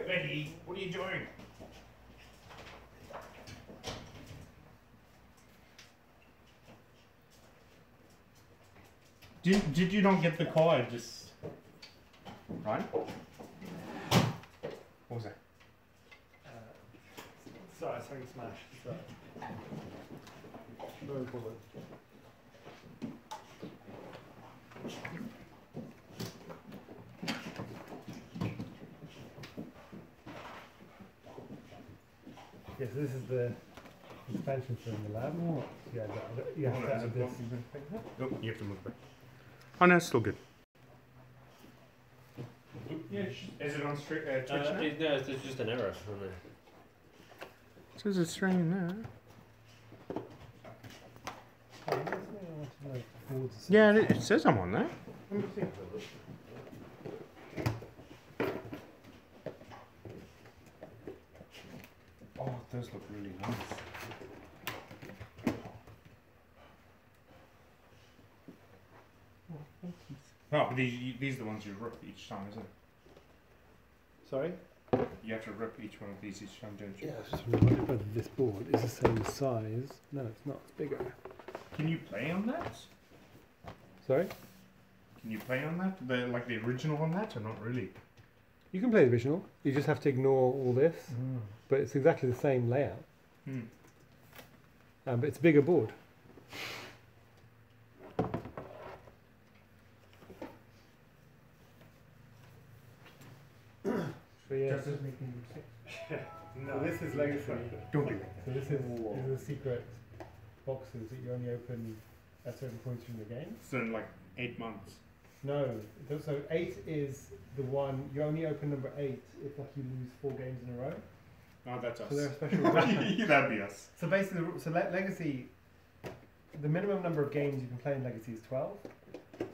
Betty, what are you doing? Did you not get the card? Just right? What was that? Sorry, something smashed. Sorry. No problem. Yes, this is the expansion for the lab. Yeah, you have to add this. Nope, you have to move back. Oh no, it's still good. Yeah, is it on Twitch now? No, it's just an error on there. It says it's streaming now. Yeah, it says I'm on there. Let me see. Oh, it does look really nice. Oh, but these are the ones you rip each time, isn't it? Sorry? You have to rip each one of these each time, don't you? Yeah, just reminded whether this board is the same size. No, it's not. It's bigger. Can you play on that? Sorry? Can you play on that? Like the original on that, or not really? You can play the original. You just have to ignore all this. But it's exactly the same layout. But it's a bigger board. So yeah. No. So this is legacy. Don't be like that. So this is the secret boxes that you only open at certain points in the game. So in like 8 months. No, so 8 is the one you only open number 8 if like you lose 4 games in a row. Oh, that's us. So they're a special. That'd be us. So basically, legacy, the minimum number of games you can play in legacy is 12.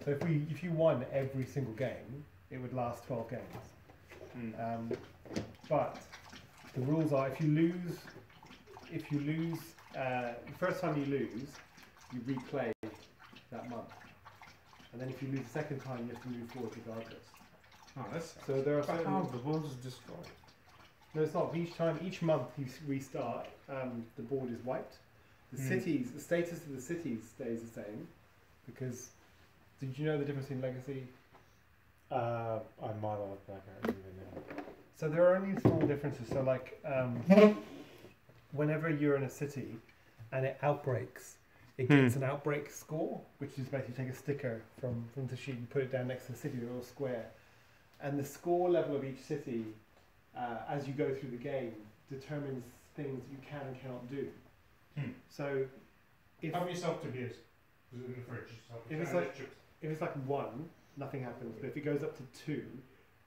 So if you won every single game, it would last 12 games. But the rules are if you lose, the first time you lose, you replay that month. And then if you lose the second time, you have to move forward regardless. Oh, that's so there are certain. How the board is destroyed? No, it's not. Each month you restart, the board is wiped. The cities, the status of the cities stays the same, because did you know the difference in legacy? I might have, but I can't remember. So there are only small differences. So like, whenever you're in a city and it outbreaks, it gets an outbreak score, which is basically take a sticker from the sheet and put it down next to the city, a little square. And the score level of each city, as you go through the game, determines things you can and cannot do. So, help yourself to beers. In the fridge. If it's like 1, nothing happens. But if it goes up to 2,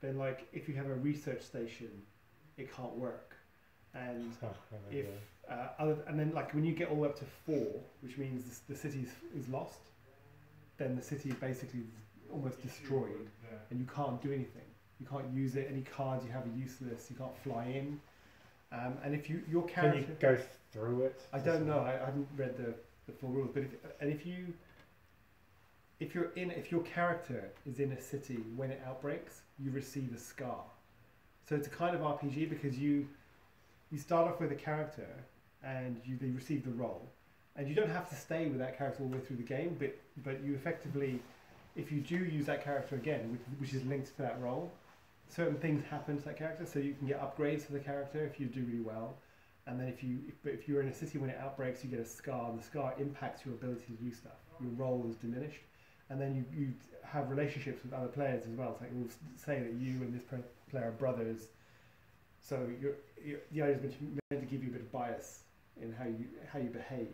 then like if you have a research station, it can't work. And if and then like when you get all the way up to 4, which means the city is lost, then the city is basically almost destroyed, and you can't do anything. You can't use it. Any cards you have are useless. You can't fly in. And if your character, can you go through it? I don't know. I haven't read the full rules. But if your character is in a city when it outbreaks, you receive a scar. So it's a kind of RPG because you start off with a character and they receive the role, and you don't have to stay with that character all the way through the game. But you effectively, if you do use that character again, which is linked to that role, certain things happen to that character. So you can get upgrades for the character if you do really well. And then if you're in a city when it outbreaks, you get a scar, and the scar impacts your ability to do stuff. Your role is diminished. And then you have relationships with other players as well. So it will say that you and this player are brothers, So the idea is meant to give you a bit of bias in how you behave.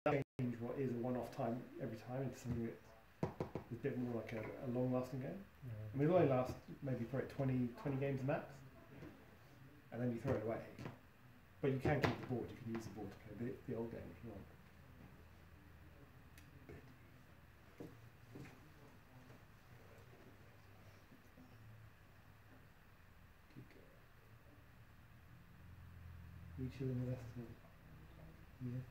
Change what is a one-off time every time into something that's a bit more like a long-lasting game. I mean, it'll only last maybe probably 20 games max, and then you throw it away. But you can keep the board. You can use the board to play the old game if you want. Keep going. You chilling with us? Yeah.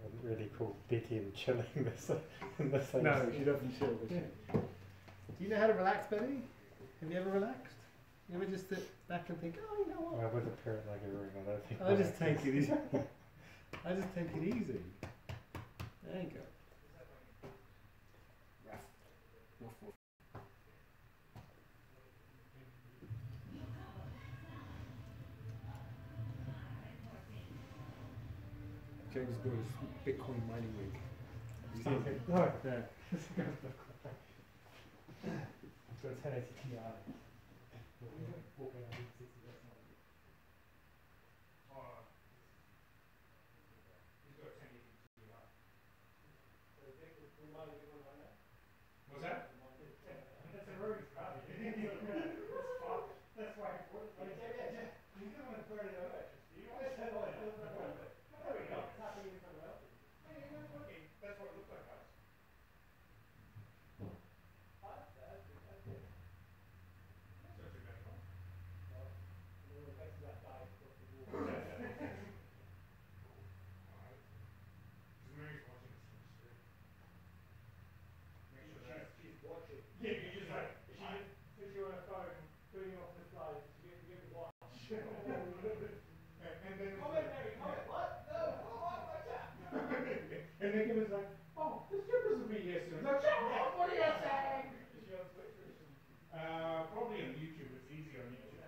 Wouldn't really call Betty and chilling this in the same. No, she doesn't chill, does she? Do you know how to relax, Betty? Have you ever relaxed? You ever just sit back and think, oh, you know what? Well, with a parrot like a ring, I don't think. I'll just take it easy. I just take it easy. There you go. Ruff. Woof, woof. James Bill's Bitcoin mining rig. Have you seen it? No. Yeah. It's got a 1080 Ti. What's that? That's a very crowd. That's why I put it. Yeah. You don't want to burn it out. You always said, oh, there we go. It's happening in front of us. Yeah, you're not looking. That's what it looks like, guys. That's good. That's good. That's actually better. Well, the effects of that diet across the board. Alright. Because Mary's watching this from the screen. Make sure that she's watching. Yeah, you just like, if she puts you on a phone, putting you off the slide, she gets to give the watch. And then comment, Mary, comment. What? No, what's that? And then it was like, oh, the strippers will be here soon. Like, shut up, what are you saying? Is she on Twitch or something? Probably on YouTube. It's easier on YouTube.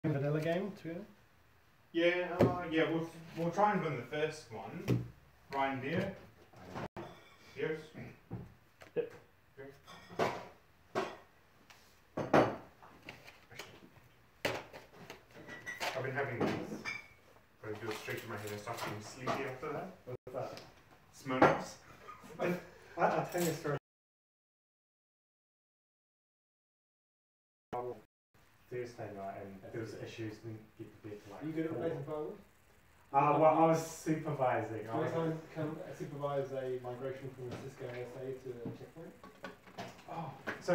Vanilla game too. Yeah, we'll try and win the first one. Ryan Deer. Yes. I've been having these, but it goes straight to my head and start getting sleepy after that. What's that? Smirnoffs. I'll tell you a story. Thursday night, and there was issues, didn't get to bed till like. Are you good at playing forward? Well, I was supervising. Can I come supervise a migration from a Cisco ASA to a checkpoint? Oh, so.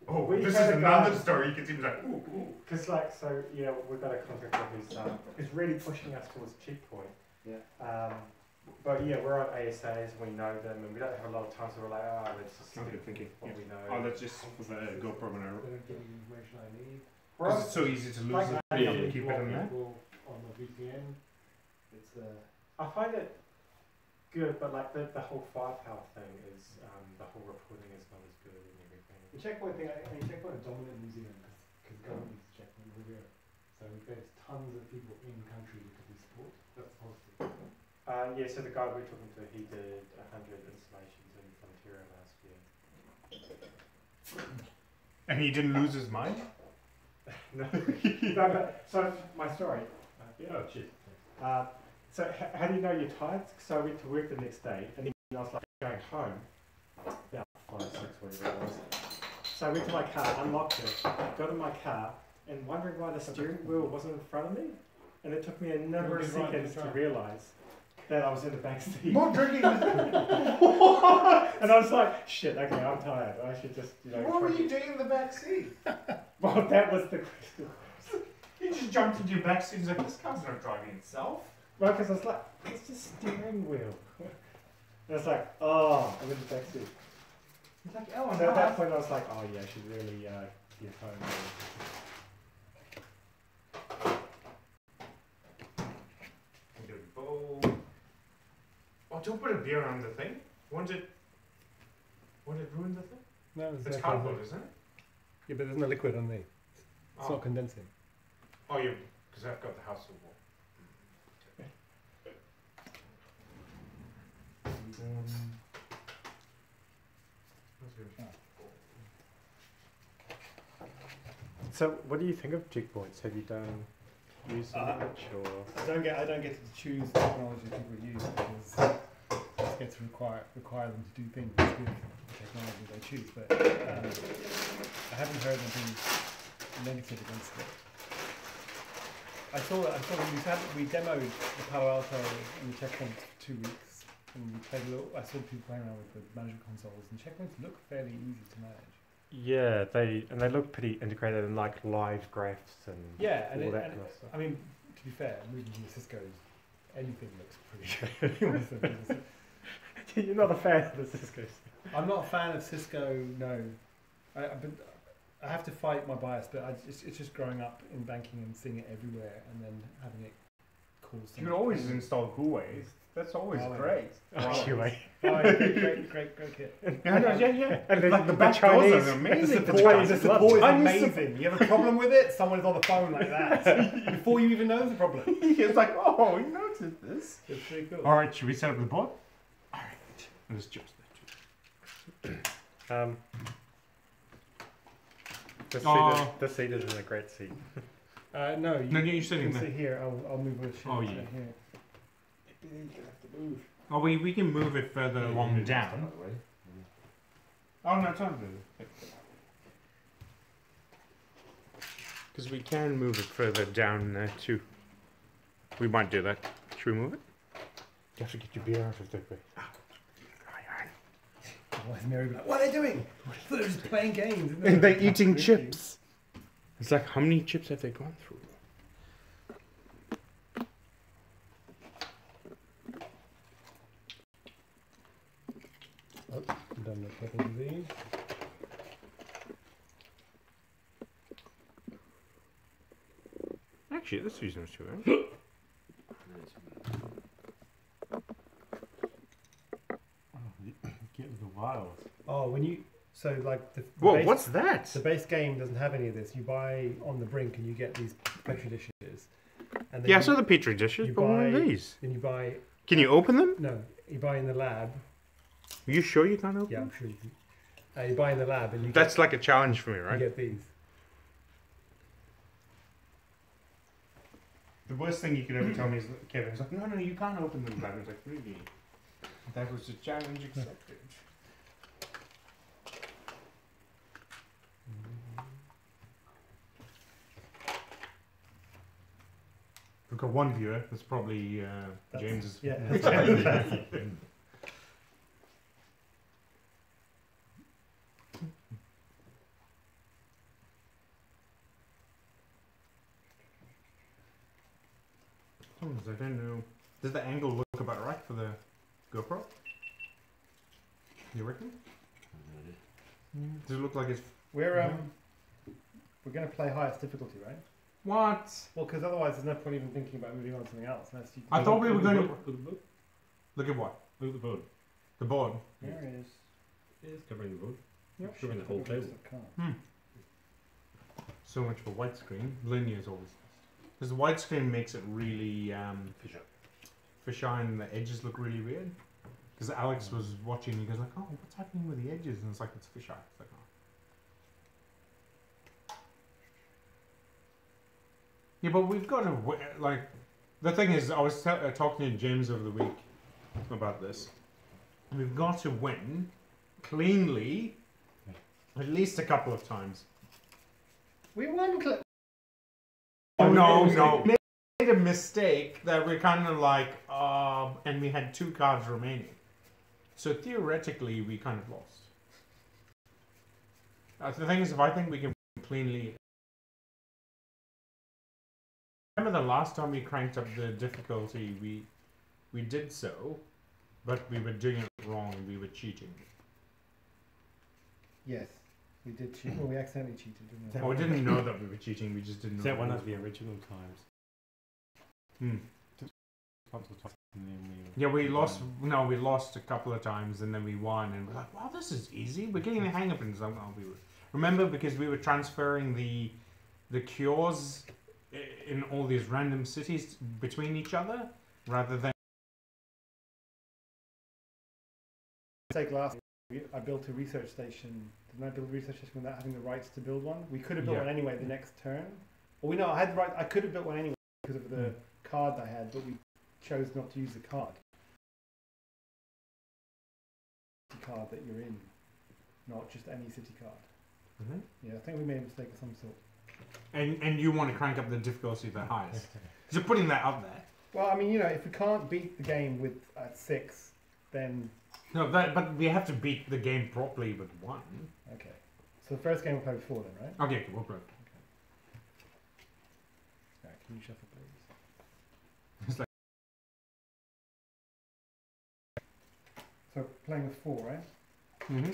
Oh, this is another story. You can see me like, ooh, ooh. Because we've got a contractor who's really pushing us towards checkpoint. Yeah. But yeah, we're on ASAs, we know them, and we don't have a lot of time, so we're like, let's just stick thinking. what we know. Oh, that's just for the GoPro when I. They don't give me the information I need. Because it's so easy to lose it. Yeah, Keep it in there. On the VPN, it's I find it good, but like the whole firepower thing is, the whole reporting is not as good and everything. the checkpoint thing. Checkpoint is dominant in New Zealand because the government needs checkpoint over here. So there's tons of people in country because we support. That's positive. So the guy we're talking to, he did 100 installations interior last year. And he didn't lose his mind? No. No, but, so my story. Oh, shit. So how do you know you're tired? So I went to work the next day, and then I was like going home, about 5, 6, whatever it was. So I went to my car, unlocked it, got in my car, and wondering why the steering wheel wasn't in front of me. And it took me a number of seconds to realise that I was in the back seat. More drinking! And I was like, shit, okay, I'm tired. I should just, What were you doing in the back seat? Well, that was the question. You just jumped into your back seat and was like, this car's not driving itself. Well, because I was like, it's just steering wheel. And it's like, oh, I'm in the back seat. He's like, oh, So at that point I was like, oh yeah, I should really get home. Get a bowl. Oh, don't put a beer on the thing. Won't it ruin the thing? No, It's cardboard, isn't it? Yeah, but there's no liquid underneath. It's Oh. not condensing. Oh, yeah, because I've got the house of wall. So what do you think of jig points? Have you used them much or? I don't get to choose the technology people use because I just get to require them to do things with the technology they choose. But I haven't heard anything negative against it. I saw we demoed the Palo Alto and the checkpoints for 2 weeks, and we played a little. I saw people playing around with the management consoles, and checkpoints look fairly easy to manage. Yeah, they look pretty integrated in like live graphs and all that kind of stuff. I mean, to be fair, moving from Cisco's, anything looks pretty. You're not a fan of the Cisco. I'm not a fan of Cisco. No, I have to fight my bias, but it's just growing up in banking and seeing it everywhere, and then having it cause. You could always install Huawei. That's always great. Huawei. Great kit. Yeah. And Like the back Chinese, doors are amazing. The support is amazing. You have a problem with it, someone is on the phone like that before you even know the problem. It's like, oh, we noticed this. It's pretty cool. All right, should we set up the board? All right. Let's just. The seat is in a great seat. No, you're sitting can there. sit here. I'll move the shit Oh, yeah. here. You have to move. Oh, we can move it further along down. Oh, no, it's not good. Because we can move it further down too. We might do that. Should we move it? You have to get your beer out of the way. Why is Mary like, what are they doing? They're just playing games. And they're eating chips. It's like, how many chips have they gone through? Oh, I'm done with a couple of these. Actually, this reason was too early. Get the vials. Oh, like the Whoa, base, what's that? the base game doesn't have any of this. You buy on the brink and you get these petri dishes. And then Yeah, I saw the petri dishes, you but what are buy- these? Then you buy Can you open them? no, you buy in the lab. Are you sure you can't open Yeah, them? I'm sure you can. You buy in the lab and you That's like a challenge for me, you right? get these. The worst thing you could ever tell me is Kevin's like, no, you can't open them. I was like, really? That was a challenge accepted. We've got one viewer. That's probably James's. Yeah. I don't know. Does the angle look about right for the GoPro? You reckon? Does it look like it's... We're gonna play highest difficulty, right? What? Well, because otherwise there's no point even thinking about moving on to something else. Unless you I thought we were going to... Look at the board. Look at what? Look at the board. The board. There it is. It is covering the board. Yep. Covering the whole table. So much for widescreen. Linear is always best. Because the widescreen makes it really fisheye and the edges look really weird. Because Alex was watching, he goes like, "Oh, what's happening with the edges?" And it's like, "It's fisheye." It's like, "Oh." Yeah, but we've got to like. The thing is, I was talking to James over the week about this. We've got to win cleanly at least a couple of times. We won. Oh no, we made a mistake that we're kind of like, and we had 2 cards remaining. So theoretically, we kind of lost. The thing is, if I think we can cleanly. Remember the last time we cranked up the difficulty, we did so, but we were doing it wrong. We were cheating. Yes, we did cheat. Well, we accidentally cheated, didn't we? That Oh, we didn't know that we were cheating. We just didn't know. Is that one of the original times? Hmm. Once or twice, and then Yeah, we lost. No, we lost a couple of times, and then we won, and we're like, "Wow, this is easy. We're getting the hang of it." And so, well, we were. Remember, because we were transferring the cures in all these random cities between each other, rather than. Mistake last year, I built a research station. Didn't I build a research station without having the rights to build one? We could have built Yeah. one anyway the next turn. Well, I had the right. I could have built one anyway because of the card I had, but we chose not to use the card. The card that you're in, not just any city card. Mm-hmm. Yeah, I think we made a mistake of some sort. And you want to crank up the difficulty the highest. So putting that up there. Well, I mean, if we can't beat the game with at 6, then No, but we have to beat the game properly with 1. okay. So the first game we'll play with 4 then, right? Okay, we'll play. Alright, can you shuffle, please? It's like, So playing with 4, right? mm-hmm.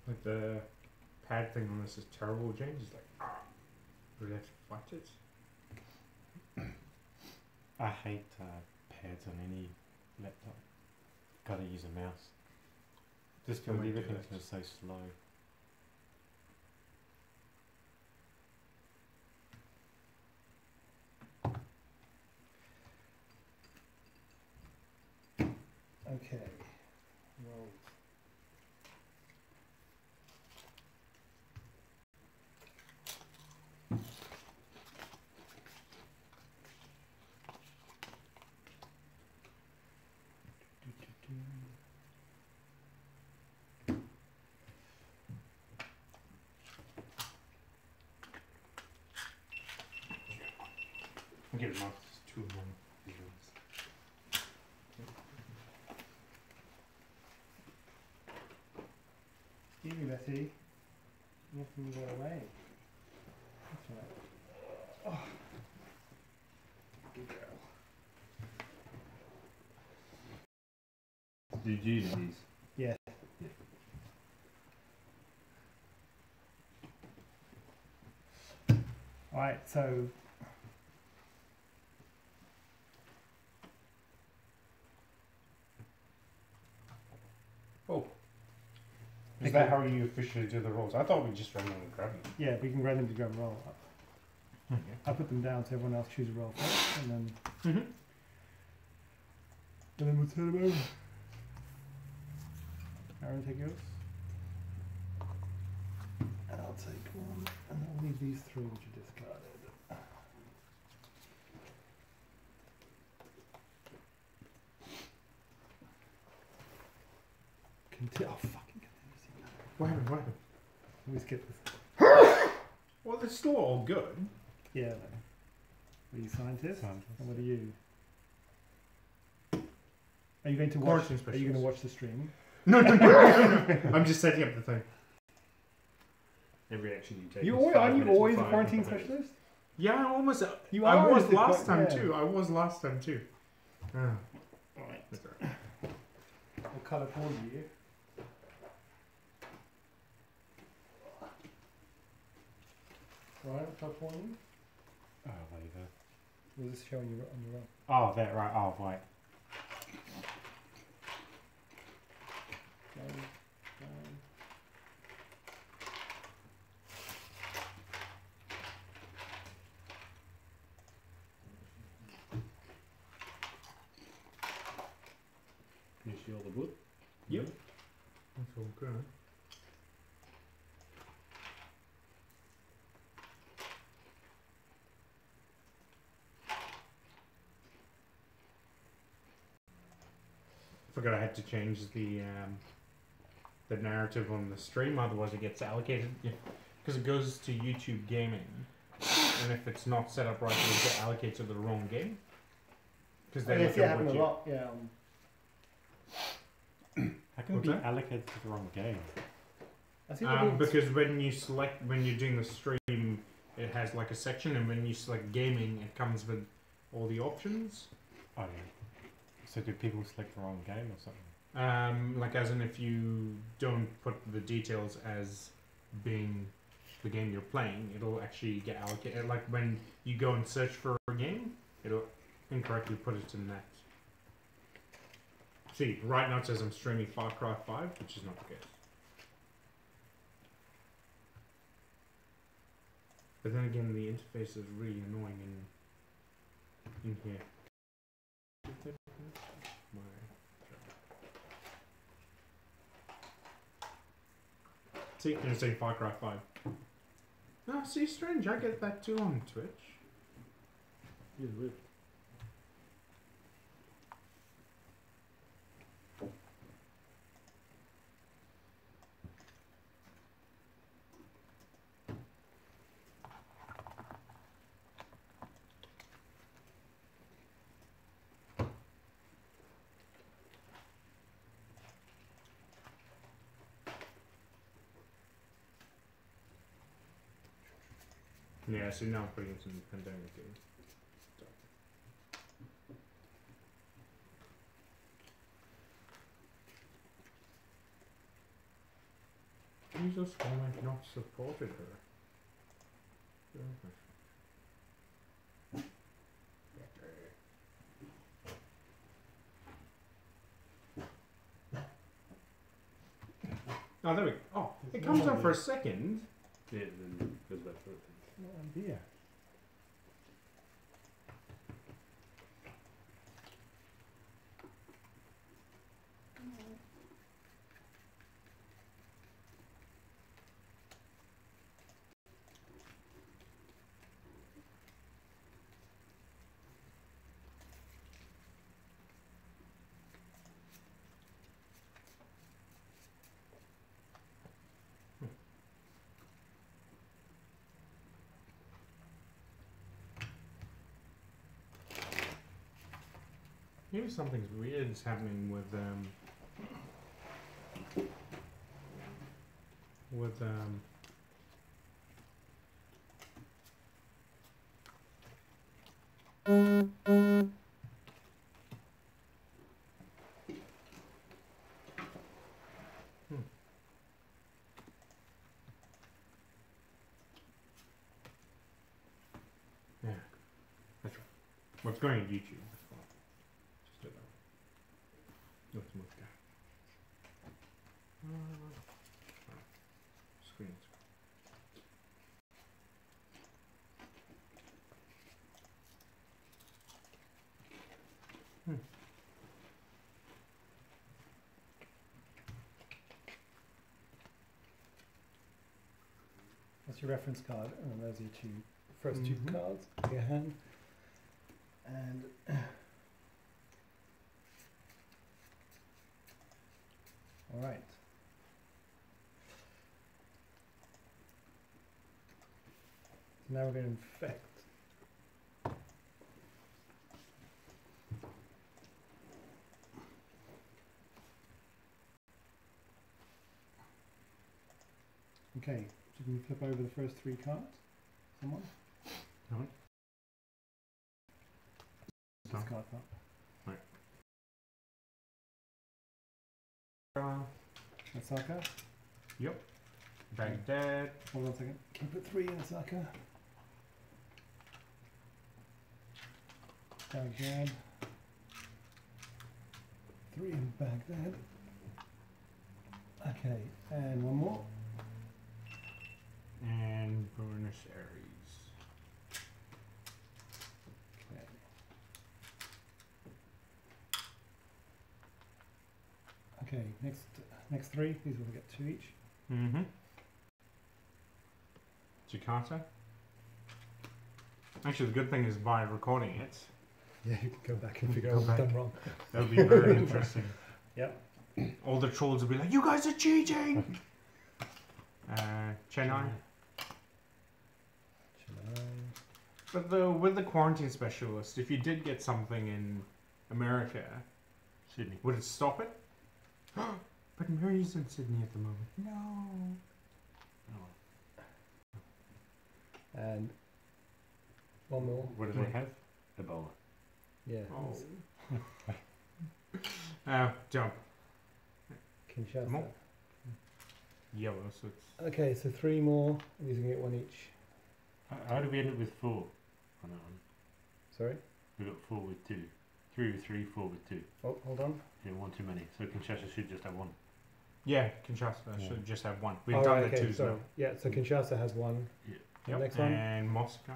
Like the pad thing on this is terrible, James. It's like, we have to fight it. I hate pads on any laptop. Gotta use a mouse. Just feel I might do everything's that. just so slow. Okay. Roll. I'll get it marked as 2 of them. Excuse me, Betty. You have to move that away. That's right. Oh. Good girl. Did you do these? Yeah. Alright, so Oh. Is that how you officially do the rolls? I thought we just randomly grabbed them. yeah, we can randomly grab and roll. I put them down so everyone else choose a roll first, and then Mm-hmm. we'll turn them over. Aaron, take yours. And I'll take one, and I'll leave these 3 which are discarded. Oh, fucking contingency. What happened? What happened? Let me skip this. Well, they're still all good. Yeah, no. Are you scientists? Scientists. And what are you? Are you going to watch? Quarantine Are you going to specials. watch the stream? No, no, no, no, no. I'm just setting up the thing. Every action you take. You is always, 5 aren't you minutes always a and 5 quarantine minutes. specialist? Yeah, I almost. You I are was the last time yeah. too. I was last time too. Ah, Alright. that's all right. I'll colour pause you. Right, colour pause you. Oh, there you go. Will this show on your right? Oh, that right. Oh, right. Down. Can you see all the wood? Yep. That's all good. Forgot I had to change the narrative on the stream, otherwise it gets allocated because it goes to YouTube Gaming, and if it's not set up right, it'll get allocated to the wrong game. Because I they guess look it at happened what a you. lot, yeah. How can it What's be that? allocated to the wrong game? I see what Because when you're doing the stream, it has like a section, and when you select gaming, it comes with all the options. Oh, yeah. So do people select the wrong game or something? Like as in if you don't put the details as being the game you're playing, it'll actually get allocated. Like when you go and search for a game, it'll incorrectly put it in that. See, right now it says I'm streaming Far Cry 5, which is not the case. But then again, the interface is really annoying in here. See, you're saying Far Cry 5. Oh, see, strange. I get that too on Twitch. Yeah, weird. Yeah, so now I'm putting it in the pandemic game. Jesus comment not supported her. Oh, there we go. Oh, it comes up for a second. Yeah, then goes back to it. Oh, dear. Maybe something's weird is happening with yeah. That's right. What's going on YouTube? That's fine. Just do that. Let's move that. Screens. That's your reference card, and those are your first two Mhm. cards in your hand. And all right. So now we're going to infect. Okay, so can you flip over the first 3 cards? Someone? Alright. Discard card. Osaka. Yep. Baghdad. Hold on a second. Can you put 3 in Osaka? Baghdad. 3 in Baghdad. Okay, and one more. And Buenos Aires. Okay. Okay, next 3. These will get 2 each. Mm-hmm. Jakarta. Actually, the good thing is by recording it, Yeah, you can go back and figure Go out what back. I've done wrong. that would be very interesting. Yep. All the trolls will be like, "You guys are cheating." Chennai. But with the quarantine specialist, if you did get something in America, Sydney. would it stop it? But Mary's in Sydney at the moment. No. And one more. What do they have? Ebola. Yeah. Oh. Jump. Kinshasa. More. Yellow, so it's... Okay, so 3 more. These can get 1 each. How do we end up with 4 on that one? Sorry? We got 4 with 2. 3 with 3, 4 with 2. Oh, hold on. Yeah, 1 too many. So Kinshasa should just have 1. Yeah, Kinshasa Yeah. should just have 1. We've Oh, done right, the okay, 2s sorry. now. Yeah, so Kinshasa has 1. Yep. Next one. And Moscow.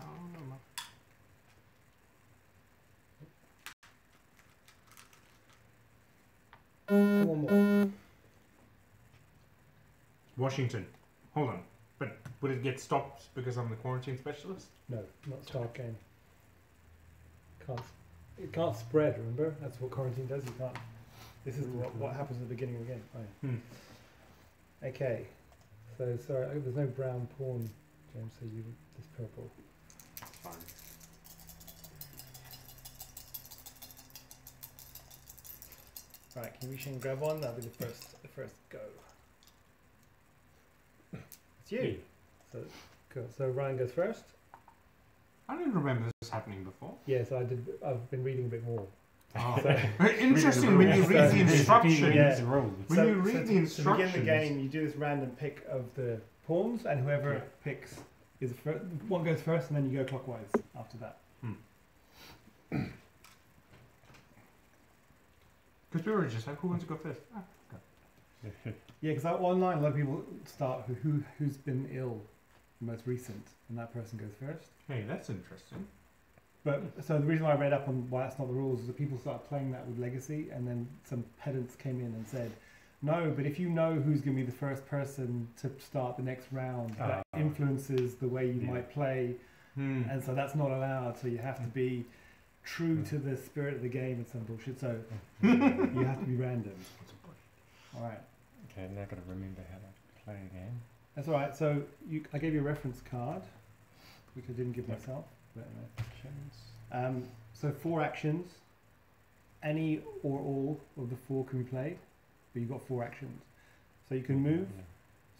And one more. Washington. Hold on. But would it get stopped because I'm the quarantine specialist? No, not start game. It can't spread, remember? That's what quarantine does. You can't. This is what happens at the beginning of the game. Oh, yeah. Okay. So, sorry, there's no brown pawn, James, so you this purple. Fine. Right, can you reach in and grab one? That'll be the first go. It's you. Me. So, cool. So Ryan goes first. I don't remember this happening before. Yes, I've been reading a bit more. Oh. So, Interesting when you read the instructions. Yeah. When so, you read the to begin instructions. the game, you do this random pick of the pawns, and whoever picks is one goes first, and then you go clockwise after that. Because we were just like, who wants to go first? Ah. Yeah, because online a lot of people start who's been ill, the most recent, and that person goes first. Hey, that's interesting. But so the reason why I read up on why that's not the rules is that people started playing that with Legacy, and then some pedants came in and said, no, but if you know who's going to be the first person to start the next round, that influences the way you might play, and so that's not allowed. So you have to be true to the spirit of the game and some bullshit. So you have to be random. All right. Okay, now I've got to remember how to play again. That's all right. So I gave you a reference card, which I didn't give myself. But anyway. So 4 actions. Any or all of the 4 can be played, but you've got 4 actions. So you can move.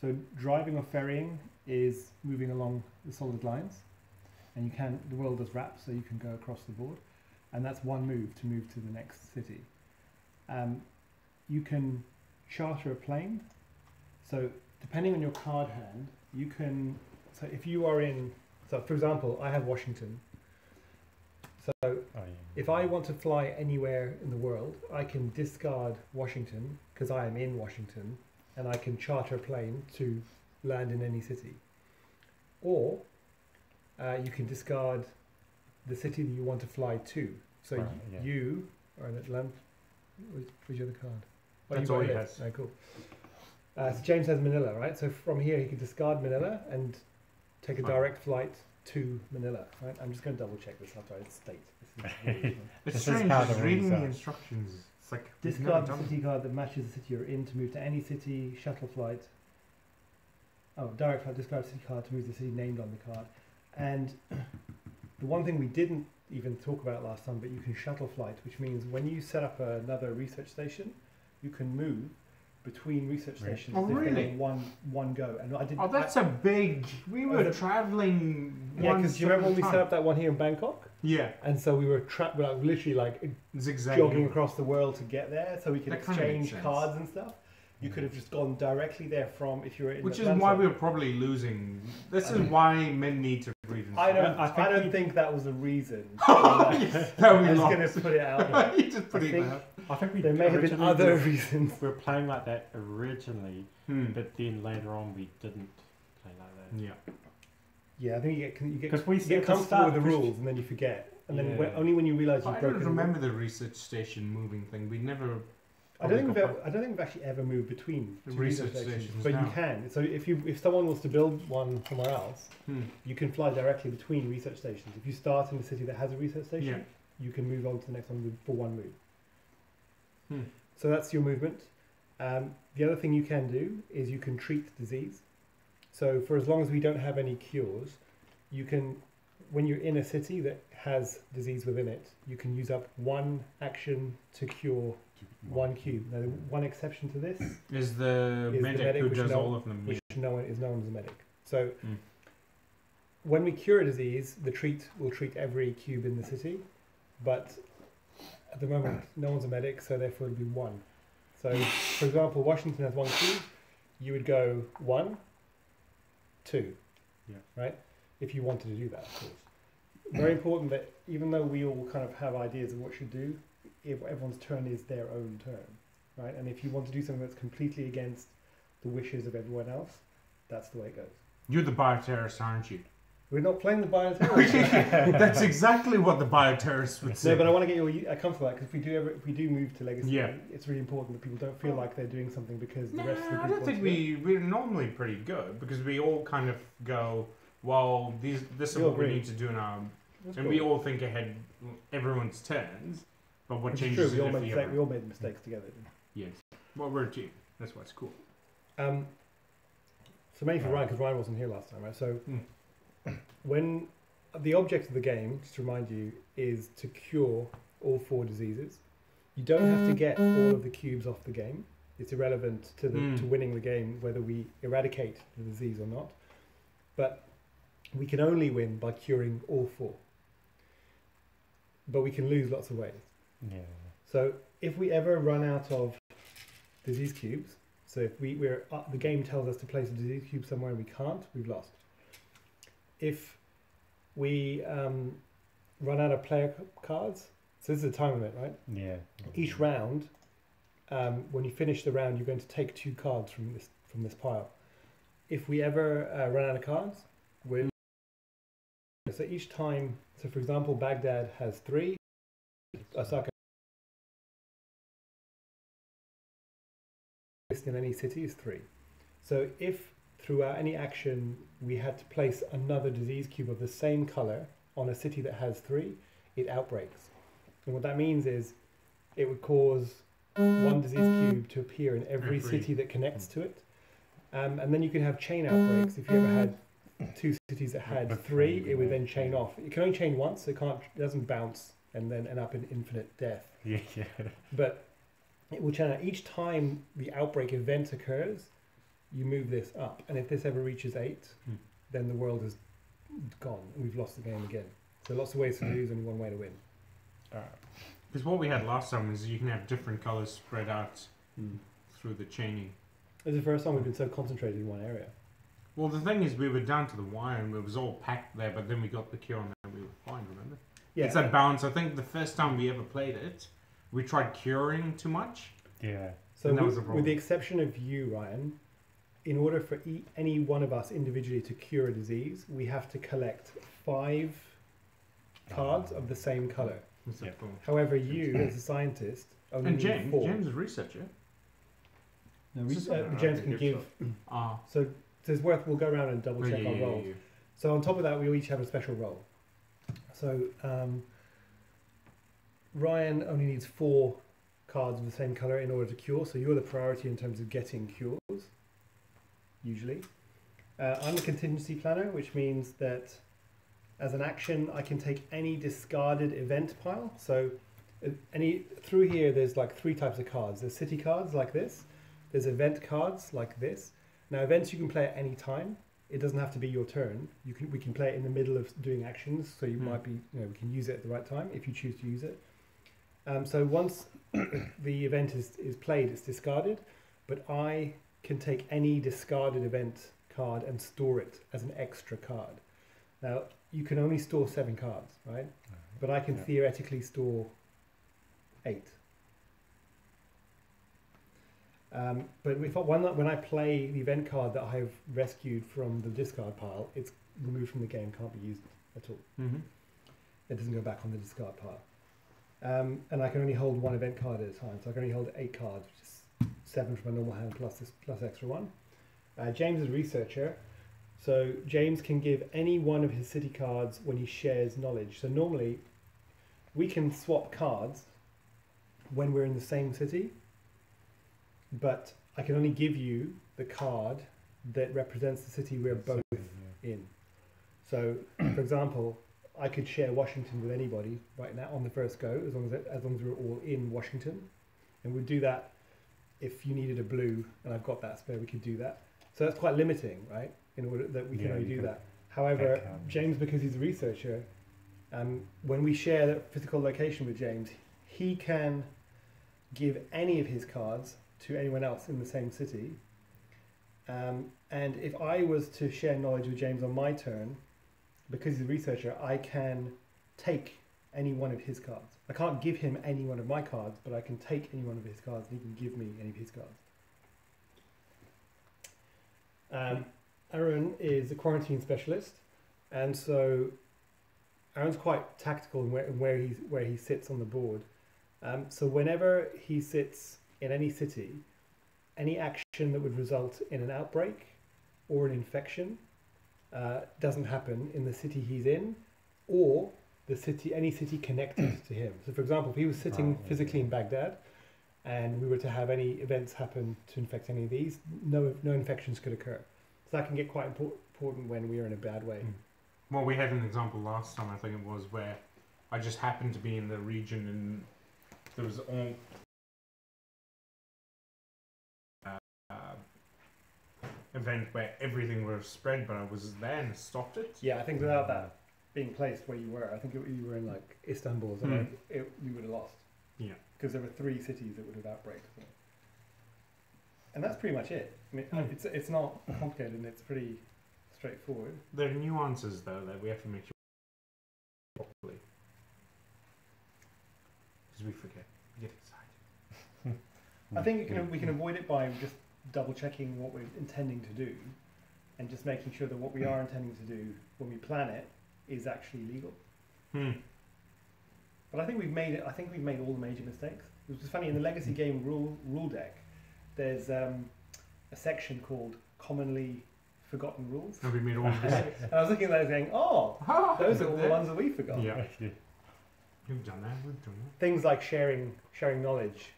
So driving or ferrying is moving along the solid lines, and the world does wrap, so you can go across the board, and that's 1 move to move to the next city. You can charter a plane. So depending on your card hand, you can. So if you are in. So, for example, I have Washington. So, if I want to fly anywhere in the world, I can discard Washington because I am in Washington, and I can charter a plane to land in any city. Or you can discard the city that you want to fly to. So you are in Atlanta. Where's your other card? That's all he has. Oh, cool. So James has Manila, right? So from here he can discard Manila and take a direct flight to Manila, right? I'm just going to double check this after I state. It's This is strange how just the reading rules the are. instructions. It's like Discard the city card that matches the city you're in to move to any city, shuttle flight. Oh, direct flight, discard city card to move to the city named on the card. And the one thing we didn't even talk about last time, but you can shuttle flight, which means when you set up another research station, you can move, between research stations. Oh, They've been really? on one go, and I didn't. Oh, that's a big. We were the- traveling. Yeah, one because you remember when we time. set up that one here in Bangkok, Yeah, and so we were like literally like zigzagging jogging across the world to get there, so we could That kinda makes exchange sense. cards and stuff. You could have just gone directly there from if you were in. Which is Atlanta. why we were probably losing. This is why men need to breathe. I don't. I think I don't we- think that was the reason. No, I'm we just lost. going to put it out there. You just put I it think- there. I think we There may have been originally other were- reasons. We were playing like that originally, Hmm. but then later on we didn't play like that. Yeah. Yeah, I think you get 'Cause we you said get at the comfortable with the start- rules, and then you forget, and then Yeah. only when you realise I you've don't broken. the remember rule- the research station moving thing. We never. I don't think probably I don't think we've actually ever moved between The two research research stations, stations but now. you can. So if someone wants to build one somewhere else, Hmm. you can fly directly between research stations. If you start in a city that has a research station, Yeah. you can move on to the next one for one move. Hmm. So that's your movement. The other thing you can do is you can treat disease. So for as long as we don't have any cures, you can, when you're in a city that has disease within it, you can use up one action to cure one cube. Now, the one exception to this, Is the Is the medic medic who which does no- all of them? which no one is known as a medic. So Mm. when we cure a disease, the treat will treat every cube in the city, but at the moment no one's a medic, so therefore it'll be one. So for example, Washington has one cube, you would go 1, 2, Yeah. right? If you wanted to do that, of course. Very important that even though we all kind of have ideas of what should do, if everyone's turn is their own turn, right? And if you want to do something that's completely against the wishes of everyone else, that's the way it goes. You're the bioterrorist, aren't you? We're not playing the bioterrorist. That's exactly what the bioterrorist would say. No, but I want to get your comfort that because if we do move to legacy, Yeah. it's really important that people don't feel like they're doing something because the No, rest of the group I don't think wants to do it. we're normally pretty good because we all kind of go, well, this is We all what we agree. need to do now, That's and cool. we all think ahead everyone's turns. But what Which is changes true. it if we ever? We all made mistakes together. Yes. Well, we're a team. That's why it's cool. So mainly for Ryan, because Ryan wasn't here last time, right? So Hmm. when the object of the game, just to remind you, is to cure all 4 diseases. You don't have to get all of the cubes off the game. It's irrelevant to to winning the game whether we eradicate the disease or not. But we can only win by curing all 4. But we can lose lots of ways. Yeah. So if we ever run out of disease cubes, so if the game tells us to place a disease cube somewhere and we can't, we've lost. If we run out of player cards, so this is a time limit, right? Yeah. Each round, when you finish the round, you're going to take 2 cards from this pile. If we ever run out of cards, so each time. So for example, Baghdad has 3. Osaka in any city is 3. So if throughout any action we had to place another disease cube of the same color on a city that has 3, it outbreaks. And what that means is it would cause one disease cube to appear in every city that connects to it. And then you can have chain outbreaks. If you ever had 2 cities that had 3, it would then chain off. It can only chain once, it doesn't bounce and then end up in infinite death. Yeah. But it will chain out. Each time the outbreak event occurs, you move this up. And if this ever reaches 8, then the world is gone. And we've lost the game again. So lots of ways to lose, only one way to win. Because what we had last time is you can have different colors spread out through the chaining. This is the first time we've been so concentrated in one area. Well, the thing is, we were down to the wire and it was all packed there, but then we got the cure and we were fine, remember? Yeah. It's that balance. I think the first time we ever played it, we tried curing too much. Yeah. So And that was with, the with the problem. exception of you, Ryan, in order for any one of us individually to cure a disease, we have to collect 5 cards of the same color. That's the Yeah. problem. However, you, as a scientist, only And need James, 4. James is a researcher. No, This is something James I can think give. Ah, So it's worth. We'll go around and double check our rolls. So on top of that, we each have a special roll. So Ryan only needs 4 cards of the same color in order to cure. So you're the priority in terms of getting cures, usually. I'm the contingency planner, which means that as an action, I can take any discarded event pile. So through here, there's like 3 types of cards. There's city cards like this, there's event cards like this. Now events you can play at any time. It doesn't have to be your turn. We can play it in the middle of doing actions, so you might be, we can use it at the right time if you choose to use it. So once the event is played, it's discarded, but I can take any discarded event card and store it as an extra card. Now, you can only store 7 cards, right? But I can theoretically store 8. But when I play the event card that I have rescued from the discard pile, it's removed from the game, can't be used at all. It doesn't go back on the discard pile. And I can only hold 1 event card at a time, so I can only hold 8 cards, which is 7 from my normal hand plus extra 1. James is a researcher, so James can give any one of his city cards when he shares knowledge. So normally, we can swap cards when we're in the same city, but I can only give you the card that represents the city we're both in. So, for example, I could share Washington with anybody right now on the first go, as long as we're all in Washington, and we'd do that if you needed a blue, and I've got that spare. We could do that. So that's quite limiting, right? In order that we can only do that. However, James, because he's a researcher, when we share the physical location with James, he can give any of his cards to anyone else in the same city. And if I was to share knowledge with James on my turn, because he's a researcher, I can take any one of his cards. I can't give him any one of my cards, but I can take any one of his cards and he can give me any of his cards. Aaron is a quarantine specialist, and so Aaron's quite tactical in where he sits on the board. So whenever he sits in any city, any action that would result in an outbreak or an infection doesn't happen in the city he's in, or any city connected to him. So, for example, if he was sitting physically in Baghdad, and we were to have any events happen to infect any of these, no infections could occur. So that can get quite important when we are in a bad way. Well, we had an example last time, I think it was, where I just happened to be in the region and there was all event where everything was spread, but I was there and stopped it. Yeah, I think without that being placed where you were, I think you were in like Istanbul or something, you would have lost. Yeah. Because there were 3 cities that would have outbreaks. And that's pretty much it. I mean, it's not complicated and it's pretty straightforward. There are nuances though that we have to make sure properly, because we forget, we get excited. I think we can avoid it by just double checking what we're intending to do, and just making sure that what we are intending to do when we plan it is actually legal. But I think we've made it. I think we've made all the major mistakes. It was just funny in the legacy game rule deck. There's a section called commonly forgotten rules. And we made all the mistakes. And I was looking at those going, those are all the ones that we forgot. Yeah. We've done that. Things like sharing knowledge.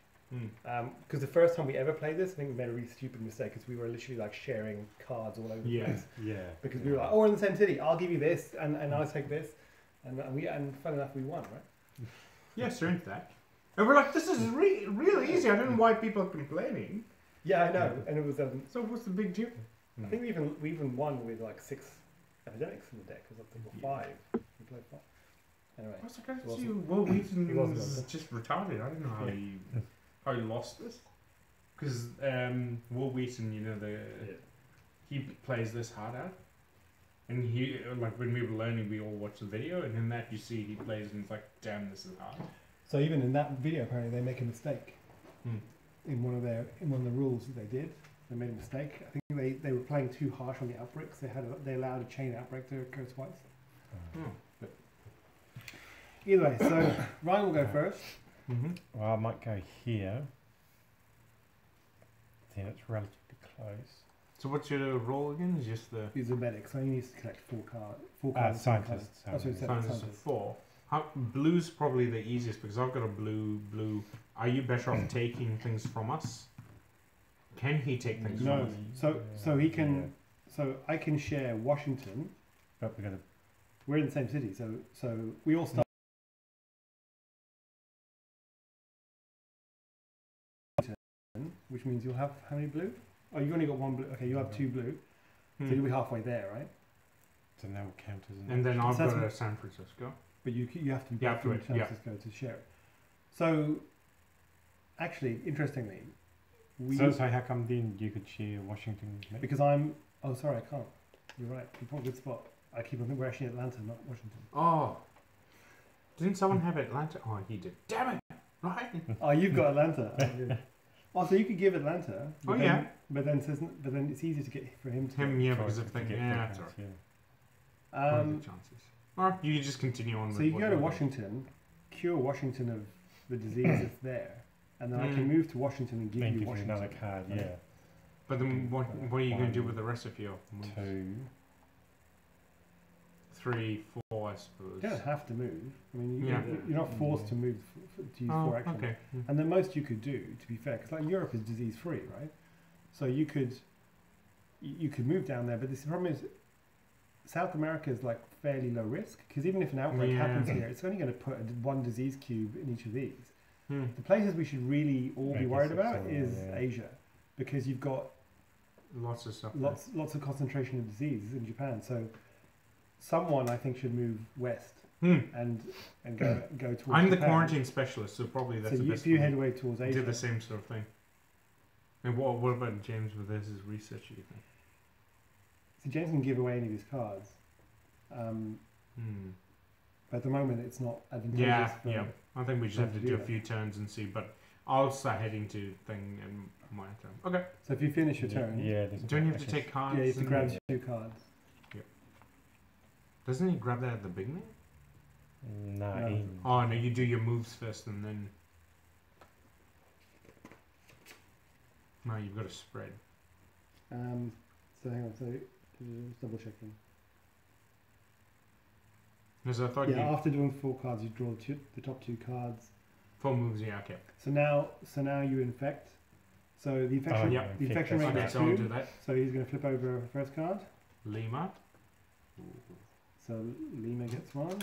Because the first time we ever played this, I think we made a really stupid mistake, because we were literally like sharing cards all over the place. Because we were like, we're in the same city. I'll give you this, and I'll take this, and fun enough, we won, right? Yeah, straight into that. And we're like, this is really easy. I don't know why people are complaining. Yeah, I know. And it was so what's the big deal? I think we even won with like 6 epidemics in the deck, because I think 5. We played 5. Anyway, I was like, Will Wheaton's just retarded. I don't know how he lost this. Because Will Wheaton, he plays this hard out. And he, like, when we were learning, we all watched the video, and in that you see he plays and it's like, damn, this is hard. So even in that video, apparently they make a mistake in one of the rules that they did. They made a mistake. I think they were playing too harsh on the outbreaks. They allowed a chain outbreak to occur twice. But either way, so Ryan will go first. Well, I might go here. Then it's relatively close. So what's your role again? Is just the... He's a medic, so he needs to collect 4 cards. Scientist. Scientist of 4. Blue's probably the easiest, because I've got a blue. Are you better off taking things from us? Can he take things from us? So he can. So I can share Washington, but we're in the same city. So we all start. which means you'll have how many blue? Oh, you've only got 1 blue. Okay, you have 2 blue, so you'll be halfway there, right? So now it counts as an And then action. I've So got that's a San Francisco. But you have to be Yeah, back from after it, San yeah. Francisco to share it. So, actually, interestingly, So how come then you could share Washington with me? because I'm. Oh, sorry, I can't. You're right. You put a good spot. I keep on thinking we're actually in Atlanta, not Washington. Oh. Didn't someone have Atlanta? Oh, he did. Damn it! Right? Oh, you've got Atlanta. Oh, good. Oh, so you could give Atlanta. Oh, then, yeah. But then it's easier to get for him to. Him, yeah, Try because to of thing. get Yeah, that's preference, alright. yeah. What are Um, the chances? Or you could just continue on so with you what go to you're doing. Washington, cure Washington of the disease that's there, and then I can move to Washington and give Then you give you Washington. another card, Right. yeah. But then what are you going to do 1, with the rest of your moves? 2. 3, 4, I suppose. You don't have to move. I mean, Yeah. you're not forced to move to use 4 actions. okay. And the most you could do, to be fair, because like Europe is disease free, right? So you could move down there, but the problem is South America is like fairly low risk because even if an outbreak Yeah. happens here, it's only going to put 1 disease cube in each of these. Hmm. The places we should really all I be guess worried it's about all, is yeah. Asia, because you've got Lots of stuff. lots of concentration of diseases in Japan. So someone I think should move west Hmm. and go towards. I'm the Japan. quarantine specialist, so probably So that's the you, best. if you for me. head away towards Do Asia, the same sort of thing. And what about James with his research? You think? so James can give away any of his cards. But at the moment, it's not advantageous. Yeah, for, yeah. I think we just have to to do do a that. few turns and see. But I'll start heading to thing and my turn. Okay. So if you finish your turn, Yeah, there's Don't you have to actually- take cards? yeah, you have to and- grab 2 cards. Doesn't he grab that at the beginning? No, No. in. Oh no, you do your moves first and then. No, you've got to spread. So hang on, so just double checking. Because I thought Yeah, you after doing 4 cards, you draw the top 2 cards. 4 moves. Yeah, okay. So now you infect. So the infection, yeah. the infection rate Okay, is so I'll do 2. that. So he's going to flip over first card. Lima. So Lima gets 1.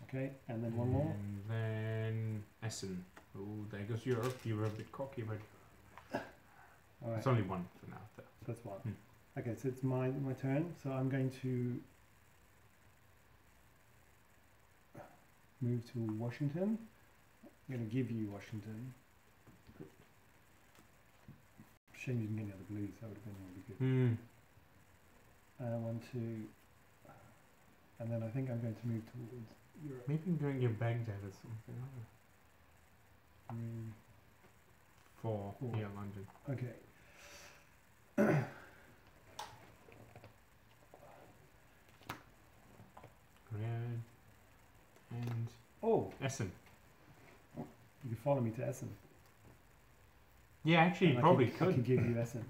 Okay, and then 1 more. And then Essen. Oh, there goes Europe. You were a bit cocky, but All right, it's only 1 for now. Though. so that's 1. Hmm. Okay, so it's my turn. So I'm going to move to Washington. I'm going to give you Washington. Shame you didn't get any other blues. That would have been really good. 1, 2, and then I think I'm going to move towards Europe. Maybe I'm doing your Baghdad or something. I don't know. 4. 4. Yeah, London. Okay. Red. And Oh, Essen. you can follow me to Essen. Yeah, actually, you And probably I could. could give you Essen.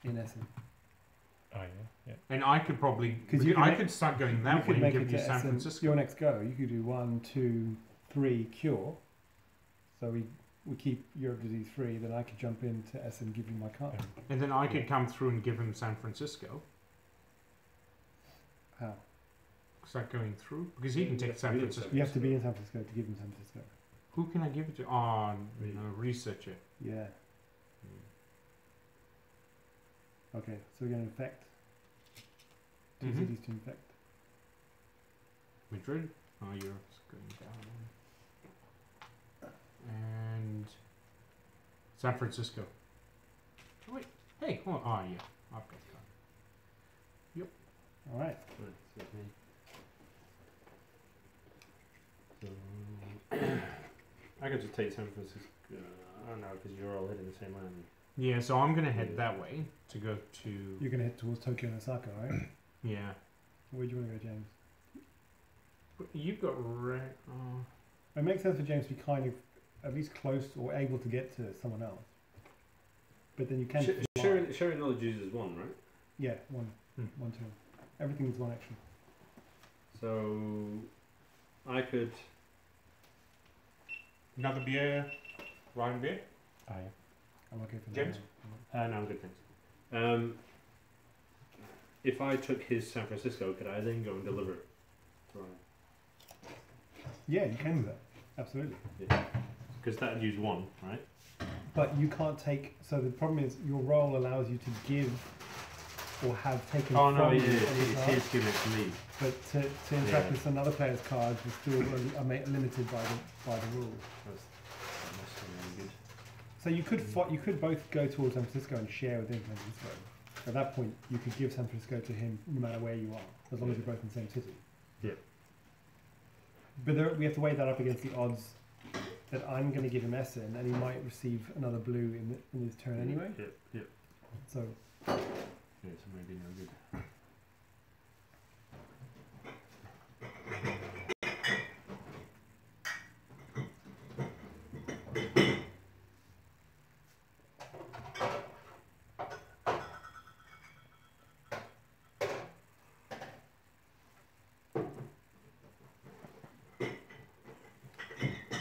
In Essen. Oh, yeah. And I could probably. 'Cause you could I make- could start going You that way could and make give it you to San Essen. Francisco. Your next go. You could do 1, 2, 3 cure. So we keep Europe disease free. Then I could jump into Essen and give you my card. And then I could come through and give him San Francisco. How? Start going through. Because he can take San Yeah. Francisco. You have to be in San Francisco to give him San Francisco. Who can I give it to? Oh, no, researcher. Yeah. Okay, so we're going to infect. 2 Mhm. cities to infect. Madrid. Oh, Europe's going down. And San Francisco. Oh, wait. Hey. Oh, yeah. I've got card. All right. Right, so it's me. So, I could just take San Francisco. I don't know, because you're all heading the same way. aren't you? Yeah, so I'm going to head Yeah. that way to go to. You're going to head towards Tokyo and Osaka, right? Yeah. Where do you want to go, James? But you've got red. Oh. It makes sense for James to be kind of at least close or able to get to someone else. But then you can. fly. Sharing knowledge uses 1, right? Yeah, 1, Hmm. 1 turn. Everything's 1 action. So I could. Another beer. Ryan beer. Oh, yeah. I'm okay for James? that. No, I'm good, thanks. If I took his San Francisco, could I then go and deliver it? Right. Yeah, you can do that. Absolutely. Because that'd use 1, right? but you can't take. So the problem is your role allows you to give or have taken. Oh no, from yeah, you any it's card, his giving it to me. but to interact with another player's cards is still limited by the rules. That's really good. So you could both go towards San Francisco and share with him San Francisco. At that point, you could give San Francisco to him no matter where you are, as long as you're both in the same city. Yeah. But we have to weigh that up against the odds that I'm going to give him Essen, and he might receive another blue in his turn anyway. Yeah. So Yeah, so maybe no good.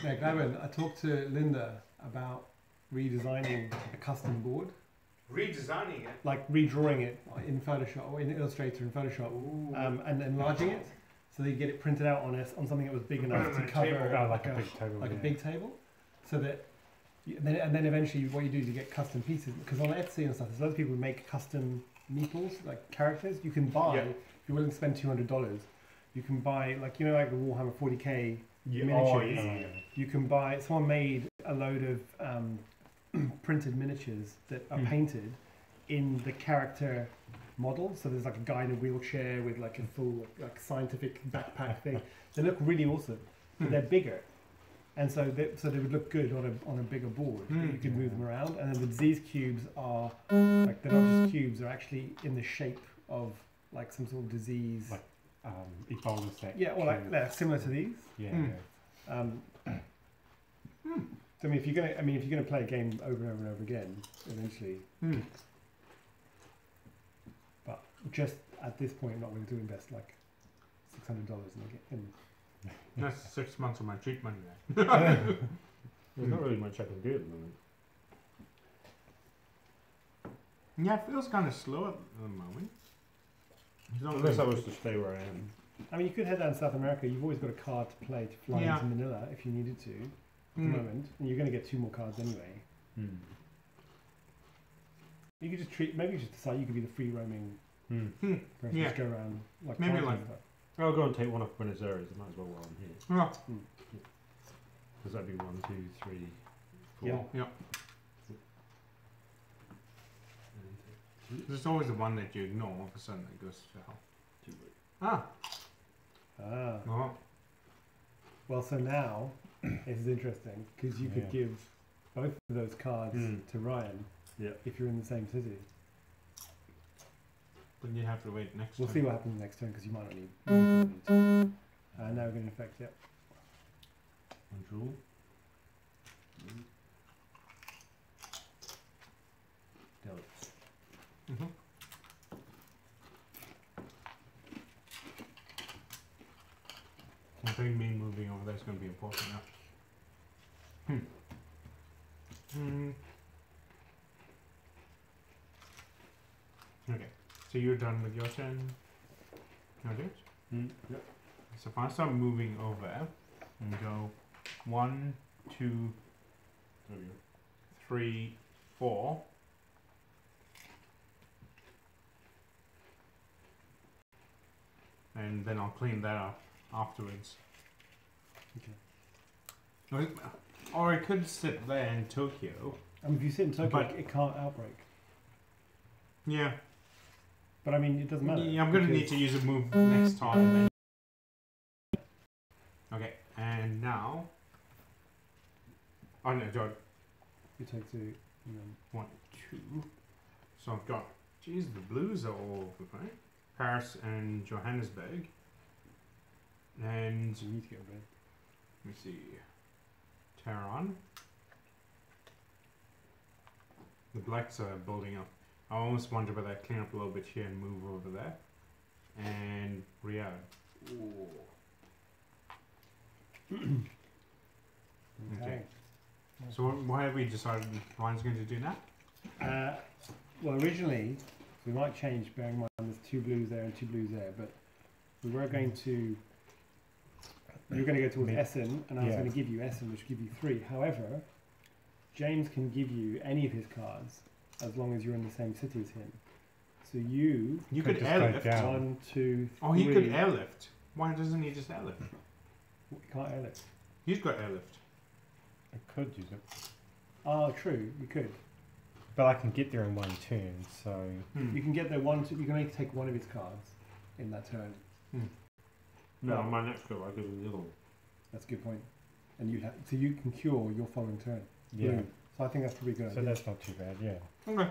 yeah, Gavin, I talked to Linda about redesigning a custom board, Redesigning it. like redrawing it in Photoshop or in Illustrator and Photoshop, and enlarging it so that you get it printed out on something that was big enough to cover Oh, like a big table. like a yeah. big table, so that and then eventually what you do is you get custom pieces, because on Etsy and stuff there's lots of people who make custom meeples, like characters you can buy. Yeah. If you're willing to spend $200, you can buy, like, you know, like the Warhammer 40k Yeah. miniatures. Oh, yeah. You can buy, someone made a load of printed miniatures that are painted in the character model. So there's like a guy in a wheelchair with like a full like scientific backpack thing. They look really awesome, but they're bigger, and so they would look good on a bigger board. You can move them around, and then these cubes are like, they're not just cubes; they're actually in the shape of like some sort of disease. Like, Ebola set. Yeah, or like they're similar to these. Yeah. So if you're gonna play a game over and over and over again, eventually. But just at this point, I'm not willing to invest like $600 in. That's 6 months of my treatment. There's not really much I can do at the moment. Yeah, it feels kind of slow at the moment. It's not Unless I really- was to stay where I am. I mean, you could head down to South America. You've always got a card to play to fly Yeah. into Manila if you needed to. At the Mm. moment, and you're going to get 2 more cards anyway. You could just maybe you just decide you could be the free roaming person, Yeah. just go around like Maybe cards and like- stuff. I'll go and take one off Buenos Aires. I might as well while I'm here. Yeah. Because that'd be 1, 2, 3, 4. Yeah. Yeah. There's always the one that you ignore, all of a sudden it goes to hell. Ah. Oh. Well, so now this is interesting because you could Yeah. give both of those cards to Ryan. Yeah. If you're in the same city, Then you have to wait next we'll time. see what happens next turn because you might not need. Now we're going to affect it. Control. Delete. Mhm. I think me moving over there is going to be important now. Okay, so you're done with your turn. Okay. Yep. So if I start moving over and go 1, 2, There we go. 3, 4. And then I'll clean that up afterwards. Okay. Or I could sit there in Tokyo. I mean, if you sit in Tokyo, But- it can't outbreak. Yeah. But I mean, it doesn't matter. Yeah, I'm going to need because- to use a move next time. Okay, and now. Oh no, George. You take 2. 1, 2. So I've got. Geez, the blues are all over the place. Paris and Johannesburg. And. You need to get rid. Let me see. Tehran. The blacks are building up. I almost wonder whether I clean up a little bit here and move over there. And Riyadh. Okay. So what have we decided Ryan's going to do now? Well, originally, we might change, bearing in mind there's 2 blues there and 2 blues there, but we were going to. You were going to go towards Essen, and I was Yeah. going to give you Essen, which would give you 3. However, James can give you any of his cards as long as you're in the same city as him. So you could just go airlift. down. 1, 2, 3. Oh, he could airlift. Why doesn't he just airlift? You can't airlift. He's got airlift. I could use it. Oh, true. You could. But I can get there in one turn, so... You can get there you can only take one of his cards in that turn. No, on my next go, I get a little. That's a good point. And so you can cure your following turn. Yeah. Blue. So I think that's pretty good. So that's not too bad, yeah. Okay.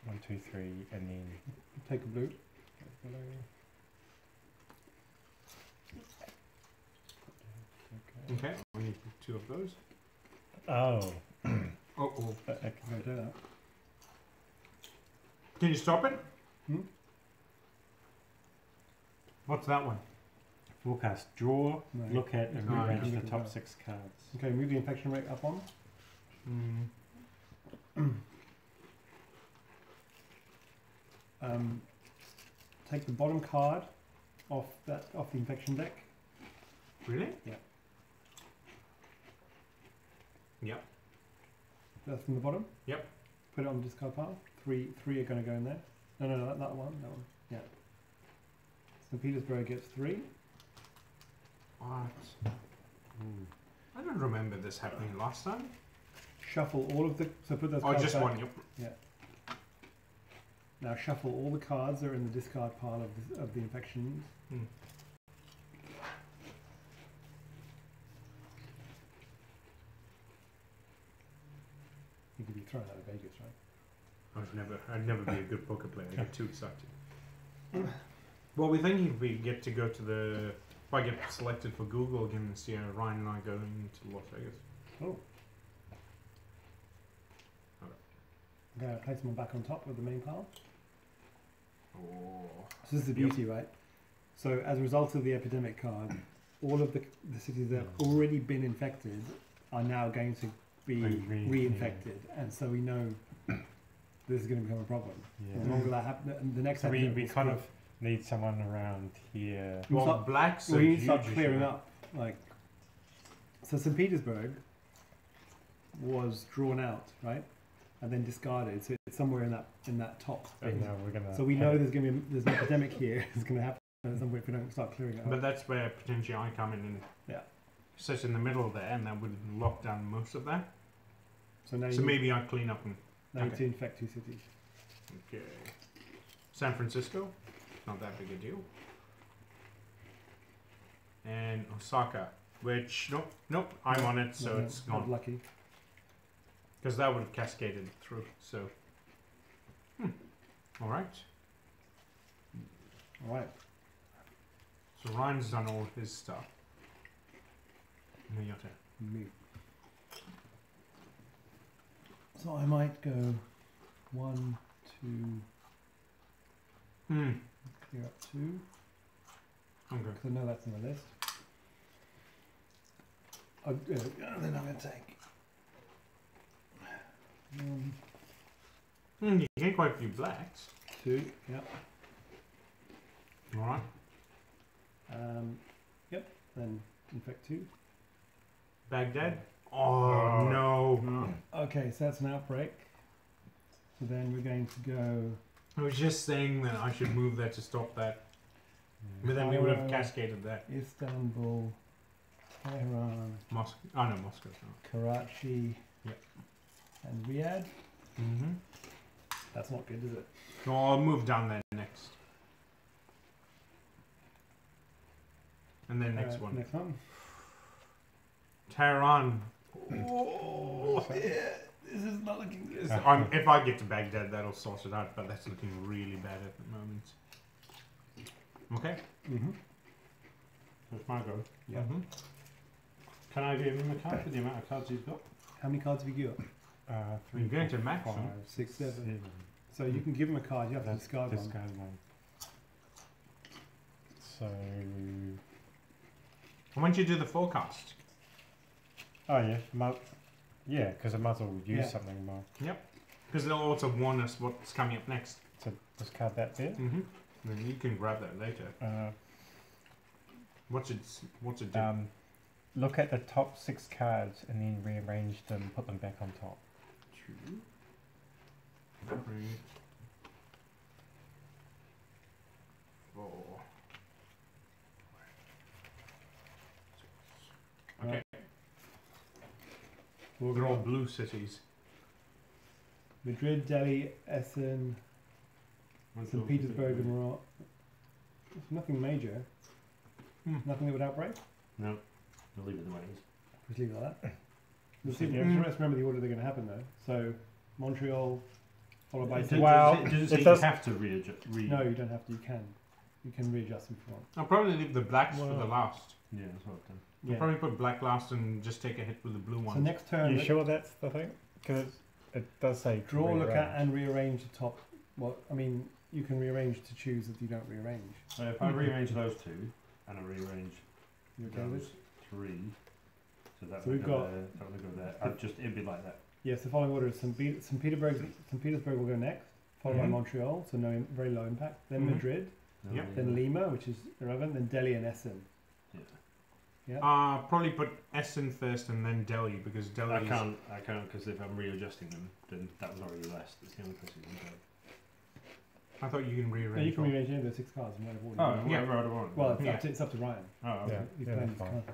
1, 2, 3, and then... Take a blue. Okay, we need 2 of those. Oh. Oh. I can go do that. Can you stop it? Hmm? What's that one? Forecast. Draw, No. look at, and Oh, rearrange yeah. the top 6 cards. Okay, move the infection rate up on. Take the bottom card off the infection deck. Really? Yeah. Yep. That's from the bottom. Yep. Put it on the discard pile. Three are going to go in there. No, that one. Yeah. St. Petersburg gets 3. What? I don't remember this happening last time. Shuffle all of the. So put those Oh, cards just back. one. Yep. Now shuffle all the cards that are in the discard pile of the infections. You could be thrown out of Vegas, right? I'd never be a good poker player. I get too excited. Well, we're thinking if we get to go to the... If I get selected for Google again this year, Ryan and I go into Las Vegas. Oh. I'm going to place them back on top of the main pile. Oh. So this is the beauty, right? So as a result of the epidemic card, all of the cities that have already been infected are now going to be reinfected, and so we know this is going to become a problem. Yeah. The longer that happens, the next So we epidemic will kind of split. need someone around here. We'll Well, start- blacks Well, are we need to huge start clearing issue. up. So St. Petersburg was drawn out, right, and then discarded. So it's somewhere in that top space. And now we're gonna. So we know there's going to be there's an epidemic here. It's going to happen at some point if we don't start clearing it up. But that's where potentially I come in and sit in the middle there, and that would lock down most of that. So now So you maybe I clean up and... now you need okay. to infect 2 cities. Okay. San Francisco, not that big a deal. And Osaka, which nope, I'm on it, so No, it's not gone lucky. because that would have cascaded through. So, all right. All right. So Ryan's done all his stuff. Miyata. Me. So I might go 1, 2, clear up 2, Okay. because I know that's on the list. Then I'm going to take 1, You get quite a few blacks. 2, yeah. All right. Yep, then infect 2. Baghdad. Oh no! Okay, so that's an outbreak. So then we're going to go I was just saying that I should move that to stop that, but then we would have cascaded that. Istanbul, Tehran, Moscow. Oh no, Moscow's not. Karachi, Yep. and Riyadh. Mm-hmm. That's not good, is it? No, I'll move down there next. And then next one. Next one. Tehran. Oh, yeah, this is not looking good. If I get to Baghdad, that'll sort it out, but that's looking really bad at the moment. Okay. Mm-hmm. That's my go. Yeah. Mm-hmm. Can I give him a card for the amount of cards he's got? How many cards have you got? 3, You're going to max 5, them. 6, 7. So you can give him a card. You have to That's discard one. discard one. So. Why don't you do the forecast? Oh yeah, yeah, because I might as well use Yeah. something more. Because they'll also warn us what's coming up next. So discard that there. Mm-hmm. Then you can grab that later. What's it do? look at the top 6 cards and then rearrange them, put them back on top. 2, 3, 4. Okay, they're all blue cities. Madrid, Delhi, Essen, St. Petersburg, and Morocco. Nothing major. Nothing that would outbreak. No, we'll leave it the way it is. Just leave it like that. We'll see. Yeah. Let's remember the order they're going to happen though. So Montreal, followed by. Well, does it say it you does- have to readjust? No, you don't have to. You can readjust them if you want. I'll probably leave the blacks for the Well, last. Yeah, that's what I've done. I'll Yeah. probably put black last and just take a hit with the blue So one. next Are turn, you sure that's the thing? Because it does say to draw, look at, rearrange. and rearrange the top. Well, I mean, you can rearrange to choose if you don't rearrange. So if I rearrange those 2 and I rearrange You okay with those it? 3, so that So would we've go got- there, that would go there. It'd be like that. Yes, the following order is St. Petersburg will go next, followed by Mhm. Montreal, so no, very low impact. Then Mhm. Madrid, Yep. then Lima, which is irrelevant, then Delhi and Essen. Probably put Essen first and then Delhi because Delhi I is... can't because if I'm readjusting them, then that was already less. That's the only place you can go. I thought you can No, rearrange. you can all. rearrange any of those 6 cards in whatever order. Oh, you want. yeah. whatever I want. Well, it's, Yeah. it's up to Ryan. Oh, okay. Yeah. He's Yeah, playing that's his fine. card.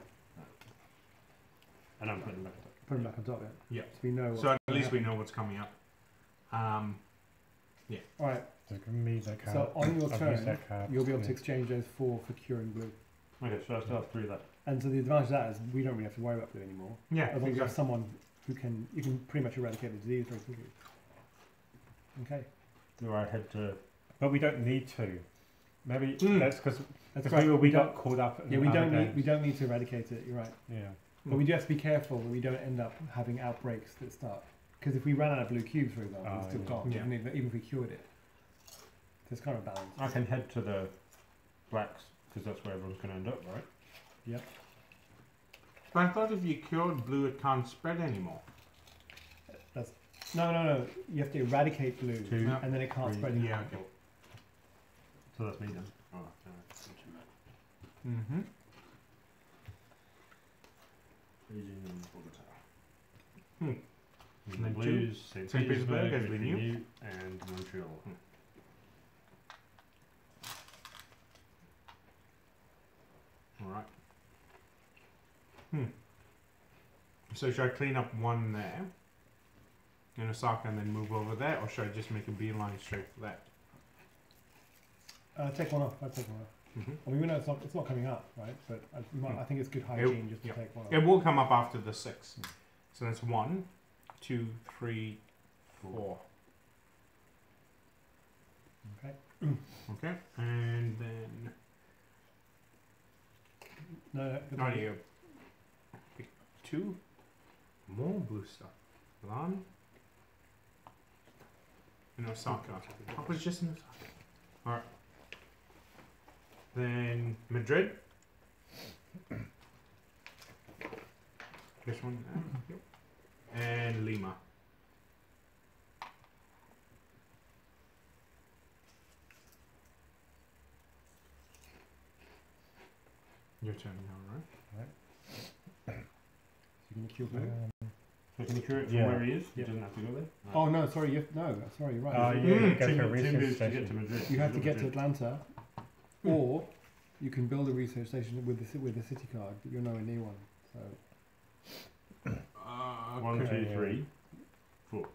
And I'm putting them back up. Put them back on top, Yeah. So we know. So at least we know what's coming up. Alright, Just give me that card. so on your I've used turn, that card. you'll be able to Yeah. exchange those 4 for curing blue. Okay, so I still have 3 left. And so the advantage of that is we don't really have to worry about blue anymore. Yeah, As long as you have exactly. someone who you can pretty much eradicate the disease very quickly. Okay, Do I head to? But we don't need to. Maybe Mm. that's because that's we, right. we don't- got caught up in Yeah, we other don't need games. to eradicate it. You're right, Yeah. but we do have to be careful that we don't end up having outbreaks that start. Because if we ran out of blue cubes, for example, we Oh, still yeah. can't, Yeah. even if we cured it. So it's kind of balanced. I can head to the blacks because that's where everyone's going to end up, right? But I thought if you cured blue, it can't spread anymore. No. You have to eradicate blue, 2, Yeah. and then it can't 3, spread anymore. Yeah, okay. So that's me then. Oh, Mm-hmm. Beijing and Bogota. Hmm. And And the then blues, St. St. Petersburg, as we which knew. and Montreal. All right. So should I clean up 1 there in Osaka and then move over there, or should I just make a beeline straight for that? Take one off. I'd take one off. Mm-hmm. I mean, we know it's not coming up, right? But I think it's good hygiene just to take one off. It will come up after the 6. So that's 1, 2, 3, 4. Okay. Okay, and then No, good oh, idea. you pick 2 more blue stuff. Milan and Osaka. I was just in Osaka. All right. Then Madrid. This one. Yep. And Lima. Your turn now, right? So you can cure blue. So can you cure it from Yeah. where he is? Yeah. He doesn't have to go there? Oh no, sorry, sorry, you're right. Oh, yeah, Mm. you go to a 2 research moves to station. get to Madrid. You have to get to Madrid. Atlanta, or you can build a research station with the city card, but you're nowhere near one. So 1, okay. 2, 3, 4.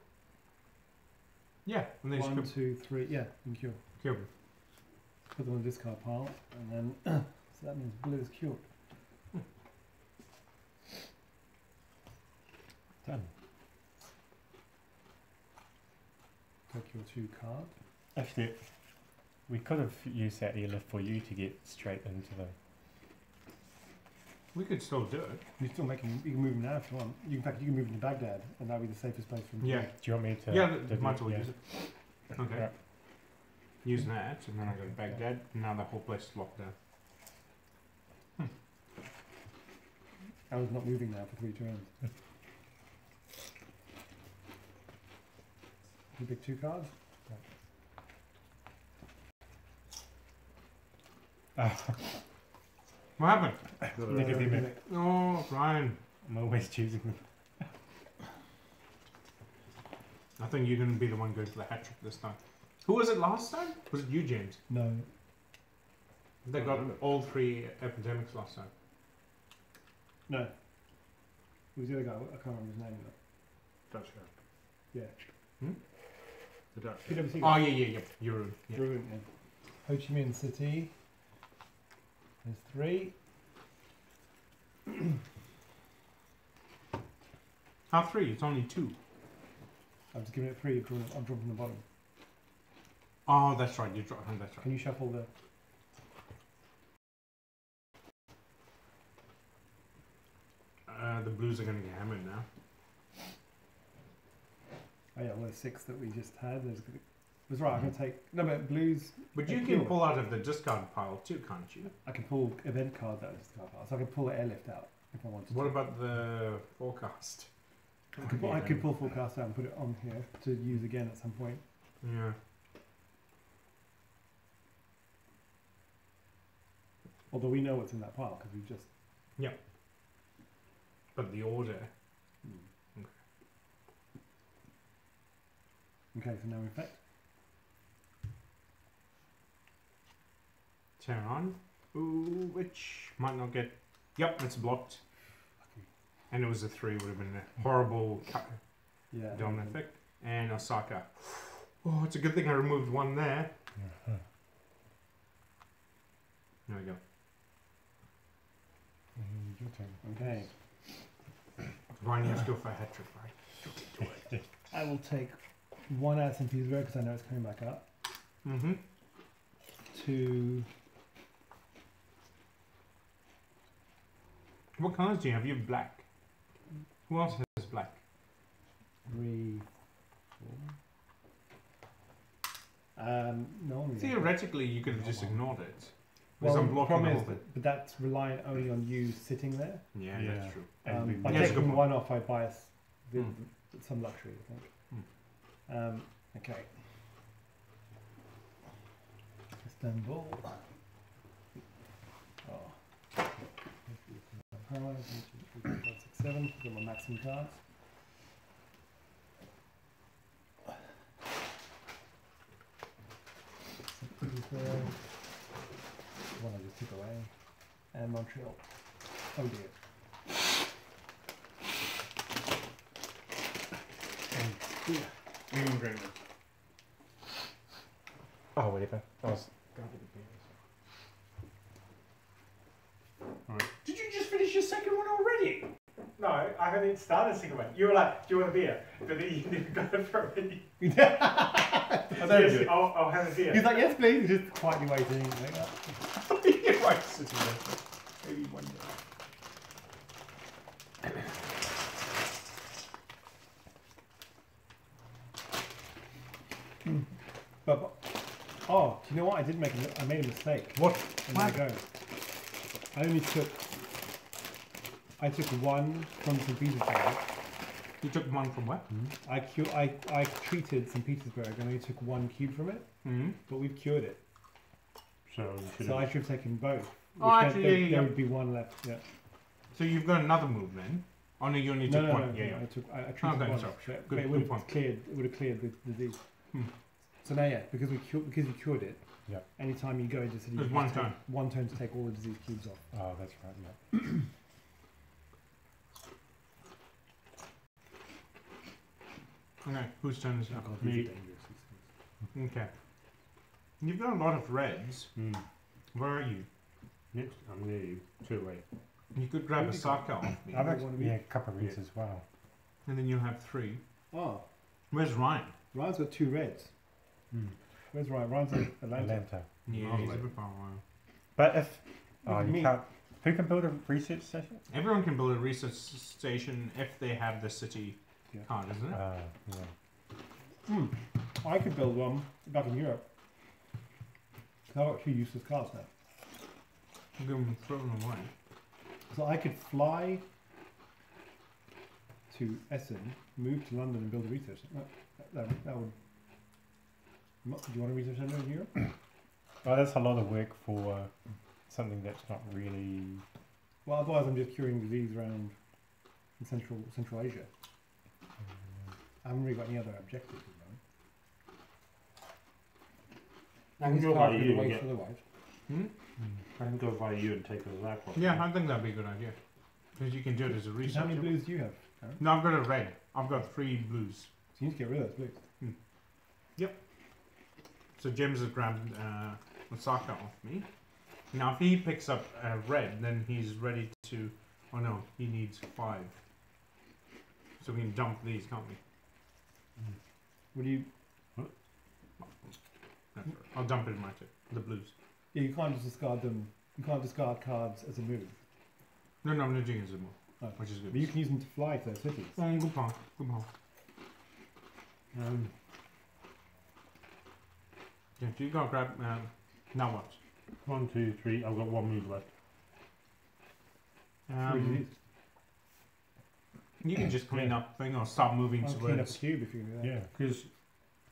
Yeah, and then 1, just 2, 3, yeah, you can cure. cure. Put them on the discard pile, and then so that means blue is cured. Done. Take your 2 card. Actually, we could have used that airlift for you to get straight into the. We could still do it. You can move them now if you want. In fact, you can move them to Baghdad, and that'll be the safest place for them. Yeah. Do you want me to? Yeah, to might as do- well yeah. use it. Okay. Right. Use that, and then I go to Baghdad, and now the whole place is locked down. Alan's not moving now for 3 turns. You pick 2 cards. What happened? Nicodemus. Oh, Ryan. I'm always choosing them. I think you're going to be the one going for the hat trick this time. Who was it last time? Was it you, James? No. They got all 3 epidemics last time. No. It was the other guy. I can't remember his name though. Dutch guy. Yeah. The Dutch guy. PwC. Oh, yeah. Euro. Yeah. Brilliant, yeah. Ho Chi Minh City. There's 3. How 3? It's only 2. I'm just giving it 3. I'm dropping the bottom. Oh, that's right. You dropped. That's right. Can you shuffle the? The blues are going to get hammered now. Oh yeah, well the 6 that we just had. Was right. I can take no, but blues. But they're you pure. can pull out of the discard pile too, can't you? I can pull event cards out of this card pile, so I can pull the airlift out if I wanted. What to. about the forecast? I could pull forecast out and put it on here to use again at some point. Yeah. Although we know what's in that pile because we've just. But the order. Okay, so now effect. Turn on. Ooh, which might not get. Yep, it's blocked. And it was a 3, would have been a horrible Yeah. dominant effect. And Osaka. Oh, it's a good thing I removed 1 there. There we go. Your turn. Okay. Ryan, you have to go for a hat trick, right? I will take 1 out of St. Petersburg because I know it's coming back up. Mm-hmm. 2. What colours do you have? You have black. Who else has black? 3, 4. No one. really. Theoretically, you could have just ignored it. Well, Because I'm the blocking problem the is whole thing. but that's relying only on you sitting there. Yeah, Yeah. that's true. By Yes, good taking point. 1 off, I buy us Mm. some luxury, I think. Okay. Istanbul. Oh. 1, 2, 3, 4, 5, 6, 7. Got my maximum cards. One I just took away. And Montreal. Oh dear. Oh, whatever. I was. Did you just finish your second one already? No, I haven't even started the second one. You were like, do you want a beer? But then you never got it for me. Yes, I'll have a beer. He's like, yes please, he's just quietly waiting. Like that. Right, sitting there. Maybe one day. But, oh, do you know what? I made a mistake. What? And there I go. I took 1 from St. Petersburg. You took 1 from where? I treated St. Petersburg and only took 1 cube from it, Mm-hmm. but we've cured it. So, So I should have taken both. Oh, Which actually, meant yeah, there yeah. would be 1 left. Yeah. So you've got another move then? Oh no, you only No, took no, 1. no. Yeah. I treated Okay, 1. so, But good- it good would have point. cleared. It would have cleared the disease. Hmm. So now, yeah, because you cured it. Yeah. Anytime you go into city, There's you one just take turn. 1 turn to take all the disease cubes off. oh, that's right. Yeah. Okay, whose turn is it? Oh, God, these are Me. dangerous, these things. Okay. You've got a lot of reds. Mm. Where are you? Next, I'm near you. 2 away. You could grab a Saka off me. I've you actually, wanna be- yeah, a couple of reads as well. And then you have 3. Oh, Where's Ryan? Ryan's got 2 reds. Mm. Where's Ryan? Ryan's in Atlanta. Atlanta. Yeah, Oh, he's a right. bit far away. But if Look at you me. can't, who can build a research station? Everyone can build a research station if they have the city Yeah. card, isn't it? Yeah. I could build one back in Europe. 'Cause I've got 2 useless cards now. You can throw them away. So I could fly to Essen, move to London and build a research center. That would... Do you want a research center in Europe? Well, that's a lot of work for something that's not really. Well, otherwise I'm just curing disease around in Central Asia. I haven't really got any other objectives at the moment. I can This go card by could you and wait get. for the white. I can go by you and take us that one. Yeah, I think that'd be a good idea. Because you can do it as a How research. many blues do you have, Aaron? No, I've got a red. I've got 3 blues. So you need to get rid of those blues. So James has grabbed Osaka off me. Now if he picks up a red, then he's ready to... Oh no, he needs 5. So we can dump these, can't we? What do you... That's right. I'll dump it in my tip. The blues. Yeah, you can't just discard them. You can't discard cards as a move. No, I'm not doing it as a move. Oh. Which is good. But you can use them to fly to those cities. Good plan. Good plan. Yeah, you gotta grab... now what? 1, 2, 3. I've got 1 move left. What do you use? You can just clean up thing or start moving I'll clean up a towards... cube if you can do that. Yeah, because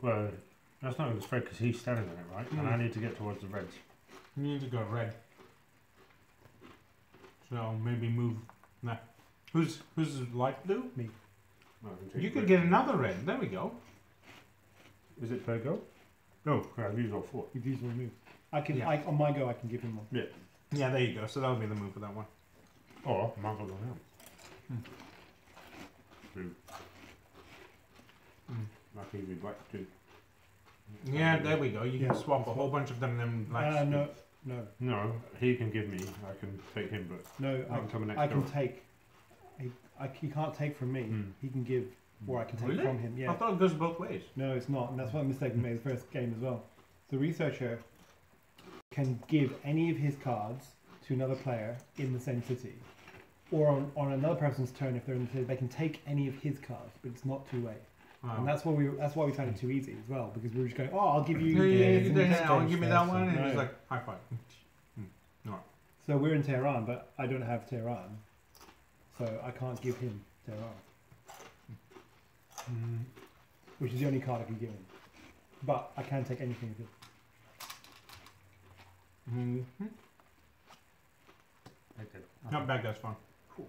well, that's not his threat because he's standing on it, right? And I need to get towards the reds. You need to go red. So maybe move that. Who's light blue? Me. No, I can take You could red. get another red. There we go. Is it per go? No, I've used all 4. You've used one move. I can. Yeah. On my go, I can give him one. Yeah, there you go. So that'll be the move for that one. Or might as well go now. Blue. That can be black too. Yeah, there we go. You Yeah, can swap a that's whole bunch of them and then black. No. No, he can give me. I can take him, but No, I can come next I can door. take. He can't take from me. He can give, or I can take Really? from him. I Yeah. thought it goes both ways. No, it's not, and that's what mistake we made the first game as well. The researcher can give any of his cards to another player in the same city, or on another person's turn if they're in the city, they can take any of his cards, but it's not two-way. And that's why we found it too easy as well, because we were just going, oh, I'll give you this in exchange give me for that this." one, and No. he's like, high five. So we're in Tehran, but I don't have Tehran, so I can't give him Tehran, which is the only card I can give him. But I can take anything of his. Okay. Not bad, that's fine. Cool.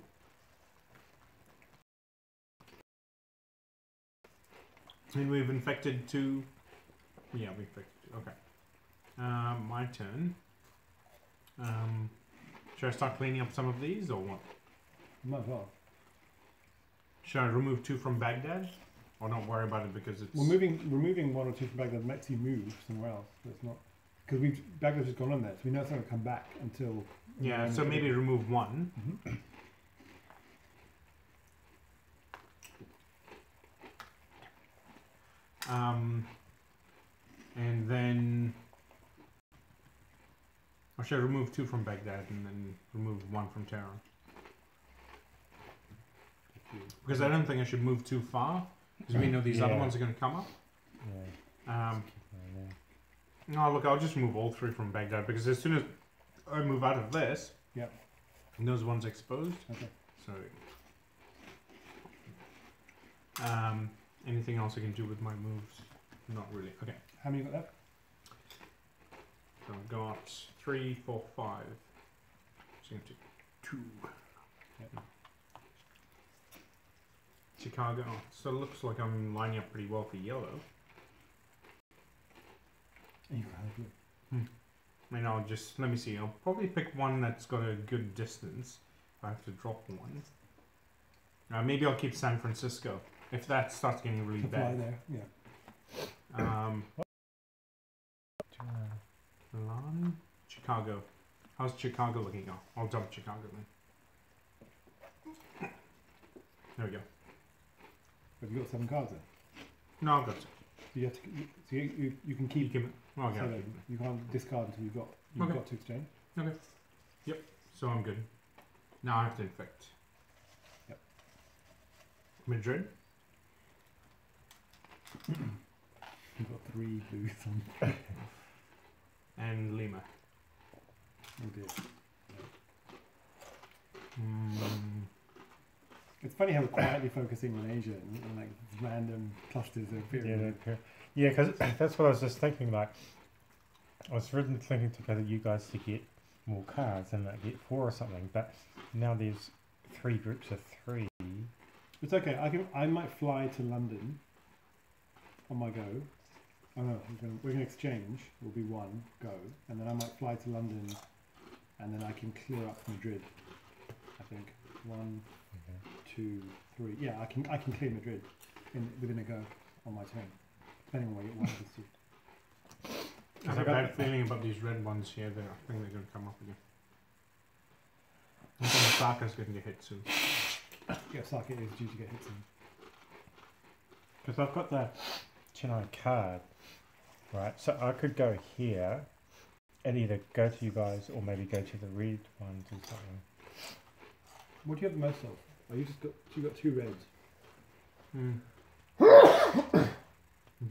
And we've infected 2. Yeah, we infected 2. Okay. My turn. Should I start cleaning up some of these or what? Might as well. Should I remove 2 from Baghdad? Or not worry about it because it's... Removing 1 or 2 from Baghdad makes you move somewhere else. So it's not because Baghdad's just gone on there, so we know it's not going to come back until. Yeah, so maybe remove 1. And then... Or should I remove 2 from Baghdad and then remove 1 from Tehran? Because I don't think I should move too far, because we know these other Yeah. ones are going to come up. Yeah. No, look, I'll just move all 3 from Baghdad, because as soon as I move out of this, Yep. those ones exposed. Okay. So, anything else I can do with my moves? Not really. Okay, How many you got left? so I've got 3, 4, 5. So I'm going to 2. Yep. Chicago. So it looks like I'm lining up pretty well for yellow. And you got blue. And I'll just, let me see, I'll probably pick one that's got a good distance. If I have to drop one. Maybe I'll keep San Francisco. If that starts getting really To fly bad. there. Yeah. Milan? Chicago. How's Chicago looking? Oh, I'll dump Chicago then. There we go. Have you got 7 cards then? No, I've got So you have to. So you can you keep. can, well, okay, 7. You can't discard until you've Okay. got to exchange. so I'm good. Now I have to infect. Yep. Madrid? You've got 3 blues on. And Lima. Oh dear. It's Mm, funny how we're quietly focusing on Asia and like random clusters of appearing. Yeah, because that's what I was just thinking. Like, I was really thinking to get you guys to get more cards and like get 4 or something. But now there's 3 groups of 3. It's okay. I might fly to London on my go. Oh no, we're gonna exchange. Will be 1 go, and then I might fly to London, and then I can clear up Madrid. I think 1, 2, 3. Yeah, I can clear Madrid within a go on my turn, depending on what you want to do. I have a bad feeling about these red ones here. I think they're going to come up again. I think Osaka's going to get hit soon. Yeah, Osaka is due to get hit soon. Because I've got the Chennai card, right? So I could go here and either go to you guys or maybe go to the red ones or something. What do you have the most of? Oh, you got 2 reds.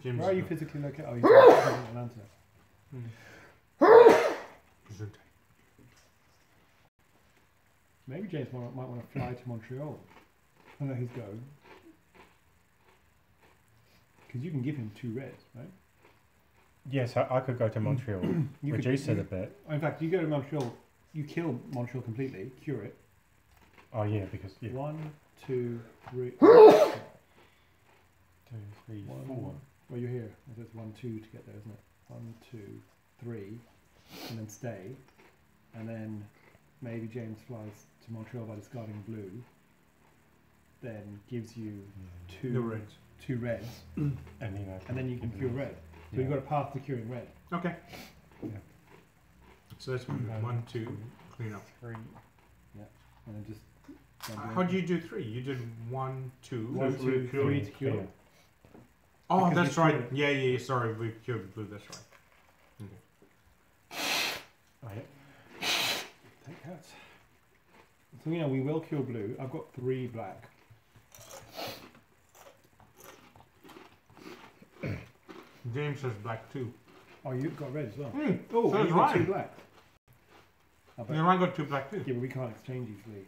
Jim's Where are you physically located? Oh, you're in Atlanta. Maybe James might want to fly to Montreal. I know he's going. Because you can give him 2 reds, right? Yes, I could go to Montreal, reduce it a bit. In fact, you go to Montreal, you kill Montreal completely, cure it. Oh yeah, because 1, 2, 3. 2, 3, 4. Well, you're here. It's 1, 2 to get there, isn't it? 1, 2, 3, and then stay, and then maybe James flies to Montreal by discarding blue. Then gives you 2 reds. 2 reds, and then you can cure red. So you've got a path to curing red. Okay. Yeah. So that's 1, 2, clean up. 3. And then just. How do you do 3? You did 1, 2, 1, 2, 3 to cure. Yeah. Oh, Because that's we right. cured it. Yeah. Sorry, we cured blue. That's right. Oh, yeah. Take that. So we will cure blue. I've got 3 black. James has black too. Oh, you've got red as well. Hmm. Oh, so and does you've got 2 Ryan. black. I bet. Yeah, Ryan got 2 black too. Yeah, but we can't exchange easily.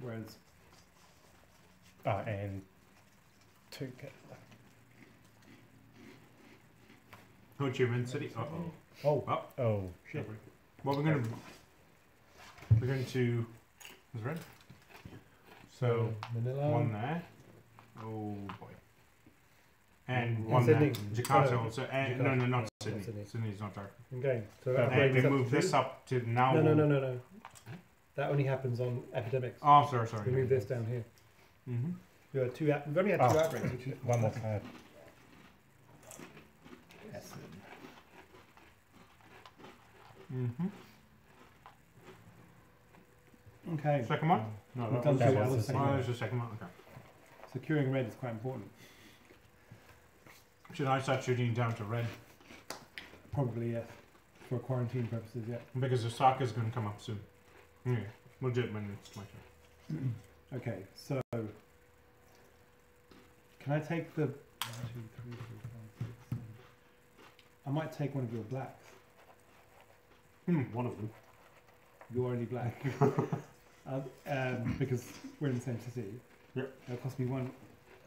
Whereas, And 2 get No achievement city. oh, Oh, shit. Well, we're going to. What's red? So Manila. 1 there. Oh boy. And And 1 there. Sydney. Jakarta Oh, also. And, Jakarta. no, not No, Sydney. Sydney. Sydney's not dark. Okay, so And that And brings we up move to this 2. up to now. No. That only happens on epidemics. Oh, sorry. We move this down here. Mm-hmm. We've only had 2 Oh. outbreaks. Which is 1 more card. Yes. Mm-hmm. Okay. Second one? No, We've that done was, that two was others the second Oh, one. there's the second one. Okay. So curing red is quite important. Should I start shooting down to red? Probably yes. For quarantine purposes, yeah. Because Osaka's going to come up soon. Yeah. We'll do it when it's my turn. Okay, so can I take the 1, 2, 3, 4, 5, 6, 7? I might take one of your blacks. one of them. You're only black. Because we're in the same city. Yep. It'll cost me 1.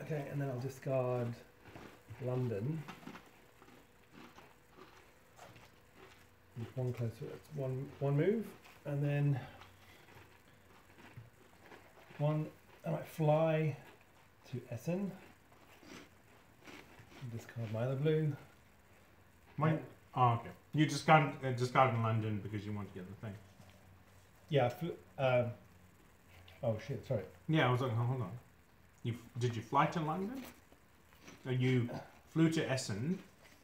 Okay, and then I'll discard London. With 1 closer. It's one move, and then 1. I might fly to Essen. Discard my other blue. Mine? Oh, okay. You discard in London because you want to get the thing. Yeah. Oh shit! Sorry. Yeah, I was like, hold on. Did you fly to London? You flew to Essen.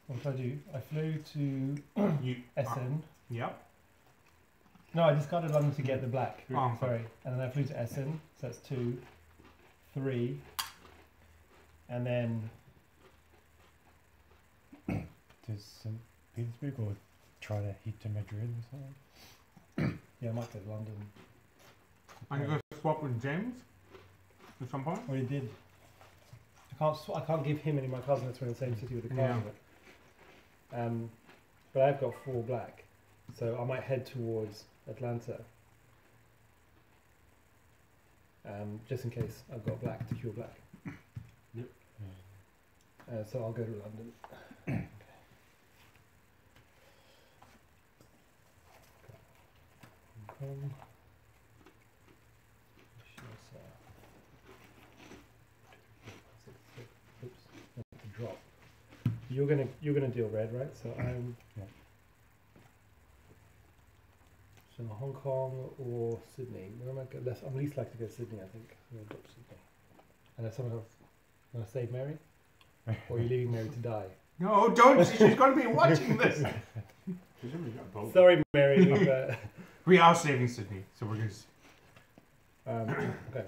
What did I do? I flew to You Essen. Yep. No, I discarded London to get the black. Oh, Sorry. And then I flew to Essen. So that's 2, 3, and then Does St. Petersburg or try to head to Madrid or something? yeah, I might go to London. I'm going to swap with James at some point. Already did. I can't give him any of my cards unless we're in the same city with the card in it. But I've got 4 black, so I might head towards Atlanta. Just in case I've got black to cure black. Yep. So I'll go to London. Kong. Oops, that's a drop. You're gonna deal red, right? So I'm. Yeah. So Hong Kong or Sydney. Where am I? I'm least likely to go Sydney, I think. I'm gonna drop Sydney. And there's someone else. Want to save Mary? Or are you leaving Mary to die? No, don't. She's going to be watching this. She's only got a bolt. Sorry, Mary. We've, We are saving Sydney, so we're going to. okay.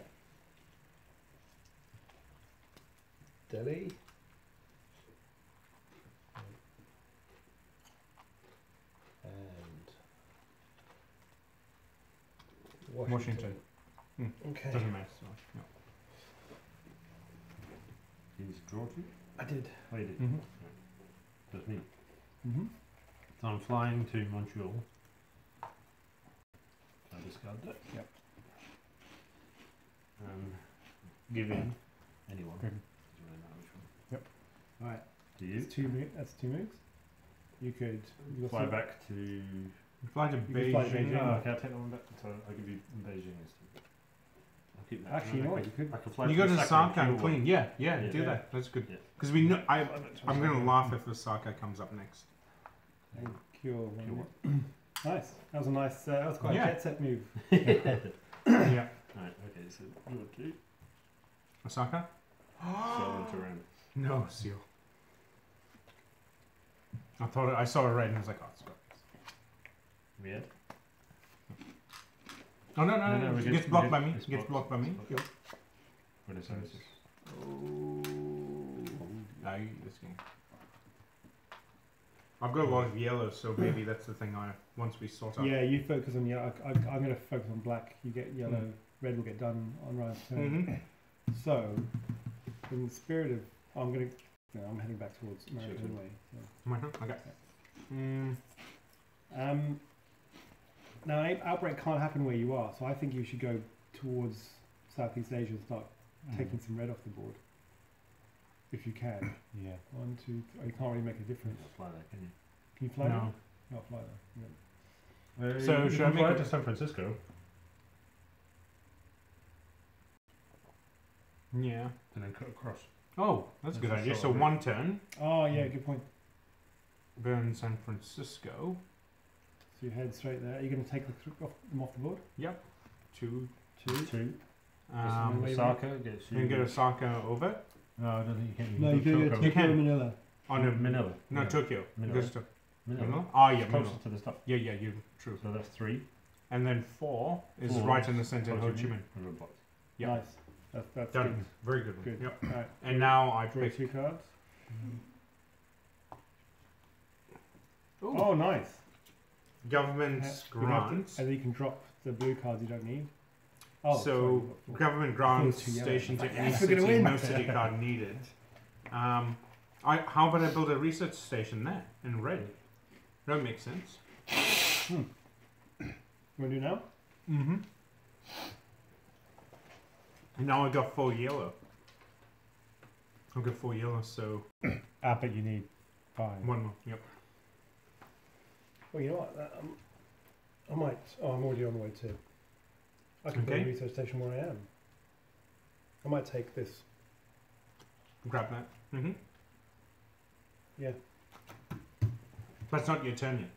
Delhi. And Washington. Okay. Doesn't matter so much. No. Did you draw two? I did. Oh, you did. Mm-hmm. That's me. Mm-hmm. So I'm flying to Montreal. I discard that. Yep. Give in anyone. Good. Doesn't really matter which one. Yep. All right. Do you? That's two moves. You could Fly back to. Fly to You can fly to Beijing. Beijing. Oh, okay, I'll take that one back. So I'll give you Beijing instead. I'll keep that. Actually, you know what? You could. I can fly You go to Osaka Osaka and kill one. clean. Yeah, Yeah. do that. That's good. Yeah. Because we know. I'm going to laugh if Osaka comes up next. And cure. Kill one. Nice. That was a nice. That was quite Yeah. a jet set move. Yeah. Right, okay, so you want two. Osaka? So I went around. No, seal. I saw a red and I was like, oh, it's got this. Yeah. Oh, no, we it get- gets we blocked get- by me. it's It gets blocked by me. blocked. What is this? Oh. This game. I've got a lot of yellow, so maybe that's the thing once we sort out. Yeah, you focus on yellow. I'm going to focus on black. You get yellow. Red will get done on Ryan's turn. Mm-hmm. So, in the spirit of, I'm heading back towards America Sure. anyway. So. My turn? Okay. Now, an outbreak can't happen where you are, so I think you should go towards Southeast Asia and start taking some red off the board. If you can. Yeah. 1, 2, 3. Oh, you can't really make a difference. Fly there, can you? Can you fly No. there? Not fly there. Yeah. So you should can I make fly it- to San Francisco Yeah. and then cut across? Oh, that's a good That's a idea. short So route. one turn, Oh, yeah, good point. burn San Francisco. So you head straight there. Are you going to take them off the board? Yep. 2. Two. Wait, Osaka gets you. Then get Osaka over. No, I don't think you can. No, you go do Tokyo. You can. Manila. Oh, no, Manila. No, Yeah. Tokyo. Manila. Goes to Manila. Manila? Oh, yeah, Closer Manila. to the stop. Yeah, you're true. So that's 3. And then 4 is 4 right in the center of Ho Ho Chi Chi Minh. Minh. River blocked. Yep. Nice. That's Done. Very good. good. Yep. Good. All right. And now I Draw pick. 2 cards. Ooh. Oh, nice. Government's grants. And then you can drop the blue cards you don't need. Oh, So government grants Those two yellow. station to Yes, any we're gonna city, win. no city card needed. How about I build a research station there in red? That makes sense. You want to do now? Mm-hmm. And now I got 4 yellow. I've got 4 yellow, so But you need 5. 1 more. Yep. Well, you know what? I might. Oh, I'm already on the way too. I can build a Okay. research station where I am. I might take this. Grab that. Mm-hmm. Yeah. But it's not your turn yet.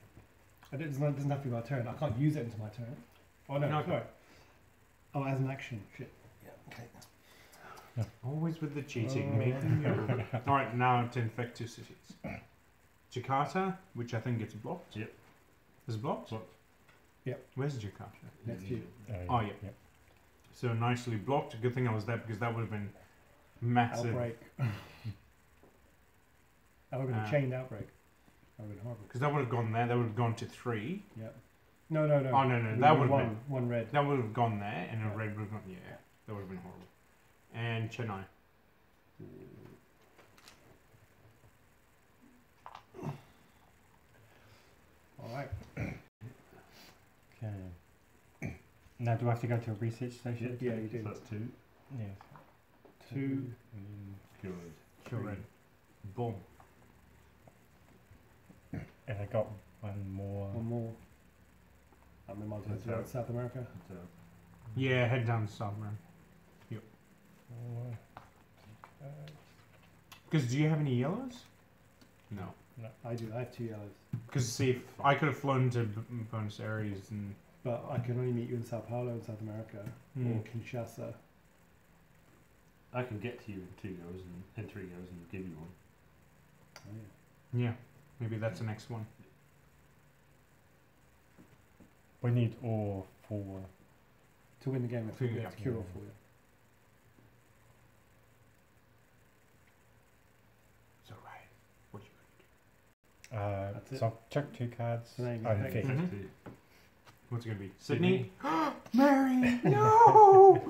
It doesn't have to be my turn. I can't use it until my turn. Oh no, No, sorry. Oh, as an action. Shit. Yeah. Okay. Always with the cheating, Oh. making you. Alright, now to infect 2 cities. Jakarta, which I think gets blocked. Yep. Is it blocked? Blocked. Yep. Where's Jakarta? Next to you. Oh, yeah. So nicely blocked. Good thing I was there because that would have been massive. Outbreak. That would have been a chained outbreak. That would have been horrible. Because that would have gone there. That would have gone to 3. Yeah. No. Oh, no. We That need would have been. one red. That would have gone there, and Yeah. a red would have gone. Yeah, that would have been horrible. And Chennai. All right. Okay. Now, do I have to go to a research station? Yeah, you do. So that's 2. Yes. 2. And cured. Kill red. Boom. And I got one more. One more. I'm in Montana, That's out. South America. Yeah, head down to South America. Because do you have any yellows? No. I do. I have 2 yellows. Because see, if I could have flown to Buenos Aires and But I can only meet you in Sao Paulo in South America or Kinshasa. I can get to you in 2 goes and 3 goes and give you one. Oh, yeah. yeah, maybe that's the next one. We need ore for. To win the game, To- we yeah. have to cure all for you. It's alright. What you That's it. So I'll chuck 2 cards. So now you Oh, can take infect. Mhm. What's it gonna be? Sydney. Mary, no!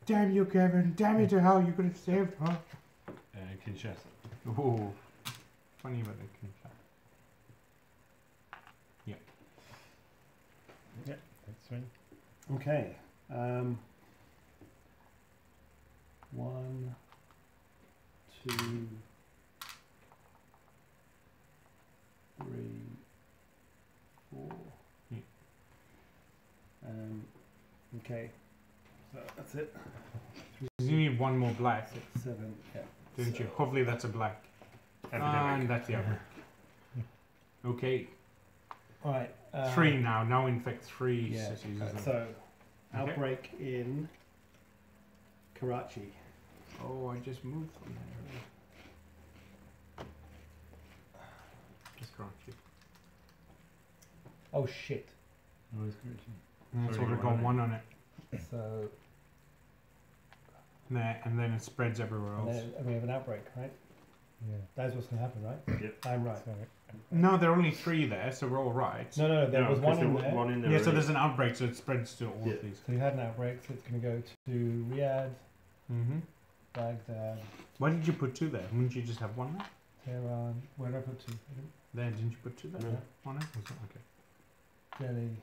Damn you, Kevin! Damn you to hell! You could have saved her. Kinshasa. Oh, funny about the Kinshasa. That's me. Okay. 1, 2, 3, 4. Yeah. Okay. So that's it. You need one more black, 6, 7. Yeah. don't you? Hopefully that's a black. And that's the other. Okay, All right. 3 now. Now infect 3 Yeah. cities. Isn't it? So, outbreak in Karachi. Oh, I just moved from there. Just Karachi. Oh shit. Oh, it's good. That's Already what got got one 1 on it. So, There, and then it spreads everywhere and else. then we have an outbreak, right? Yeah. That's what's going to happen, right? Yep. I'm right. So, No, there are only 3 there, so we're all right. No, there No, was 'cause one in there. One in there. Yeah, so already. there's an outbreak, so it spreads to all Yeah. of these. So you had an outbreak, so it's going to go to Riyadh, Mm-hmm. Baghdad, Why did you put 2 there? Wouldn't you just have 1 there? Tehran. Where did I put 2? There, didn't you put 2 there? No. 1 there? Was it? Okay. Delhi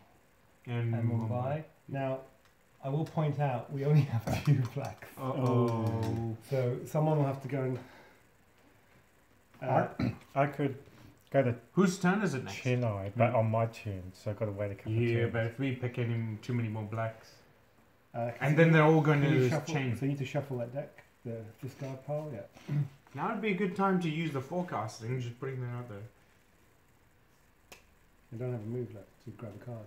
And, and Mumbai. Now, I will point out we only have 2 blacks. Uh-oh. So someone will have to go and. I could go to Whose turn is it next? Chennai, but on my turn, so I've got to wait a couple of Yeah, turns. but if we pick any too many more blacks, 'cause and then they're all going can you to shuffle, change. So you need to shuffle that deck, the discard pile. Yeah. Now would be a good time to use the forecasting, just putting that out there. You don't have a move left to grab a card.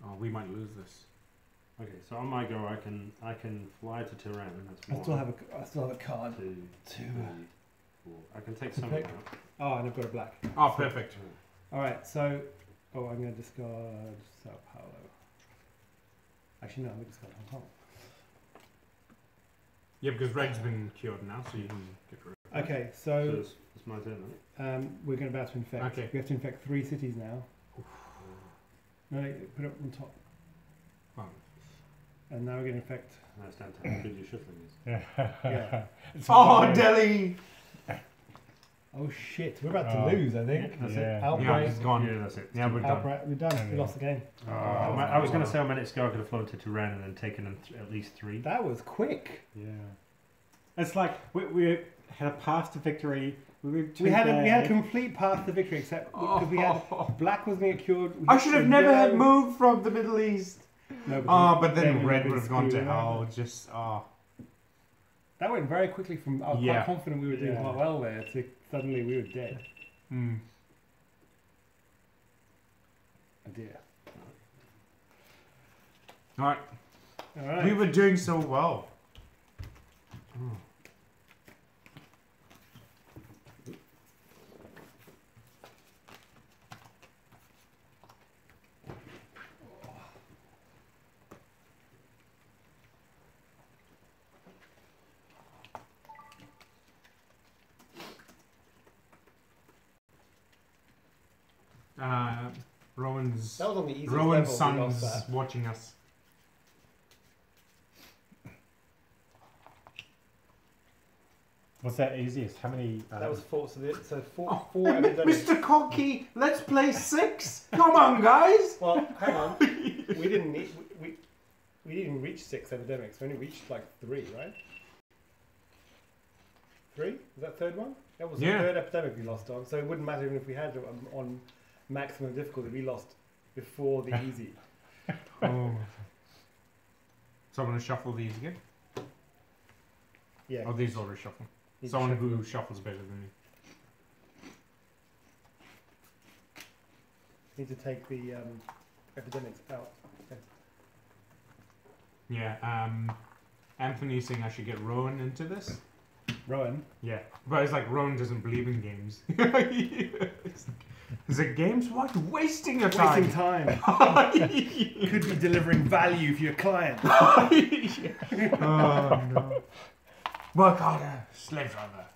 Oh, we might lose this. Okay, so on my go, I can fly to Tehran. That's I one. still have a card. 2, 3, 4. I can take To some pick. out. Oh, and I've got a black. Oh, perfect. All right, so I'm going to discard Sao Paulo. Actually, no, I'm going to discard Hong Kong. Yeah, because red's been cured now, so you can get rid of it. Okay, So so it's my turn, right? we're going about to infect. Okay. We have to infect 3 cities now. No, put it on top. Oh. And now we're going to infect. No, it's down to how good your shuffling is. Yeah. Oh, Delhi! Oh shit, we're about to Oh. lose, I think. Yeah, that's Yeah. Yeah, Outbreak. he's gone. Yeah, that's it. Yeah, we're done. Outbreak. We're done. We lost the game. I was going to say on my next go, I could have flown to Tehran and then taken at least 3. That was quick. Yeah. It's like we had a path to victory. We We had a complete path to victory, except because we had black was being cured. we I had should have the never had yellow- moved from the Middle East. No, Oh, but then we red been would have gone to screwed, hell. Just, That went very quickly from. I was Yeah. quite confident we were doing Yeah. quite well there to suddenly we were dead. Hmm. Oh dear. Alright, All right. we were doing so well. Oh. Rowan's That was on the easiest Rowan's level. We lost son's that. watching us. Was that easiest? How many? That was 4. So four. Oh, Four epidemics. Mr. Cocky, let's play 6. Come on, guys. Well, hang on. We didn't need. We didn't reach 6 epidemics. We only reached like 3, right? 3? Was that third one? That was Yeah. the third epidemic we lost on. So it wouldn't matter even if we had on maximum difficulty. We lost before the easy. Oh. So I'm gonna shuffle these again. Yeah. Oh, these auto shuffle. need to Someone shuffle who them. shuffles better than me. Need to take the epidemics out. Okay. Yeah. Anthony's saying I should get Rowan into this. Rowan. Yeah, but it's like Rowan doesn't believe in games. Is it games? What? Wasting your time. Wasting time. Could be delivering value for your client. Oh no. Work harder, slave driver.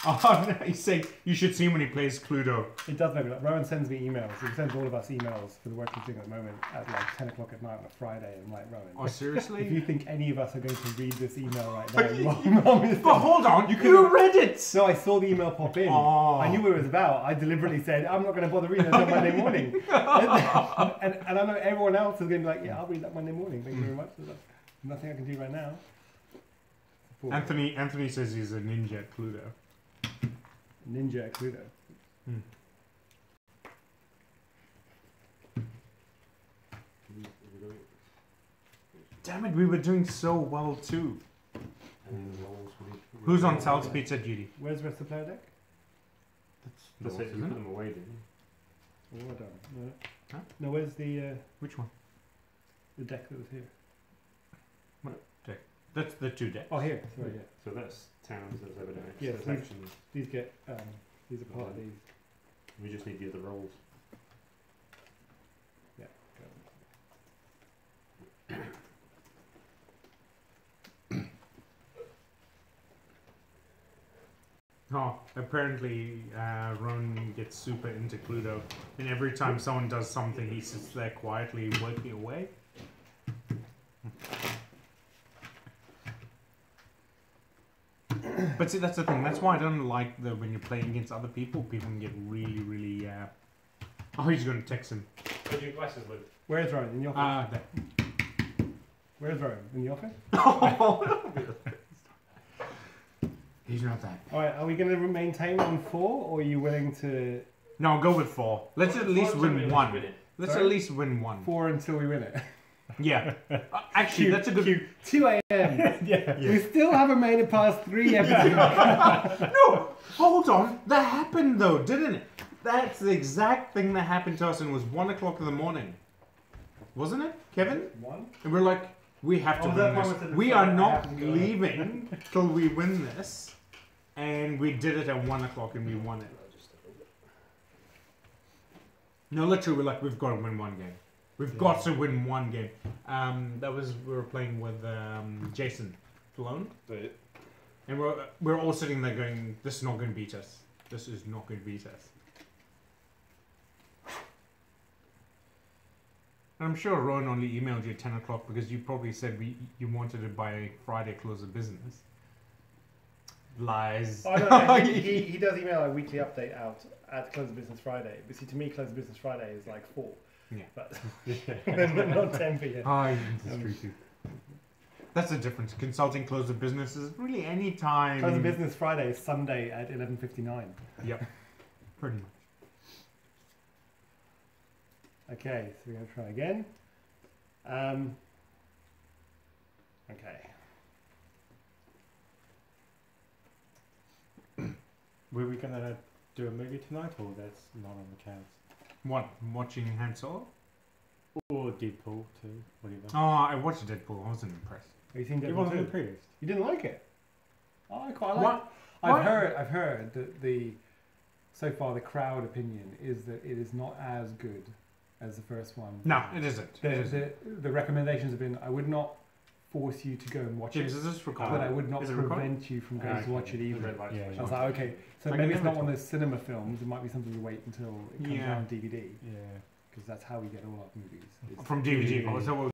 Oh no, he's saying you should see him when he plays Cluedo. It does make me laugh. Rowan sends me emails. He sends all of us emails for the work we're doing at the moment at like 10 o'clock at night on a Friday. I'm like, Rowan, Oh if you seriously? think any of us are going to read this email right But now, But hold on, you read it! So I saw the email pop in. Oh. I knew what it was about. I deliberately said, I'm not going to bother reading it until Monday morning. and I know everyone else is going to be like, yeah, I'll read that Monday morning. Thank you very much. There's nothing I can do right now. Anthony says he's a ninja at Cluedo. Ninja at Cluedo. Hmm. Damn it, we were doing so well too. Who's on Sal's pizza duty? Where's the rest of the player deck? That's it. You put them away, didn't you? Oh, I don't. No. Huh? No, where's the Which one? deck that was here? That's the two decks. Oh, here. Sorry, yeah. So that's towns, that's epidemics, Yes, that's these- actions. These get, these are part of these. We just need the other rolls. Yeah. Oh, apparently Ron gets super into Cluedo, and every time someone does something, he sits there quietly working away. But see, that's the thing. That's why I don't like when you're playing against other people. People can get really, really. Oh, he's going to text him. Where do your glasses live? Where's Rowan? In the office? There. Where's Rowan? In the office? He's not that. Alright, are we going to maintain on 4, or are you willing to No, I'll go with 4. Let's at least win one. Let's Sorry? at least win one. 4 until we win it? Yeah. Actually, that's a good. 2 a.m. Yeah. We still haven't made it past 3 episodes. No, hold on. That happened though, didn't it? That's the exact thing that happened to us, and it was 1 o'clock in the morning, wasn't it, Kevin? 1? And we're like, we have to Oh, that win one this. was at the We start. are I not have to go. leaving till we win this, and we did it at 1 o'clock, and we won it. No, literally, we're like, we've got to win one game. We've got to win one game. That was we were playing with Jason Malone, and we're all sitting there going, "This is not going to beat us. This is not going to beat us." And I'm sure Ron only emailed you at 10 o'clock because you probably said you wanted it by Friday close of business. Lies. Oh, no, he does email a weekly update out at Close of Business Friday. But see, to me, Close of Business Friday is like 4. Yeah. But not 10 p.m. Ah, that's the difference. Consulting close of business is really any time. Close of Business Friday is Sunday at 11:59. Yep. Pretty much. Okay, so we're going to try again. Okay. Were we gonna do a movie tonight, or that's not on the cards? What? Watching Han Solo? Or Deadpool too, whatever. Oh, I watched Deadpool. I wasn't impressed. Have you seen You Deadpool wasn't 2? impressed. You didn't like it? Oh, I quite like What? it. What? I've heard that so far the crowd opinion is that it is not as good as the first one. No, it isn't. It isn't. The recommendations have been, I would not force you to go and watch James, it, is this but recorded? I would not Is it recorded? prevent you from going to watch it either. Yeah, I was like, okay, so I maybe can it's never not one of those cinema films. It might be something to wait until it comes Yeah. out on DVD, Yeah. because that's how we get all our movies. It's- From DVD. DVD. Oh, is that what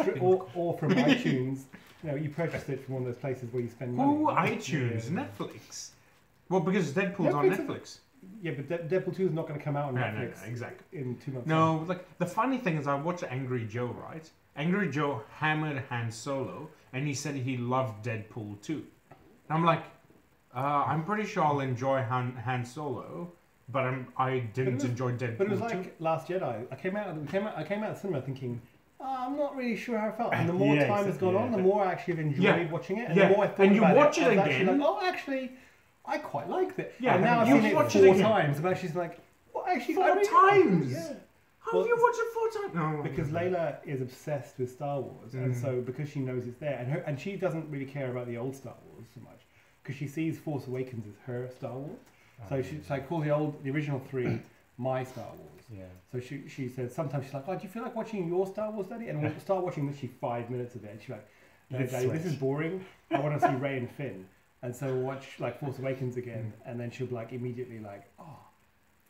it was? or from iTunes. You know, you purchase it from one of those places where you spend money. Oh, iTunes, Yeah. Netflix. Well, because Deadpool's on Netflix- Netflix. Yeah, but Deadpool 2 is not going to come out on No, Netflix exactly. in 2 months. No, like the funny thing is, I watched Angry Joe, right? Angry Joe hammered Han Solo, and he said he loved Deadpool too. And I'm like, I'm pretty sure I'll enjoy Han Solo, but I didn't was- enjoy Deadpool. But it was 2. like Last Jedi. I came out of the cinema thinking, I'm not really sure how I felt. And the more Yeah, time has gone on, the more I actually have enjoyed Yeah. watching it. And Yeah. the more I thought And you about watch it, it I was actually again. like, oh, actually, I quite liked it. Yeah, and now I've you seen it watch 4 it again. times. And actually, like, well, actually, I 4 really- times? Yeah. How Well, have you watched it 4 times? No, Because Layla is obsessed with Star Wars, and so because she knows it's there, and she doesn't really care about the old Star Wars so much, because she sees Force Awakens as her Star Wars. So she calls the original 3 my Star Wars. Yeah. So she said sometimes she's like, oh, do you feel like watching your Star Wars, Daddy? And we'll start watching literally 5 minutes of it. And she's like, no, Let's Daddy, this switch. is boring. I want to see Rey and Finn. And so we'll watch like Force Awakens again, and then she'll be like immediately like, oh,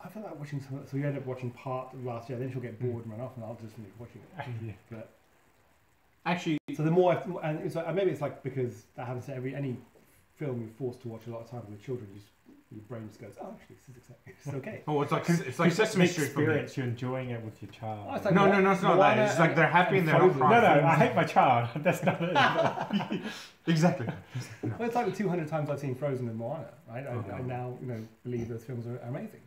I feel like watching some. So we end up watching part of last year. Then she'll get bored and run off, and I'll just finish watching it. Yeah. But Actually, so the more, and it's like, maybe it's like because that happens to any film you're forced to watch a lot of times with children. Your brain just goes, oh, actually, this is exactly, it's okay. oh, it's like Sesame The Street for me. experience, you're enjoying it with your child. Oh, it's like No, it's not that. It's like they're happy and they're not Frozen. no, crying. I hate my child. That's not it. Exactly. Well, it's like the 200 times I've seen Frozen and Moana, right? Oh. I now believe those films are amazing.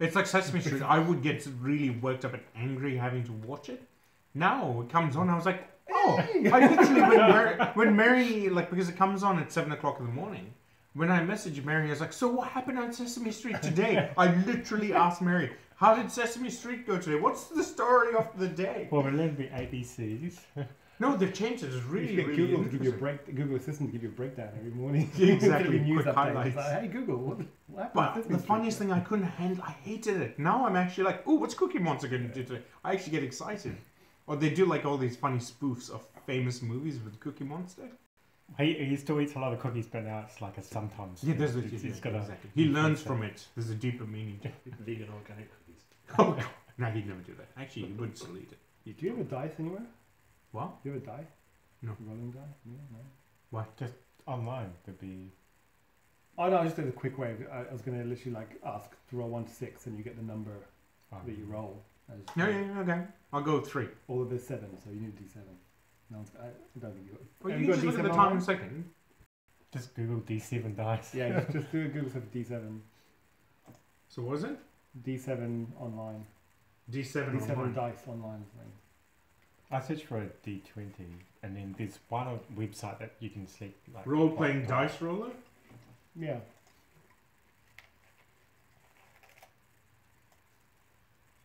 It's like Sesame Street. I would get really worked up and angry having to watch it. Now it comes on, I was like, oh, I literally when Mary like because it comes on at 7 o'clock in the morning. When I messaged Mary, I was like, so what happened on Sesame Street today? I literally asked Mary, how did Sesame Street go today? What's the story of the day? Well, we're learning the ABCs. No, they've changed it. It's really, You should get really Google to give you a interesting. Google Assistant to give you a breakdown every morning. Exactly, News quick updates. highlights. It's like, hey Google, what happened? But to the Sesame Street? funniest thing I couldn't handle, I hated it. Now I'm actually like, oh, what's Cookie Monster going to do today? I actually get excited. Or they do like all these funny spoofs of famous movies with Cookie Monster. He still eats a lot of cookies, but now it's like a sometimes. Yeah, there's He's got a. exactly. He learns from it. There's a deeper meaning. Vegan organic cookies. Oh, God. No, he'd never do that. Actually, he would still eat it. Do you have a dice anywhere? What? Do you have a die? No. Rolling die? No. Just online, there'd be. Oh no, I just did a quick way. I was going to literally like ask to roll 1 to 6, and you get the number that you roll. Yeah, okay. I'll go 3. All of there's 7, so you need D7. No one's. I don't think you got. Well, have you got can just look at the D7 time in online? a second. Just Google D7 dice. Yeah, just do a Google search for D7. So what is it? D7 online. D7 D7 online. dice online. I searched for a D20, and then there's one website that you can select like Role-playing what dice roller? Yeah.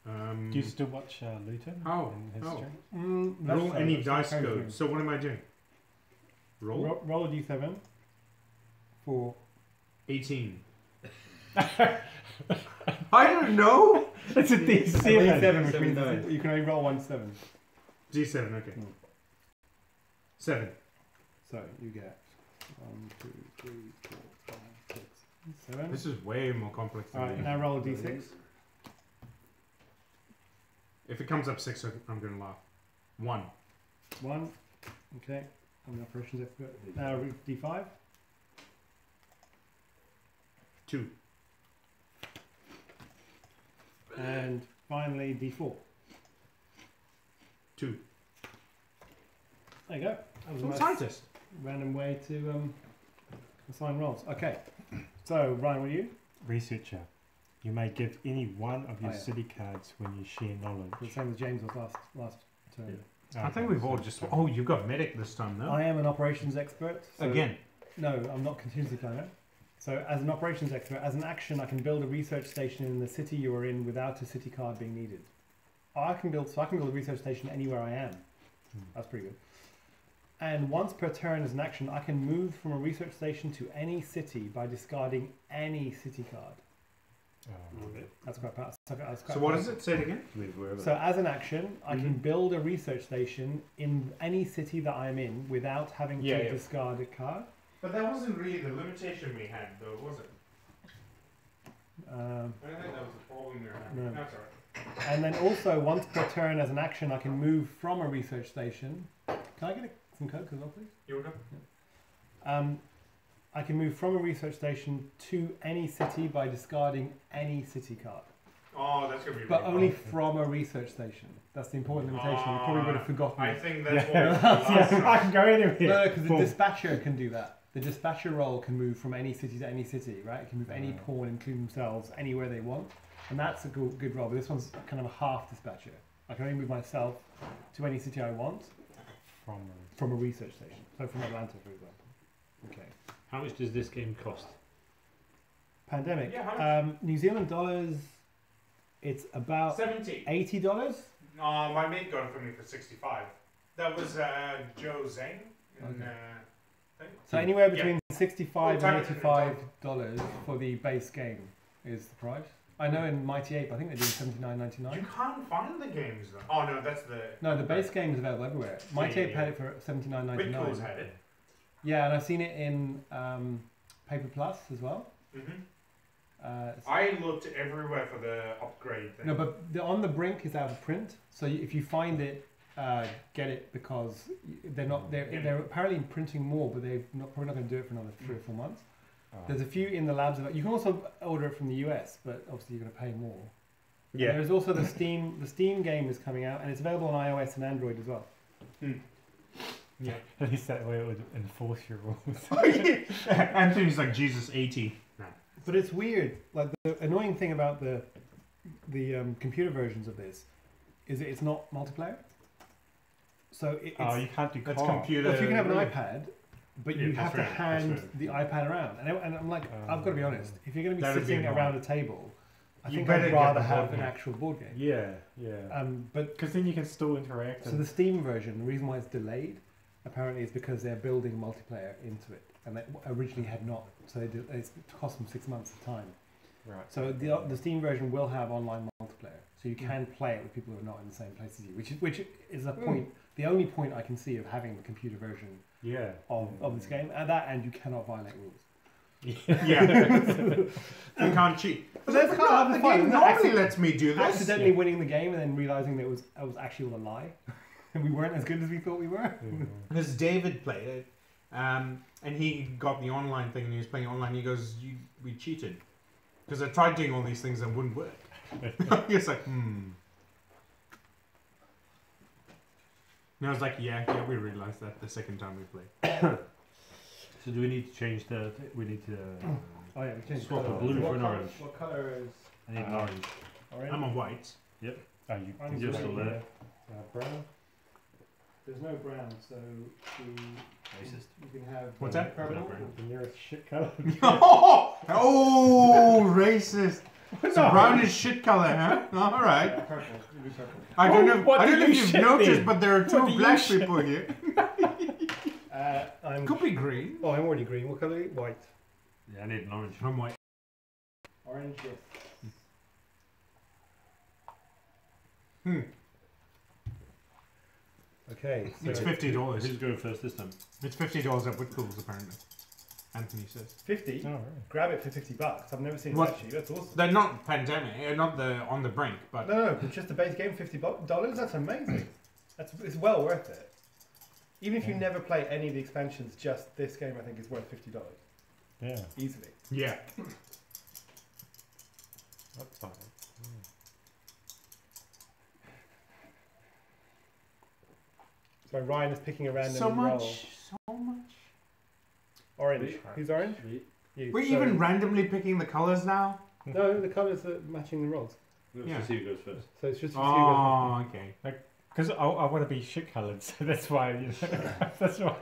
Do you still watch Luton? Oh, and oh. History? Roll any dice code. So what am I doing? Roll? Roll a D7 for 18. I don't know! It's a D7. D7, which 7 means dice. you can only roll 1 7. D7, okay. 7. So you get 1, 2, 3, 4, 5, 6, 7. This is way more complex than Alright, me. now roll a D6. If it comes up 6, I'm going to laugh. 1. 1. Okay. I'm the operations expert. Now D5. 2. And finally D4. 2. There you go. That was a I'm a nice scientist. random way to assign roles. Okay. So, Ryan, what are you? Researcher. You may give any one of your Oh, yeah. city cards when you share knowledge. The same as James was last term. I think we've all just... Oh, you got medic this time, no? I am an operations expert. So Again. No, I'm not contingency planner. So as an operations expert, as an action, I can build a research station in the city you are in without a city card being needed. I can build a research station anywhere I am. That's pretty good. And once per turn as an action, I can move from a research station to any city by discarding any city card. That's quite powerful. So what is it? Say it again. So as an action, I can build a research station in any city that I'm in without having to discard a card. But that wasn't really the limitation we had, though, was it? I don't think that was the problem we were having. No. That's alright. And then also, once per turn as an action, I can move from a research station. Can I get some Coke as well, please? You were I can move from a research station to any city by discarding any city card. Oh, that's going to be But really only fun. from a research station. That's the important limitation. You probably would have forgotten I it. think that's what Yeah, I can go anywhere. No, because the dispatcher can do that. the dispatcher role can move from any city to any city, right? It can move any pawn, including themselves, anywhere they want, and that's a good role. But this one's kind of a half dispatcher. I can only move myself to any city I want from a research station. So from Atlanta, for example. Okay. How much does this game cost? Pandemic. Yeah, how much? New Zealand dollars. It's about 70. $80. No, my mate got it for me for 65. That was Joe Zhang. In, Okay. thing. So anywhere between $65 and Oh, $85 for the base game is the price. I know in Mighty Ape, I think they're doing $79.99. You can't find the games though. Oh no, that's the. No, the base game is available everywhere. Mighty Ape yeah. had it for $79.99. Bitcoins had it. Yeah, and I've seen it in Paper Plus as well. I looked everywhere for the upgrade thing. No, but On the Brink is out of print. So if you find it, get it, because they're apparently printing more, but they're probably not going to do it for another 3 or 4 months. There's a few in the labs. You can also order it from the US, but obviously you're going to pay more. Yeah. There's also the Steam game is coming out, and it's available on iOS and Android as well. Yeah. At least that way it would enforce your rules. Anthony's like Jesus 80. No. But it's weird. Like the annoying thing about the computer versions of this is that it's not multiplayer. So it's You can't do That's co-op. computer. well, so you can have an iPad, but Yeah, you that's have to right, that's hand right. the iPad around. And I'm like, I've got to be honest. If you're going to be That'd be sitting annoying. around a table, I You think better I'd get rather the have board an game. actual board game. Yeah, yeah. But Because then you can still interact. so the Steam version, the reason why it's delayed, apparently, is because they're building multiplayer into it, and they originally had not. So it cost them 6 months of time. right. So the Steam version will have online multiplayer, so you can play it with people who are not in the same place as you, which is a point. The only point I can see of having the computer version Yeah. of this game, and you cannot violate rules. Yeah. You can't cheat. But that's kind of the having fun. game isn't it? normally lets me do this. Accidentally winning the game and then realizing that it was actually all a lie, and we weren't as good as we thought we were. Because David played it, and he got the online thing, and he was playing online. He goes, "We cheated," because I tried doing all these things that wouldn't work. He was like, And I was like, yeah, we realized that the second time we played. So do we need to change the? We need to Oh yeah, we changed swap a colour. blue for What an colour- orange. What colour is I need an orange. orange? I'm a white. You I'm You're still green. there. Brown. There's no brown, so Racist. you can have What's that? purple. Brown. The nearest shit colour. Oh, racist. So brown is shit color, huh? All right. Yeah, purple. You do purple. I don't know. what I do don't know you if you've shit noticed, mean? but there are What two do you black shit? people here. I'm. Could be green. Oh, I'm already green. What colour are you? White. Yeah, I need an orange. I'm white. Orange. Yes. Okay. So It's $50. Who's going first this time? It's $50 at Whitcoul's apparently. Anthony says 50. Oh, right. Grab it for $50. I've never seen What? it actually. That's awesome. they're not pandemic, not the on the brink, but No, but just the base game, $50. That's amazing. It's well worth it. Even if you Yeah. never play any of the expansions, just this game I think is worth $50 Yeah. easily. yeah. That's fine. So Ryan is picking a random So roll. much. Orange. Sweet. Who's orange? You. We're So- even randomly picking the colors now. No, the colours are matching the rolls. Let's Yeah. just see who goes first. So it's just a few. Oh, okay. Because I want to be shit coloured, so that's why. That's why.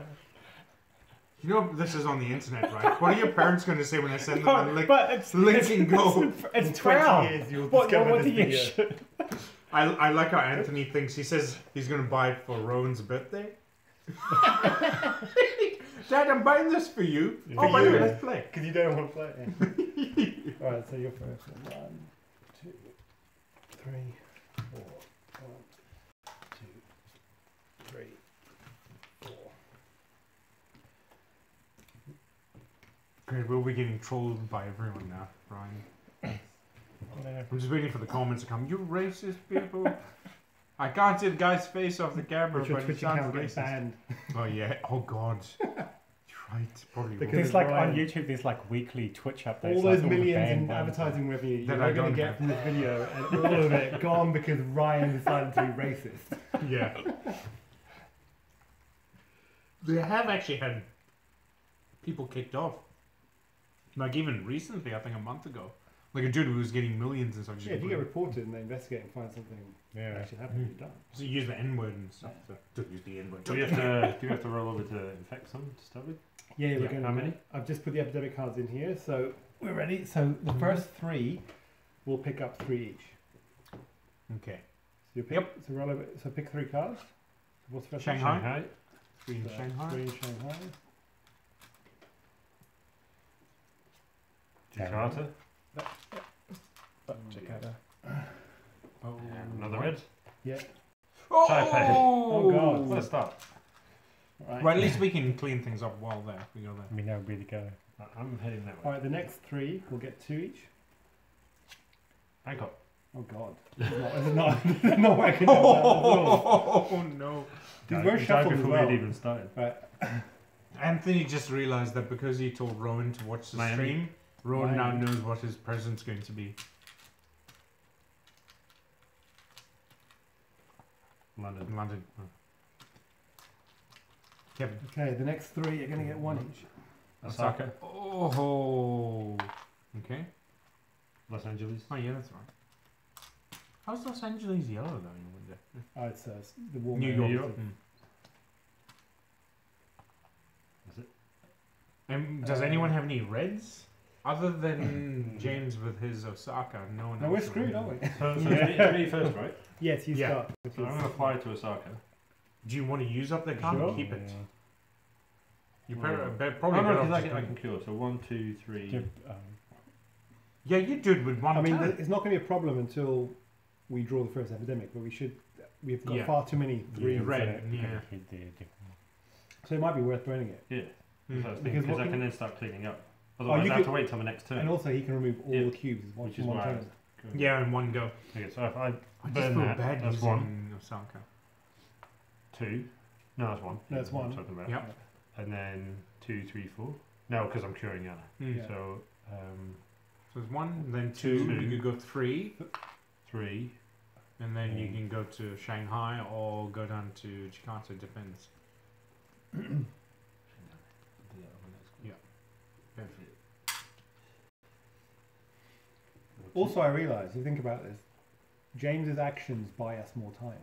You know this is on the internet, right? What are your parents going to say when I send them a No, link? but it's link and go. In It's 20 brown. years you'll What discover do this you video. shit? I like how Anthony thinks. He says he's going to buy it for Rowan's birthday. Dad, I'm buying this for you. Yeah. Oh, For by the you. way, let's play. Because you don't want to play it. Alright, so you're first. 1, 2, 3, 4. 1, 2, 3, 4. Great, we'll be getting trolled by everyone now, Ryan. No. I'm just waiting for the comments to come. You racist people. I can't see the guy's face off the camera, But your but he Twitch sounds account gets racist. banned. Oh yeah. Oh god. You're right. Probably Because will. There's like Ryan- on YouTube, there's like weekly Twitch updates. All like those the millions band in ones. advertising revenue That you're I going to don't get have. from this video, and all of it gone because Ryan decided to be racist. Yeah. They have actually had people kicked off. Like even recently, I think a month ago, like a dude who was getting millions and stuff. Yeah, if you get reported and they investigate and find something Yeah. actually happened, you're done. So you use the N word and stuff. So don't use the N word. Do we have to roll over to infect some to start with? Yeah, we're Yeah, going. how many? I've just put the epidemic cards in here, so we're ready. So the first 3 will pick up 3 each. Okay. So you pick. So roll over. So pick 3 cards. What's the first one? Shanghai. 3 in So Shanghai. 3 in Shanghai. Jakarta. Jakarta. Oh, And another red. Yeah. Taipei. Oh God. What a start. Right. Well, at least we can clean things up while there. We go there. We know where to go. I'm heading that All way. right. The next 3 will get 2 each. Bangkok. Oh God. This is not working out well at all. Oh no. These Died- were died shuffled as before well. we had even started. Right. Anthony just realized that because he told Rowan to watch the Miami. stream, Rowan now Miami. knows what his present's going to be. London. London. Oh. Kevin. Okay. The next 3 are going to get 1 each. Osaka. Oh. Okay. Los Angeles. Oh yeah, that's right. How's Los Angeles yellow though? I wonder? Oh, it's the warm New area. York. York. Is it? And does anyone have any reds? Other than James with his Osaka, no one No, else. we're has screwed, any. aren't we? So it's me first, right? Yes, you Yeah. start. So I'm going to fly to Osaka. Do you want to use up the card Sure. or keep it? You Well, probably Oh, no, better because off I just can going- cure. So 1, 2, 3. Give, Yeah, you do it with one I mean, turn. it's not going to be a problem until we draw the first epidemic, but we've got Yeah. far too many 3s. red. in it. Yeah. hit the different. So it might be worth burning it. Yeah. Mm. Because Because what I can- can then start cleaning up. Otherwise, you I have could- to wait till my next turn. And also, he can remove all Yeah. the cubes one, Which is in one why I turn. was Yeah, in one go. Okay, so if I I just burn feel that, bad that's using 1, Osaka. 2. No, that's 1. No, it's What I'm 1. talking about. Yep. And then 2, 3, 4. No, because I'm curing Yana. Mm. Yeah. So So it's 1, then 2. Two. You could go 3, 3. and then you Mm. can go to Shanghai or go down to Jakarta. Depends. Yeah. Also, I realise, you think about this, James's actions buy us more time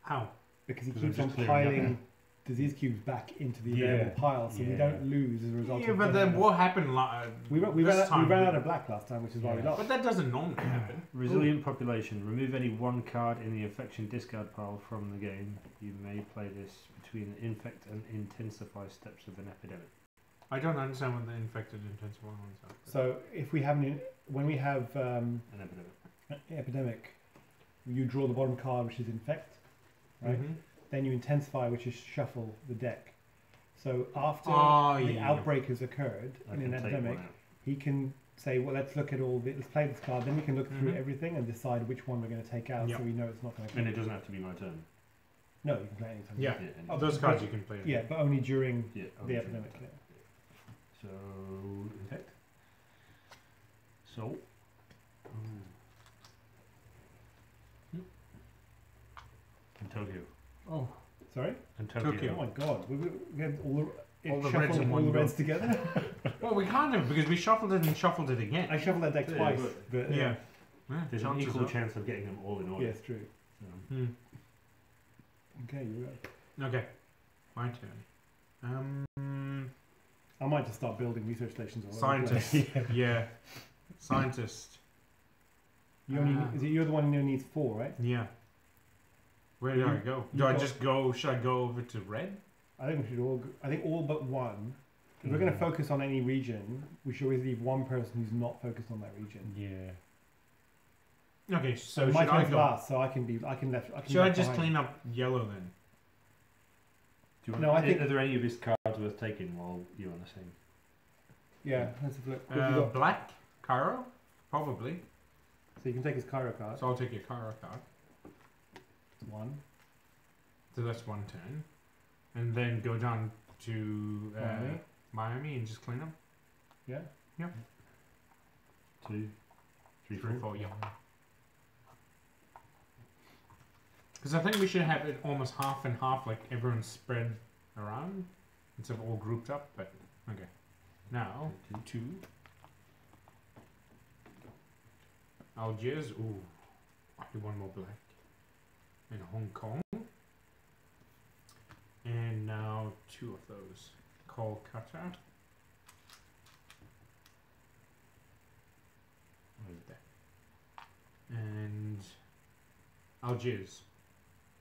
How? because he 'Cause I'm keeps on just clearing up. piling disease cubes back into the Yeah. available pile, so we Yeah. don't lose as a result Yeah, of but getting then enough. what happened? We ran this time? out of black last time, which is why we Yeah. lost. But that doesn't normally happen. Resilient population. Remove any 1 card in the infection discard pile from the game. You may play this between the infect and intensify steps of an epidemic. I don't understand what the infected intensive ones are. So if we have when we have An epidemic. epidemic, you draw the bottom card, which is infect, right? Mhm. Then you intensify, which is shuffle the deck. So after Oh, the yeah. outbreak has occurred I in can an take epidemic, one out. he can say, well, let's look at let's play this card. Then we can look through Mhm. everything and decide which one we're going to take out, Yep. so we know it's not going to. And it doesn't have to be my turn. No, you can play anytime. Yeah. and Oh, Those but- cards you can play. Yeah, but only during yeah, the epidemic. Yeah. So, infect. So. And Tokyo. Oh, Sorry. And Tokyo. Tokyo. Oh my God, we had All the shuffling reds in all one the go. reds together. well, we can't have because we shuffled it and shuffled it again. I shuffled that deck Yeah, twice, but- but Yeah. There's an chances equal are- chance of getting them all in order. yes, true. Hmm. Okay, you're right. Okay, my turn. I might just start building research stations all over the place. Scientist. Yeah, scientist. You is it you're the one who needs 4, right? Yeah. Where do I You- go? you Do I got- just go? Should I go over to red? I think we should all. I think all but one. If we're going to focus on any region, we should always leave one person who's not focused on that region. Yeah. Okay, so my should I turn's go? last, so I can be. I can left. I can Should I left just behind. clean up yellow then? Do you want, No, I think- are there any of his cards worth taking while you're on the same? Yeah, let's have a look. What have you got? Black, Cairo, probably. So you can take his Cairo card. So I'll take your Cairo card. It's 1. So that's one turn, and then go down to Miami. Miami and just clean up. Yeah. 2, 3, 3, 4. 4, yeah. Because I think we should have it almost half and half, like everyone's spread around instead of all grouped up. But okay. Now, 2. Algiers. Ooh. I do one more black. And Hong Kong. And now 2 of those. Kolkata. Where's that? And Algiers.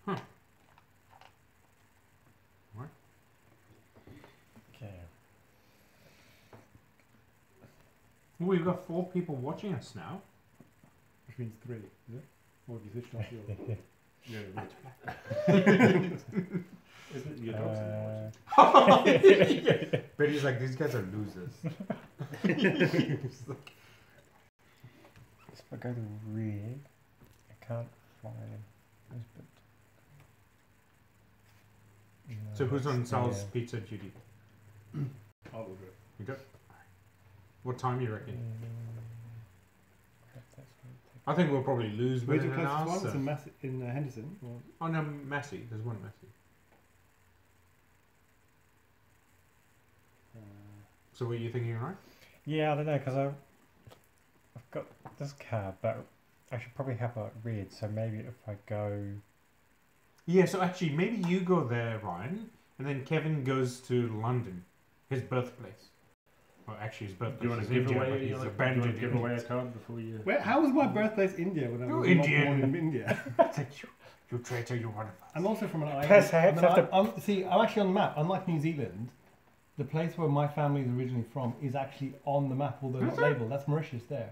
Huh. What? Okay. Well, we've got 4 people watching us now. Which means 3, is it? Or have you switched off your... Yeah, right. Isn't it your dog's But he's like, these guys are losers. If I go to red, I can't find this bit. No, So who's on that's Sal's there. pizza duty? I'll order it. You got? What time you reckon? Crap, that's gonna take- I think we'll probably lose Where's within your an closest hour. one? It's So. in, in Henderson. Or... Oh no, Massey. There's one Massey. So what are you thinking, right? Yeah, I don't know, because I've got this card, but I should probably have a red, so maybe if I go... Yeah. So actually, maybe you go there, Ryan, and then Kevin goes to London, his birthplace. Well, actually, his birthplace. Do you want is to give India, away? but he's You want abandoned to give in away a it. card before you? Where, how was my birthplace India when I You're was Indian. not born in India? You traitor! You one of us. I'm also from an island. Plus, I have to- I'm actually on the map. Unlike New Zealand, the place where my family is originally from is actually on the map, although not labelled. That's Mauritius there.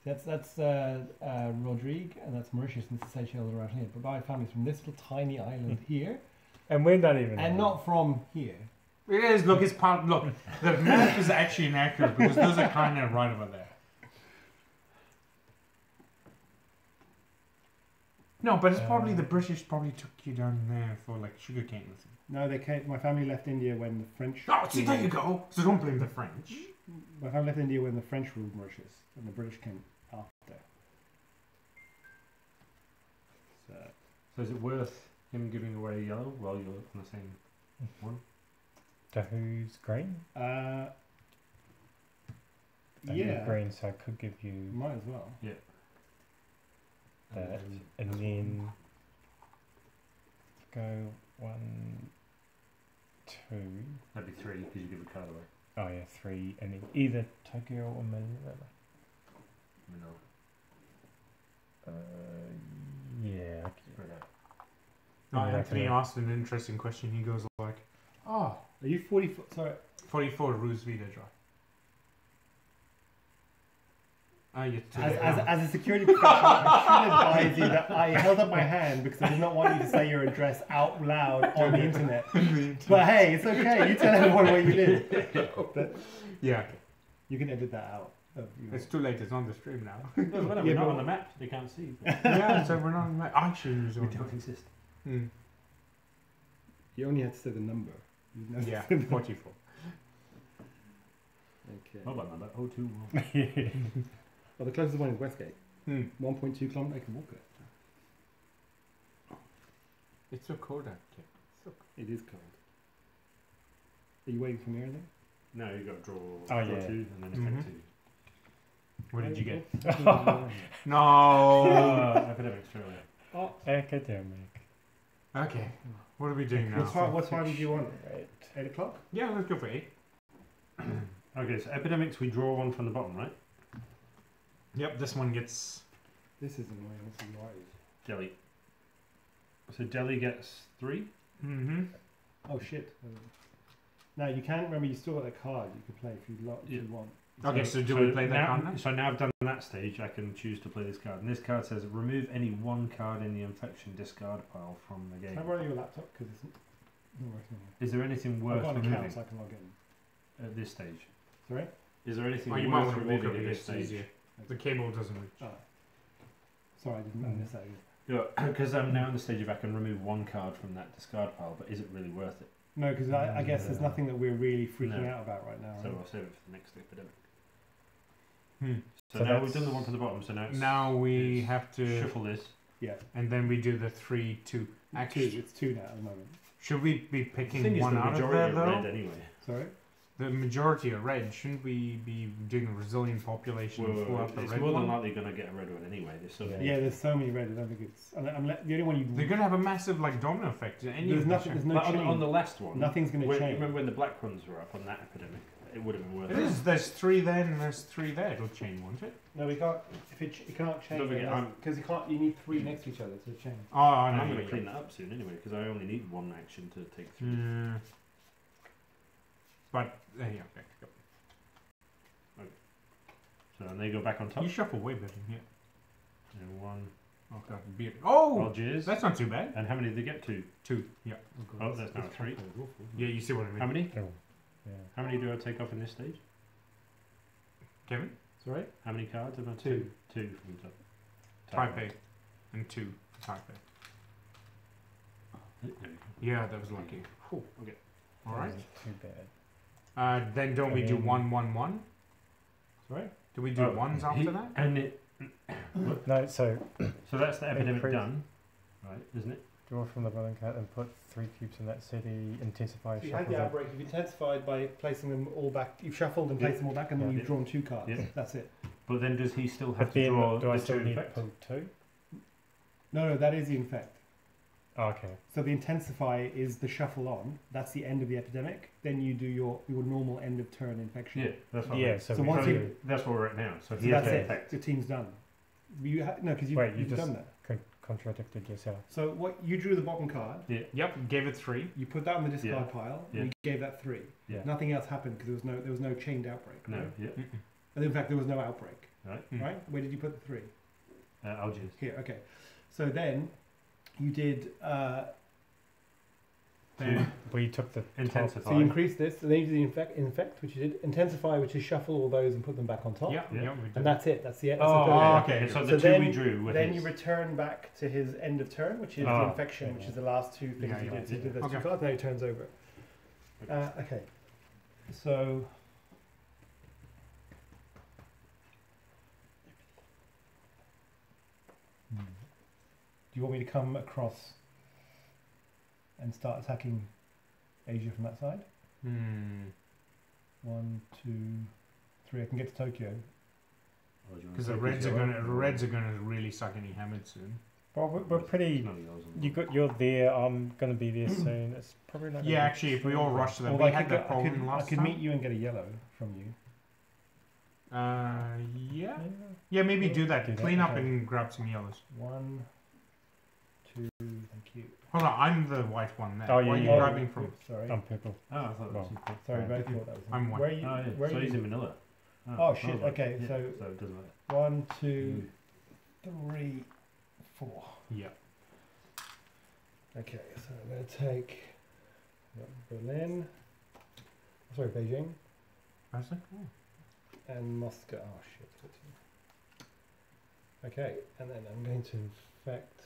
That's Rodrigue, and that's Mauritius, and it's Seychelles around here. But my family's from this little tiny island here, And we're not even... and not from here. It is. Look, it's part. Look, the map is actually inaccurate because those are kind of right over there. No, but it's probably the British probably took you down there for like sugarcane. No, they came. My family left India when the French. Oh, see, there you go. So don't blame the French. My family left India when the French ruled Mauritius, and the British came after. So So is it worth him giving away yellow while you're on the same one? To who's green? I need yeah, green, so I could give you might as well. that. And then... go 1, 2... That'd be 3 because you give a card away. Oh yeah, 3, and then either Tokyo or Manila. Yeah. Spread out. No, Yeah, Anthony okay. asked an interesting question. He goes like, "Oh, Are you 44? Sorry. 44 Ruse Vida Drive." You As a security professional, I should advise you that I held up my hand because I did not want you to say your address out loud on the internet. But hey, it's okay. You tell everyone where you live. But yeah, you can edit that out. it's too late. It's on the stream now. No, we're Yeah, not but- on the map. They can't see. Yeah, so we're not on that. Actually, New We Zealand. don't exist. You only had to say the number. You didn't have to Yeah, say the- 44. Okay. Mobile number 021. Well, the closest one is Westgate. Hmm. 1.2 kilometres. I can walk it. It's so cold out here. So It is cold. Are you waiting for me or anything? No, you got to draw Oh, draw yeah. 2 and then Mhm. effect 2. What did you get? Oh. No. Academic Australia. Oh, Academic. Okay. What are we doing now? what time do you want? Right. 8 o'clock? Yeah, let's go for 8. Okay, so epidemics, we draw one from the bottom, right? Yep, this one gets. This is annoying. This is right. Delhi. So Delhi gets 3. Mm-hmm. Oh shit. Now you can remember you still got that card you can play if you want. Okay, so do we play that now, card now? So now I've done that stage, I can choose to play this card. And this card says remove any one card in the infection discard pile from the game. Can I borrow your laptop because it's not working here. Is there anything I've worth got an removing account so I can log in. at this stage? Sorry? Is there anything Oh, you worth might want to walk removing over at this this stage? easier. The cable doesn't reach. Oh. Sorry, I didn't miss that. Yeah, because I'm now in the stage of I can remove one card from that discard pile, but is it really worth it? No, because I guess there's nothing that we're really freaking No. out about right now. So right? I'll save it for the next epidemic. Hmm. So, So now we've that's- done the one from the bottom, so now it's Now we it's have to, shuffle this. Yeah. and then we do the 3, 2. Actually, It's two now at the moment. should we be The picking thing is, one the out of majority there are red though? anyway. Sorry? the majority are red. Shouldn't we be doing a resilient population and pull out the it's red more one? than likely going to get a red one anyway. There's so many. Yeah, there's so many red. I don't think it's. Unless, the only one you. They're going to have a massive like domino effect. There's nothing. There's no But change. on the last one, Nothing's going to change. remember when the black ones were up on that epidemic? It would have been worth It is. There's 3 there and there's 3 there. It'll change, won't it? No, we can't. If it can't change, Don't forget, because you can't. You need 3 next to each other to change. Oh, I I'm know. going to Yeah, clean that up soon anyway because I only need 1 action to take 3. yeah. But yeah, okay. Go. So and they go back on top. You shuffle way better. Yeah. And 1. Oh, God, beard. Oh, Roger's. that's not too bad. And how many did they get? 2. 2. Yeah. Oh, that's now 3. Yeah, you see what I mean. How many? Oh, yeah. How many do I take off in this stage? Kevin? Sorry. How many cards have I? 2. 2 from the top. Type A. And 2 for type A. There we go. Yeah, that was lucky. Cool. Okay. All right. Too bad. Then don't we do And then- 1, 1, 1? Sorry. Do we do Oh, ones after that? And it. No, so So that's the epidemic Increase. done, right? Isn't it? draw from the bottom card and put 3 cubes in that city. Intensify. So you had Shuffle the them. outbreak. You've intensified by placing them all back. You've shuffled and placed them all back, and then Yeah. you've drawn 2 cards. Yeah. That's it. But then does he still have But to then, draw do I the still 2 need to effects? pull 2? No, that is the infect. Oh, okay. So the intensify is the shuffle on. That's the end of the epidemic. Then you do your normal end of turn infection. Yeah, that's what I Yeah, mean. so, So we once do you- That's where we're at now. So So he has that's the it. effect. Your team's done. No, because Wait, you you've just- done that. contradicted yourself. So what you drew the bottom card. Yep, gave it 3. You put that on the discard Yeah. pile. Yeah. And you gave that 3. Yeah. Nothing else happened because there was no chained outbreak. No, Right? yeah. And in fact, there was no outbreak. Right. Mm. Right? Where did you put the 3? Algiers. Here. Okay. So then you did. Then We took the intensify. So you increased this. So then you did the infect, which you did. Intensify, which is shuffle all those and put them back on top. Yeah, Yeah. yeah, we did. And that's it. That's the end. Oh, That's the okay. okay. So So the 2 then- we drew were Then his. you return back to his end of turn, which is Oh, the infection, okay. which is the last 2 things Yeah, you yeah, did. So you did those Okay. 2 cards. Now he turns over. Okay. So. Do you want me to come across and start attacking Asia from that side? Hmm. 1, 2, 3. I can get to Tokyo. Because the reds are gonna really suck any hammered soon. Well, we're pretty. You're there. I'm gonna be there soon. It's probably not. Yeah, actually, if we all rush to them, Although we I had could, that problem I last could time. meet you and get a yellow from you. Yeah. Yeah, maybe do that. Do that, Clean up okay. and grab some yellows. 1, 2. Thank you. Hold on, I'm the white one there. Oh, Where yeah, are you yeah. grabbing from? Oops, sorry. I'm purple. Oh, I thought Well, that was Sorry, Right. both thought that was him. I'm white. Where are you? Oh, yeah. Where So are he's you? in Manila. Oh, shit, right. okay, Yeah, so- it doesn't matter. 1, 2, 3, 4. Yeah. Okay, so I'm going to take Berlin, sorry, Beijing, I was like, oh. and Moscow. Oh, shit. Okay, and then I'm going to infect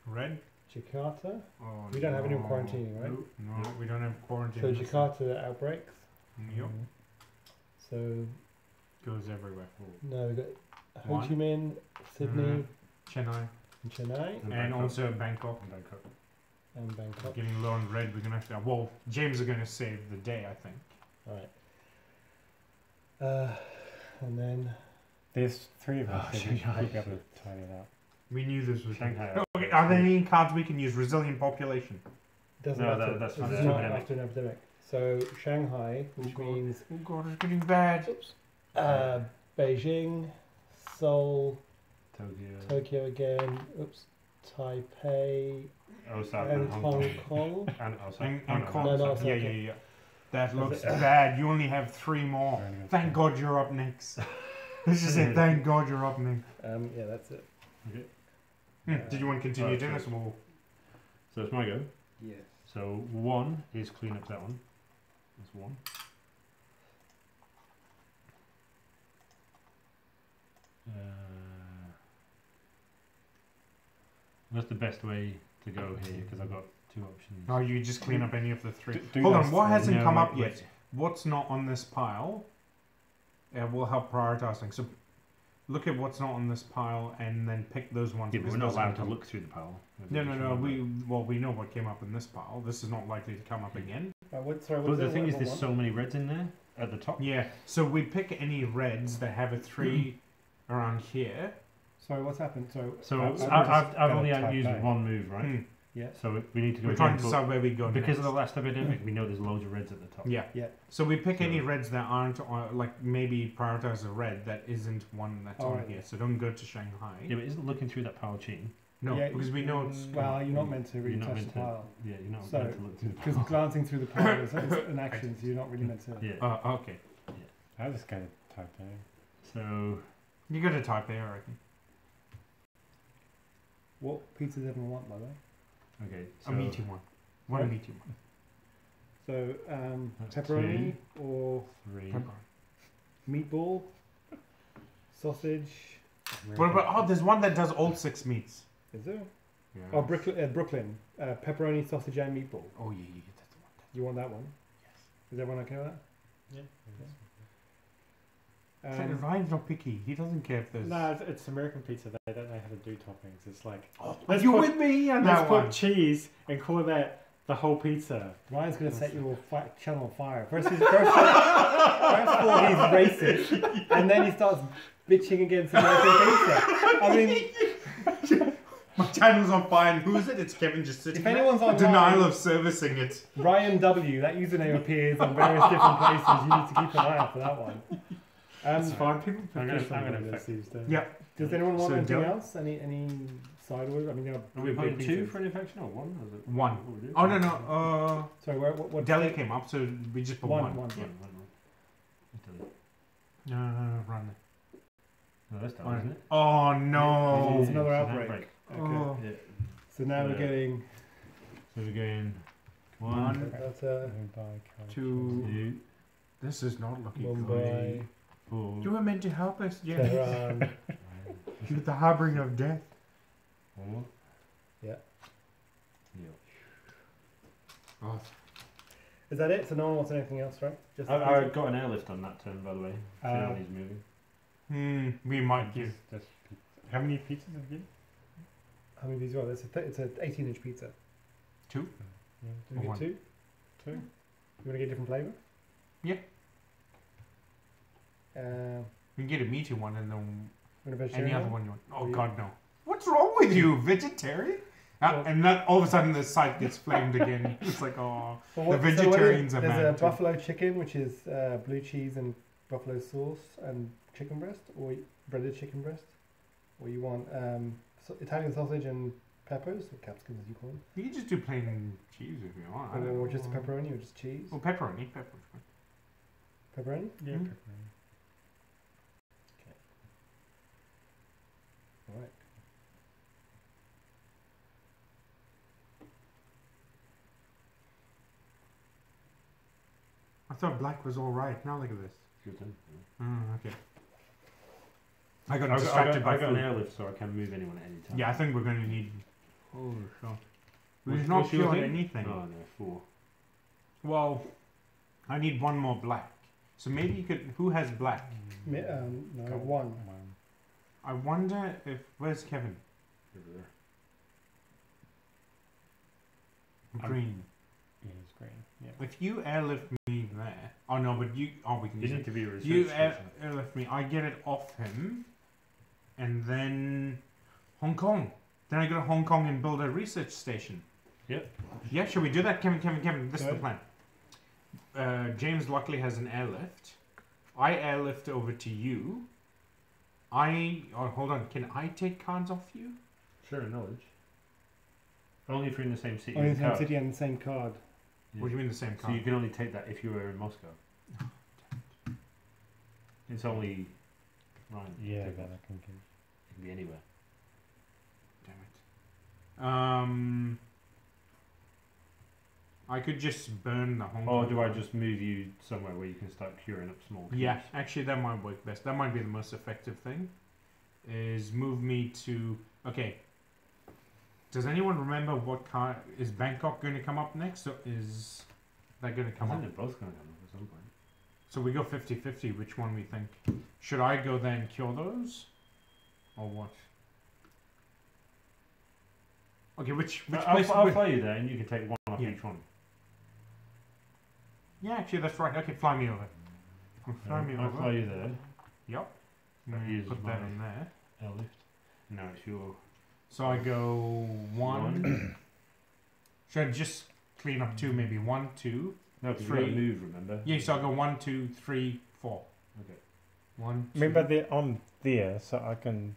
Red? Jakarta. Oh, We don't have any no. quarantining, right? No, we don't have quarantine. So Jakarta outbreaks. Yep. So, Goes everywhere. no, we've got Ho One. Chi Minh, Sydney, Chennai. and Chennai, And And Bangkok. also Bangkok. Bangkok. and Bangkok. Getting low on red, we're gonna have to. Well, James are gonna save the day, I think. Alright. And then There's 3 of us. Oh, so we should Shanghai. be able to tie it out. We knew this was Shanghai. Okay, are there any cards we can use? Resilient population. doesn't No, matter. that's this fine. is It's not epidemic. after an epidemic. So Shanghai, which God. means Oh god, it's getting bad. Beijing, Seoul, Tokyo. Tokyo again. Oops, Taipei, Osaka. and Hong Kong. And Osaka. And Oh, no, Kong. No, no, Osaka. Yeah, okay. yeah, yeah. That Is looks it- bad. You only have 3 more. Very good. Thank God you're up next. Let's just say thank God you're up next. Yeah, that's it. Okay. Did you want to continue Oh, doing sure. this? Or So it's my go. Yes. So 1 is clean up that one. That's 1. That's the best way to go here because I've got 2 options. no, you just clean up any of the 3. Do Hold those on, what 3. hasn't No, come wait, up wait. yet? What's not on this pile will help prioritizing. So look at what's not on this pile and then pick those ones. Yeah, but because we're not those are allowed to gonna look through the pile. come- No. We know what came up in this pile. This is not likely to come up again. Sorry, But the thing is, what there's one? so many reds in there at the top. Yeah. So we pick any reds that have a 3 around here. Sorry, what's happened? So I've I've gotta only type used that. one move, right? Hmm. Yeah. So we need to go We're trying again, to but decide where we go because of next. the last epidemic, we know there's loads of reds at the top. Yeah. Yeah. So we pick any So- reds that aren't like maybe prioritize a red that isn't one that's on Alright. here. So don't go to Shanghai. Yeah, but isn't looking through that pile cheating? No, Yeah, because we know it's. Well, you're not meant to really You're not touch meant the to. pile. Yeah, you're not So, meant to look through the Because pile. glancing through the pile is an action, so you're not really meant to. Yeah. Okay. I just gotta type that. So You got to type A, I reckon. What pizza does everyone want, by the way? okay. A So meaty one. One Right. meaty one. So, That's pepperoni or 3. meatball, sausage. What about? Oh, there's one that does all 6 meats. Is there? Yeah. Oh, Brooklyn. Pepperoni, sausage, and meatball. Oh yeah, that's the one. You want that one? Yes. Is everyone okay with that? Ryan's not picky. He doesn't care if there's. No, it's American pizza. They don't know how to do toppings. It's like Oh, Let's you put- with me on let's that put one? cheese and call that the whole pizza. Ryan's going to set your channel on fire. First of all, he's racist, and then he starts bitching against American pizza. I mean, My channel's on fire. And who is it? It's Kevin just sitting if there. anyone's on Denial of servicing it. Ryan W, that username appears in various different places. You need to keep an eye out for that one. It's fine. People I'm gonna- prefer I'm gonna those fix- these days. Yeah. Does anyone want So anything Del- else? Any side orders? I mean, Are we putting 2 for an infection or 1? Is it? One. What we do? Oh no. Sorry, what Deli came up, so we just put one. One. Yeah, Yeah. one. Run. No, that's done, One. isn't it? Oh no. It's another It's an outbreak. Okay. Oh. Yeah. So now we're So- getting So we're going One. 1, that's Mumbai, 2. 2, This is not looking Mumbai, good. 4, You were meant to help us, James. Tehran. You're the harbinger of death. 4. Yeah. Yeah. Oh, Is that it? So no one wants anything else, right? Just I got an airlift on that turn, by the way. Uh, He's moving. we might give. Just pizza. How many pizzas have you? How many of these are there? It's an 18-inch pizza. 2. Do we get One. 2? 2. You want to get different flavour? Yeah. We We can get a meaty one and then want a any vegetarian other one? one you want. Oh Or you- God, no! What's wrong with you, vegetarian? Well- And then all of a sudden the site gets flamed again. It's like, oh, Well, the vegetarians are There's mad a too. buffalo chicken, which is blue cheese and buffalo sauce and chicken breast, or breaded chicken breast. Or you want Italian sausage and peppers, or capsicums as you call them. you can just do plain cheese if you want. I don't Or know. just a pepperoni, or just cheese. Oh, pepperoni. Pepperoni. Pepperoni? Yeah, Hmm. pepperoni. Alright. I thought black was all right. Now look at this. Your turn. Okay. I got I distracted by got an food. airlift, so I can move anyone at any time. Yeah, I think we're going to need. Oh, sure. We've What's- not what's your killed thing? anything. Oh no, 4. Well, I need one more black. So maybe you could. Who has black? No, Got one. I wonder if. Where's Kevin? Over there. Green. Yeah, it's green. Yeah. If you airlift me there. Oh no, but you. Oh, we can You use need it. to be a research You station. airlift me. I get it off him. And then. Hong Kong. Then I go to Hong Kong and build a research station. Yep. Yeah, should we do that? Kevin, this is the Okay. plan. James luckily has an airlift. I airlift over to you. Hold on. Can I take cards off you? Share knowledge. Only if you're in the same city. Only in as the same card. city and the same card. Yeah. What do you mean the same So card? you can only take that if you were in Moscow. It's only right. Yeah, take that it. I can give. It can be anywhere. Damn it. I could just burn the Hong Or Kong. do I just move you somewhere where you can start curing up small cubes? Yeah, actually, that might work best. That might be the most effective thing. Is move me to. Okay. Does anyone remember what car is Bangkok going to come up next, or is that going to I come think up? they're both going to come up at some point. So we go 50-50. Which one we think? Should I go there and cure those? Or what? Okay, which No, place? I'll fly you there, and you can take one off Yeah. each one. Yeah, actually, that's right. Okay, fly me over. Fly me I'll over. fly you there. Yep. That is Put that my- in there. Airlift. No, it's your So I go one. Should I just clean up two? Maybe 1, 2. No, because you Three. gotta move. Remember? Yeah, so I go 1, 2, 3, 4. Okay. 1, 2. Remember, I'm there, so I can.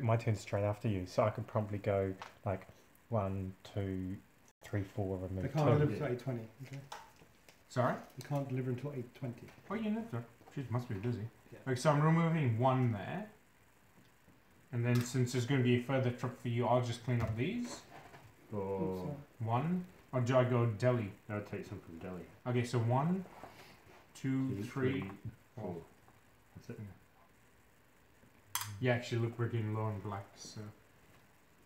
My turn's straight after you, so I can promptly go like 1, 2, 3, 4, They remove can't 2. deliver until 8:20. Okay. Sorry? You can't deliver until 8:20. Oh, you know, she must be busy. Yeah. Okay, so I'm removing 1 there. And then since there's going to be a further trip for you, I'll just clean up these. Or 1. Or do I go deli? I'll take some from Delhi. Okay, so 1, 2, 3, 4. That's it. Yeah, actually, look, we're getting low on blacks. So.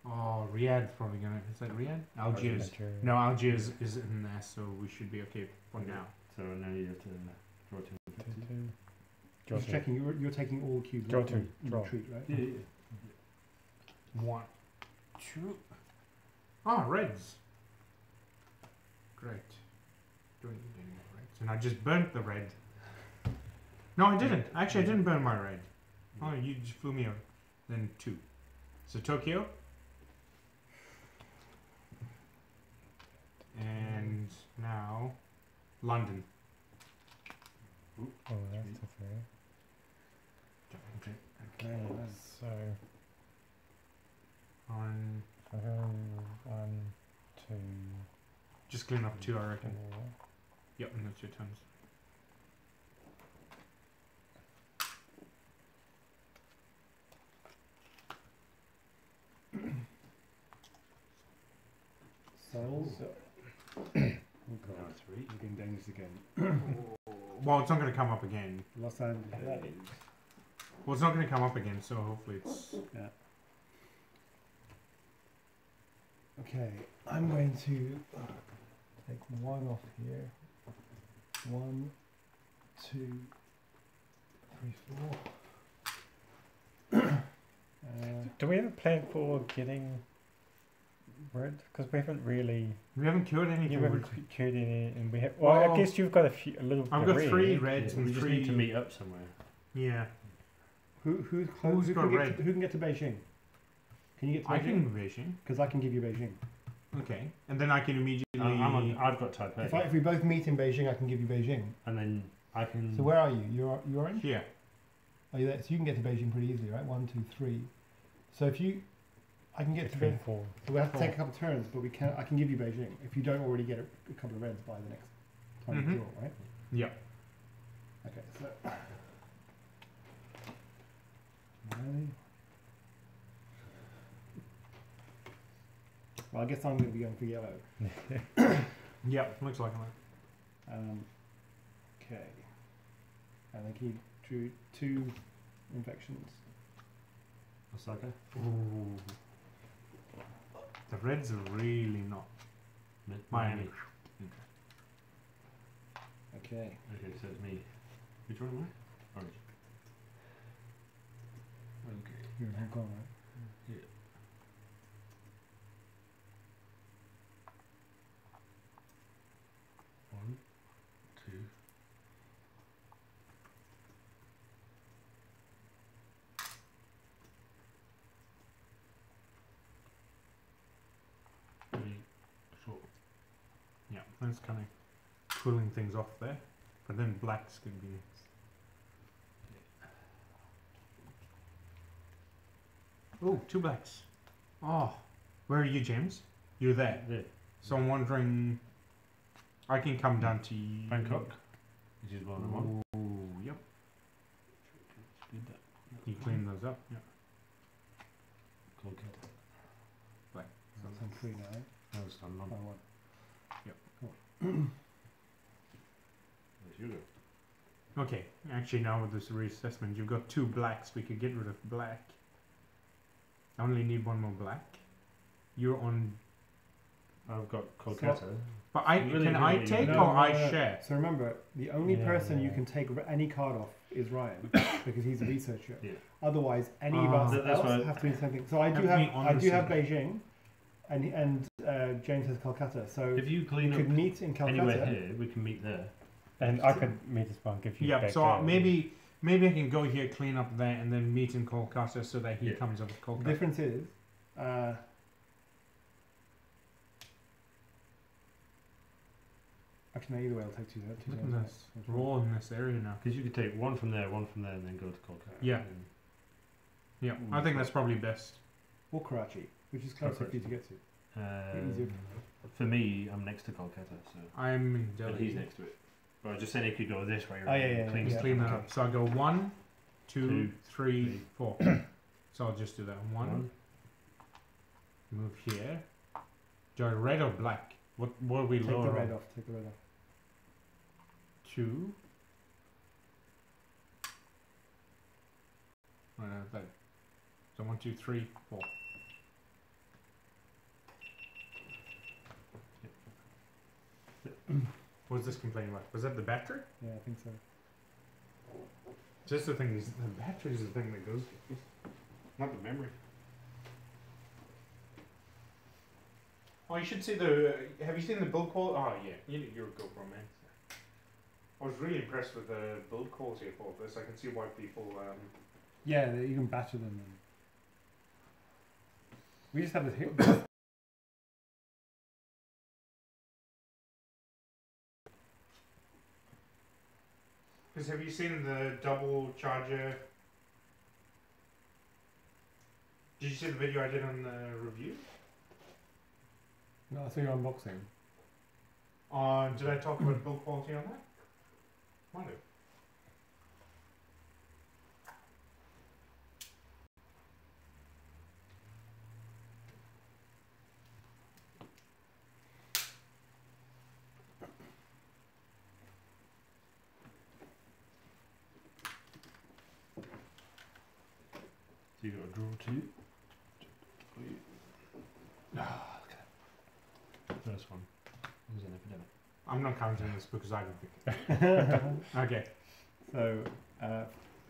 Oh, Riyadh's probably going to. Is that Riyadh? Algiers. No, Algiers is in there, so we should be okay for Okay. now. So now you have to draw 2. Draw Just 2. checking. You're taking all cubes. Draw off 2. in Draw. retreat, right? Yeah. 1, 2. Ah, reds. Great. Don't need any more reds. And I just burnt the red. No, I didn't. Actually, I didn't burn my red. Oh, you just flew me over. Then 2. So Tokyo. And now London. Oh, that's the 3. Okay. Okay. So, On. if I go 1, 2, Just clean up 2, I reckon. 4. Yep, and that's your turns. So, So, oh Now god, 3. we're getting dangerous again. Well, it's not going to come up again. Last time. Well, it's not going to come up again, so hopefully it's. Okay, I'm going to take 1 off here. 1, 2, 3, 4. do we have a plan for getting red? Because we haven't really. We haven't cured anything. You haven't with- cured any, and we have. Well, I Well, guess you've got a little. I've bit got of 3 red. reds We and just 3. need to meet up somewhere. Yeah. Who's Who's who got can get red? who can get to Beijing? Can you get to I Beijing? can Beijing. Because I can give you Beijing. Okay. And then I can immediately. I've got Taipei. If we both meet in Beijing, I can give you Beijing. And then I can. So where are you? You're orange. Here. Are you there? So you can get to Beijing pretty easily, right? 1, 2, 3. So if you, I can get to 3 Beijing. and 4. So we have to take a couple of turns, but we can. I can give you Beijing if you don't already get a couple of reds by the next time Mhm. you draw, right? Yep. Okay. So. Really? Well, I guess I'm going to be going for yellow. Yep. Looks like that. Okay. And then he drew 2 infections. Osaka. Ooh. The reds are really not. Miami. Okay. Okay, so it's me. Which one am I? Orange. Okay. You're in Hong Kong, right? Yeah. One, 2. Sure. Yeah. That's kind of cooling things off there. But then black's going to be next. Oh, 2 blacks. Oh. Where are you, James? You're there. There. So I'm wondering. I can come down to you. Bangkok. Which is one of the one. Oh, yep. Did that. You clean those up. Yeah. Kolkata. So I'm 3 now, right? No, it's not Oh, none. 1. There's you go. Okay, actually now with this reassessment, you've got 2 blacks. We could get rid of black. I only need 1 more black. You're on, I've got Kolkata. but I You really can don't I need take that. or I share? So remember, the only Yeah. person you can take any card off is Ryan because he's a researcher. Yeah. Otherwise, any of us That's else why- have to do the same thing. So I do Have to be have on I the do have same- Beijing, and James has Kolkata. So If you we clean could up meet in anywhere Calcutta. here, we can meet there. And I could meet this one, give you Yeah, back so there. maybe I can go here, clean up there, and then meet in Kolkata so that he Yeah. comes up with The Kolkata. difference is. Actually, no, either way, I'll take two. Look at this. We're all in this area now. Because you could take one from there, and then go to Kolkata. Yeah. And Yeah, I think that's probably best. Or Karachi, which is closer for you to get to. Easier. For me, I'm next to Kolkata, so I'm in and Delhi. he's next to it. But I was just saying he could go this way. Oh, yeah, yeah, clean yeah. stuff. Clean that okay. up. So I go 1, 2, Two, 3, three. 4. So I'll just do that. One. Move here. Do I red or black? What are we Take the lower red on? off. Take the red off. 2. Right, that. So 1, 2, 3, 4. What was this complaining about? Was that the battery? Yeah, I think so. Just the thing is, the battery is the thing that goes, not the memory. Oh, you should see the. Have you seen the build quality? Oh yeah, you're a GoPro man. I was really impressed with the build quality of all this. I can see why people. Yeah, they're even better than them. We just have this here. Because have you seen the double charger? Did you see the video I did on the review? No, I saw your unboxing. Did I talk about build quality on that? Might have. So you got a draw two. First one was an epidemic. I'm not counting this because I didn't pick it. Okay. So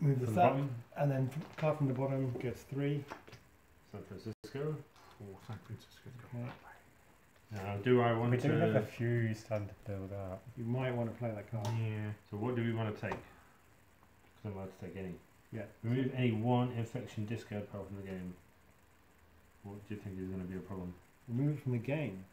move From this the up, bottom, and then card from the bottom gets 3. San Francisco. Oh, San Francisco. Okay. Now, do I want We do have a to? few starting to build up. You might want to play that card. Yeah. So what do we want to take? Because I'm allowed to take any. Yeah. Remove any one infection discard pile from the game. What do you think is going to be a problem? Remove it from the game.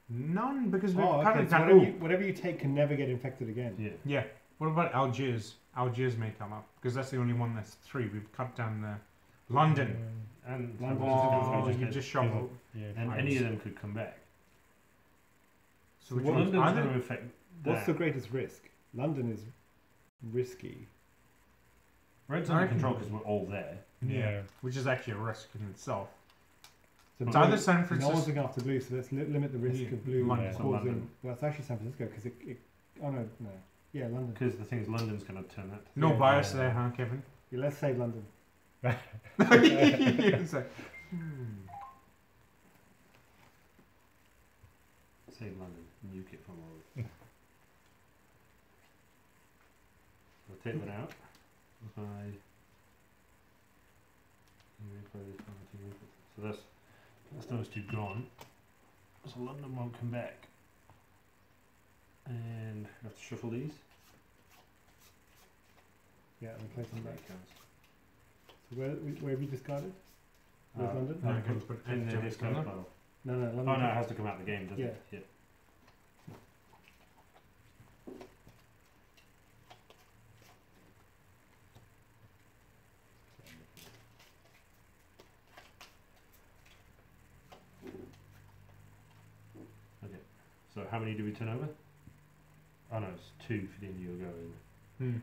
None because we've Oh, kind okay. of So done. whatever you take can never get infected again. Yeah. Yeah. What about Algiers? Algiers may come up because that's the only one that's 3. We've cut down the London. And London Oh, is you had- just shuffle. Yeah. and Fine. any of them could come back. So which what- one's London's either? going to affect What's the that. greatest risk? London is risky. Red's I under reckon- control because we're all there. Yeah. Which is actually a risk in itself. So It's blue- either San no one's Francisco. looking after blue, so let's limit the risk Yeah. of blue London. causing. London. Well, it's actually San Francisco because it. Oh no. Yeah, London. Because the thing is, London's going to turn that. No Yeah. bias there, huh, Kevin? Yeah, let's save London. It's like, Save London and UKIP from all of it. We'll take that out. If I so that's those two gone. So London won't come back. And I have to shuffle these. Yeah, and place them back. There it comes. So where have you discarded? Where's London? No, No, I can put in the empty discard London. pile. No, London. Oh no, it has to come out the game, doesn't Yeah. it? Yeah. Okay. So how many do we turn over? Oh no, it's 2 for the Indigo go in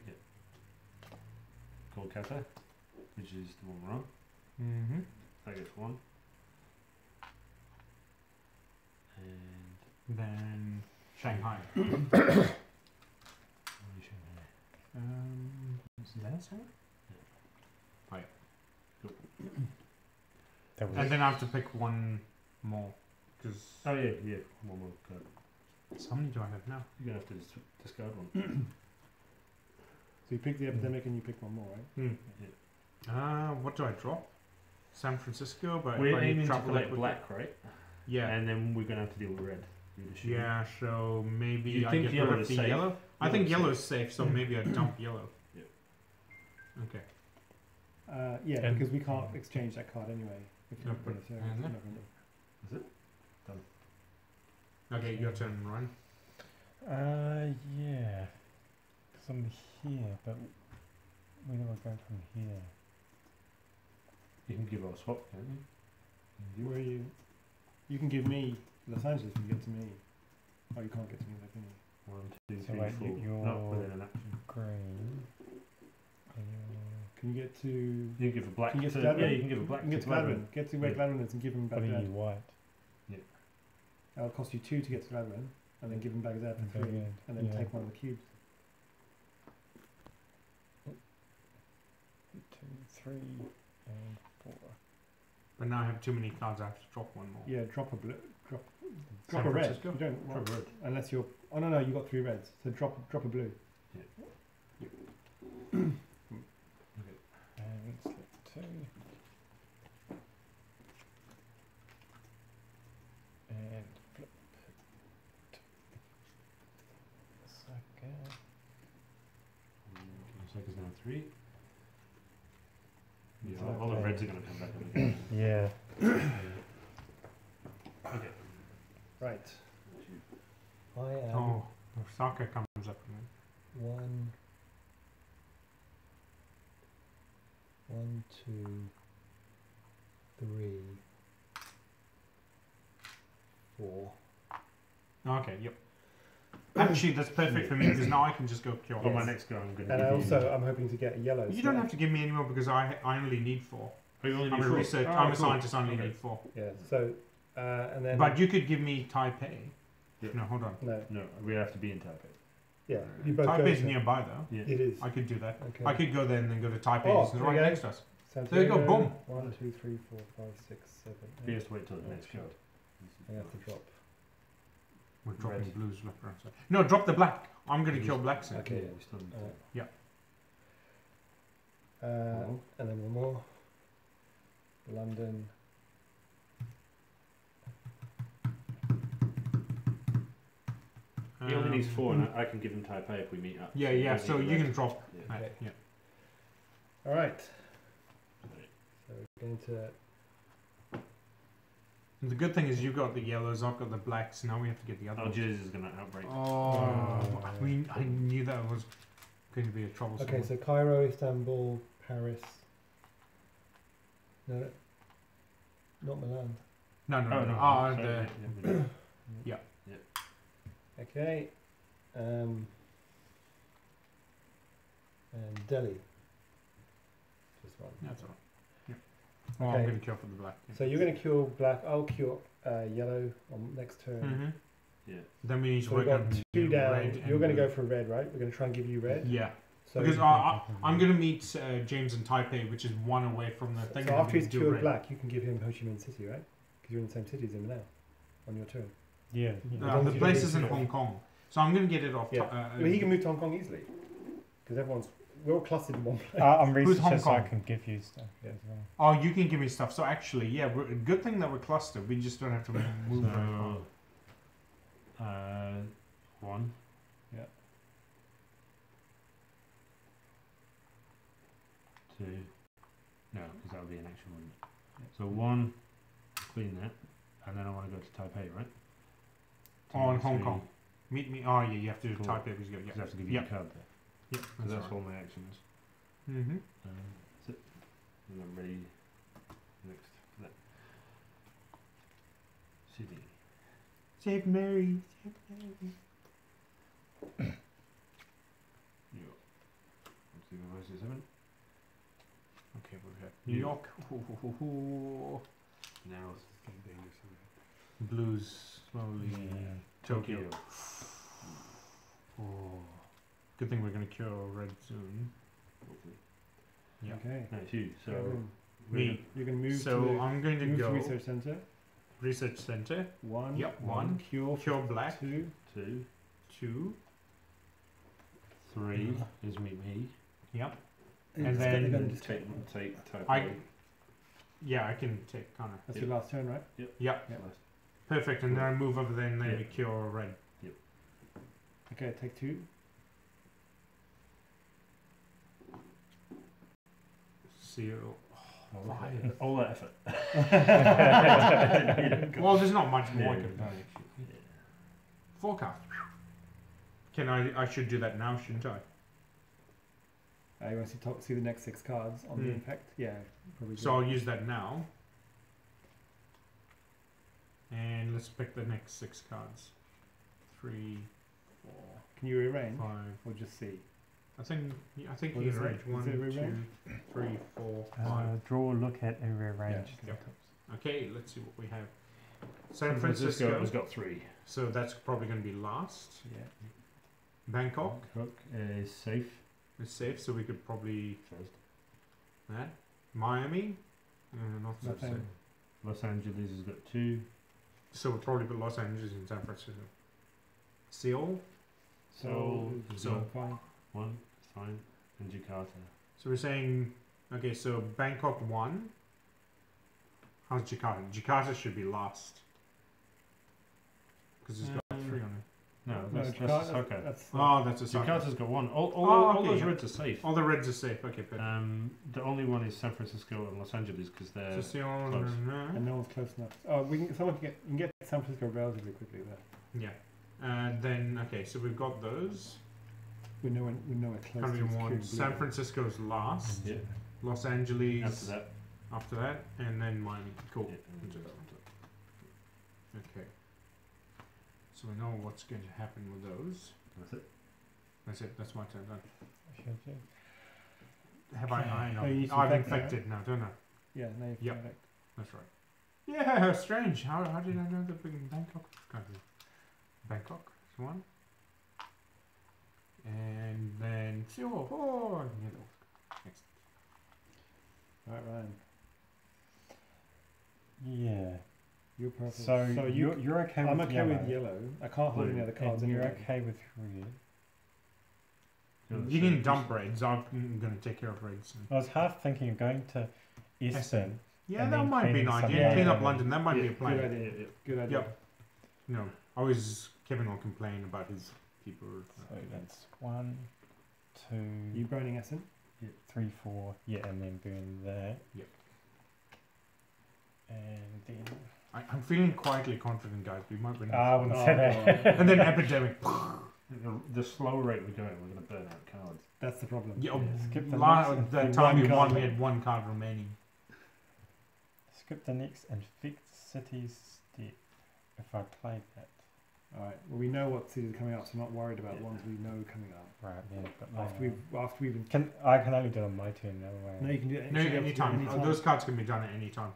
Kolkata, which is the one we're on. Mm-hmm. That gets 1. And Then Shanghai. Is that somewhere? That was And then I have to pick one more because oh yeah, one more card. How many do I have now? You're gonna have to discard one. So you pick the epidemic and you pick one more, right? What do I drop? San Francisco, but We're if I need aiming to travel collect liquid- black, right? Yeah. And then we're gonna have to deal with red. you'd assume. Yeah, so maybe You I think get rid yellow of is the safe? yellow. I think Yellow yellow is is safe, so maybe I dump yellow. Yeah. Okay. Yeah, And- because we can't exchange that card anyway. If No, you're but- so and it's then- not gonna- Okay, your turn, Ryan. Yeah. Because I'm here, but where do I go from here? You can give us a swap, can't you? Where are you? You can give me Los Angeles if you get to me. Oh, you can't get to me though, can you? 1, 2, So 3, wait, 4. you're- Not within an action. Green. Can you get to? You can give a black Can you get to, to Gladwin? yeah, you can give a black You can get to Gladwin. Gladwin. Get to where Yeah. Gladwin is and give him I back mean, that. you white. That'll cost you 2 to get to Gladwin, and then give him back that for Okay, 3, yeah, and then yeah. take one of the cubes. 2, 3, and 4. But now I have too many cards, I have to drop one more. Yeah, drop a blue. Drop San a red. Francisco? You don't Drop a red. unless you're. Oh no, you got 3 reds. So drop a blue. And slip 2. And flip. Second. Seconds now 3. Yeah, So, all the reds are going to come back on the game. Yeah. Okay. Right. I am Oh, Osaka comes up again. 1, 2, 3, 4. Okay, yep. Actually, that's perfect for me because now I can just go cure. On my Yes. next go, I'm going to And give I you... also I'm hoping to get a yellow. You so don't have to give me any more because I only need 4. Oh, you only I'm need a 4? research. Oh, I'm a cool. scientist. I only Okay. need 4. Yeah. So and then. But you could give me Taipei. Yeah. No, hold on. No. No, we have to be in Taipei. Yeah. You both go. Taipei's to- nearby though. Yeah. It is. I could do that. Okay. I could go there and then go to Taipei. Oh, It's there right you go. next to us. Santiago, There you go, boom. 1, 2, 3, 4, 5, 6, 7, We 8. have to wait till the Oh, next shit. go. I have to drop. We're dropping Red. blues left, right, side. No, drop the black. I'm going to Blues. kill black soon. Okay. Yeah, we still need to... And then one more. London. He only needs 4 and I can give him Taipei if we meet up. Yeah, he yeah. doesn't So need you red. can drop. Yeah. Okay. Yeah. All right. So we're going to. And the good thing is you've got the yellows. I've got the blacks. Now we have to get the other. Oh, ones. Jesus is going to outbreak. Oh, I knew that was going to be a troublesome. Okay, one. so Cairo, Istanbul, Paris. No, not Milan. No, no, Oh, no. no. Ah, sorry, the we do. Okay. And Delhi. Just one. that's all right. Yeah. Oh, I'm Okay. going to kill for the black. Yeah. So you're going to cure black. I'll cure yellow on next turn. Mm-hmm. Yeah. Then we need to So we've work got on 2 down. red You're and going to blue. go for red, right? We're going to try and give you red. Yeah, So, because I'm going to meet James in Taipei, which is 1 away from the thing. so and after we he's do cured red. black, you can give him Ho Chi Minh City, right? Because you're in the same city as him now, on your turn. Yeah. long The as you place don't is in move too Hong Kong, so I'm going to get it off. Yeah. Well, he can move to Hong Kong easily, because we're all clustered in one place. I'm Who's Hong researcher, so I Kong? can give you stuff Yeah. as well. Oh, you can give me stuff. So actually, yeah, good thing that we're clustered. We just don't have to move very far. So, 1. Yeah. 2. No, because that would be an action one. So 1, clean that, and then I want to go to Taipei, right? Oh, in 2, Hong 3, Kong. Meet me. Oh, yeah, you have to do 4. Taipei because you Because I got have to give you yeah. a card there. Yeah, So that's all my actions. Mm-hmm. That's it. And I'm ready next for that. City. Save Mary. Save Mary. Yeah. Supervisor 7. Okay, we've got New York. Now Blues slowly. Tokyo. Oh. Good thing we're going to cure red soon. Hopefully. Yeah. Okay. No, it's you. So Kevin, Me. you're going to move So to I'm going to move go to research center. research center. 1. Yep, 1. Cure. Cure black. 2. 2. 2. 3 is me. Yep. And And then then just Take type I- A. Yeah, I can take Connor. that's your last turn, right? Yep. Yeah. Perfect. And then I move over there and then Yeah. we cure red. Okay, take 2. Seal. All that effort. Well, there's not much more I Yeah. could have done actually. Forecast. Can I should do that now, shouldn't I? You want to see the next 6 cards on the Mm. impact? Yeah, probably. So I'll use that now. And let's pick the next 6 cards. 3, 4, Can you rearrange 5. or just see? I think you What can is it? arrange Is 1, it 2, rearrange? 3, 4, 5. Draw, look at, and rearrange. Yeah. Okay, let's see what we have. San San Francisco Francisco. has got 3. So that's probably going to be last. Yeah. Bangkok Cook is safe is safe, so we could probably first. that. Miami, not so Nothing. safe. Los Angeles has got 2. So we'll probably put Los Angeles and San Francisco. Seoul. So, So- fine. 1, fine. And Jakarta. So we're saying, okay, so Bangkok 1. How's Jakarta? Jakarta should be last. Because it's got 3 on it. No, No, that's Jakarta, Osaka. that's Oh, that's a Jakarta's got 1. All okay, those yeah. reds are safe. All the reds are safe. Okay, perfect. The only one is San Francisco and Los Angeles because So they're Seoul close. and no one's close enough. Oh, someone can get San Francisco relatively quickly there. yeah. And then, okay, so we've got those. We know we're close Country to 1. securing San blue. Francisco's last. yeah. Los Angeles After that, and then Miami. Cool. yeah, and Into that Jakarta. Okay. So we know what's going to happen with those. That's it. That's it. That's my turn. Done. Should you? Have I know. Oh, you need to I've infect now, infected now, don't I? Yeah, now you can Yep. infect. That's right. Yeah, strange. How did I know the big Bangkok country? Bangkok is 1. And then Seoul. Oh, next. Right, Ryan. Yeah. You're purple. So, you're okay with I'm okay yellow. with yellow. I can't hold any other cards And you're anyway. okay with red. You can dump reds. I'm going to take care of reds. I was half thinking of going to Eastern. Essen. Yeah, And that then might be cleaning an some- idea. yeah, Clean yeah, up yeah. London. That might be a plan. Good idea. Good idea. Yep. No, always Kevin will complain about his people. So that's 1, 2, You burning Essen? 3, 4. Yeah, and then burn that. Yep. And then. I'm feeling quietly confident, guys. We might win. I wouldn't say Oh, that. And then epidemic. The slow rate we're going, we're going to burn out cards. That's the problem. Yeah, Skip the la- next that and time one we card. won, we had 1 card remaining. Skip the next infect cities step if I played that. Alright, well we know what cities are coming up, so I'm not worried about the ones we know coming up. Right, yeah. But After we've I can only do it on my turn, no way. no, you can do it No, should be able to do it anytime. Those cards can be done at any time.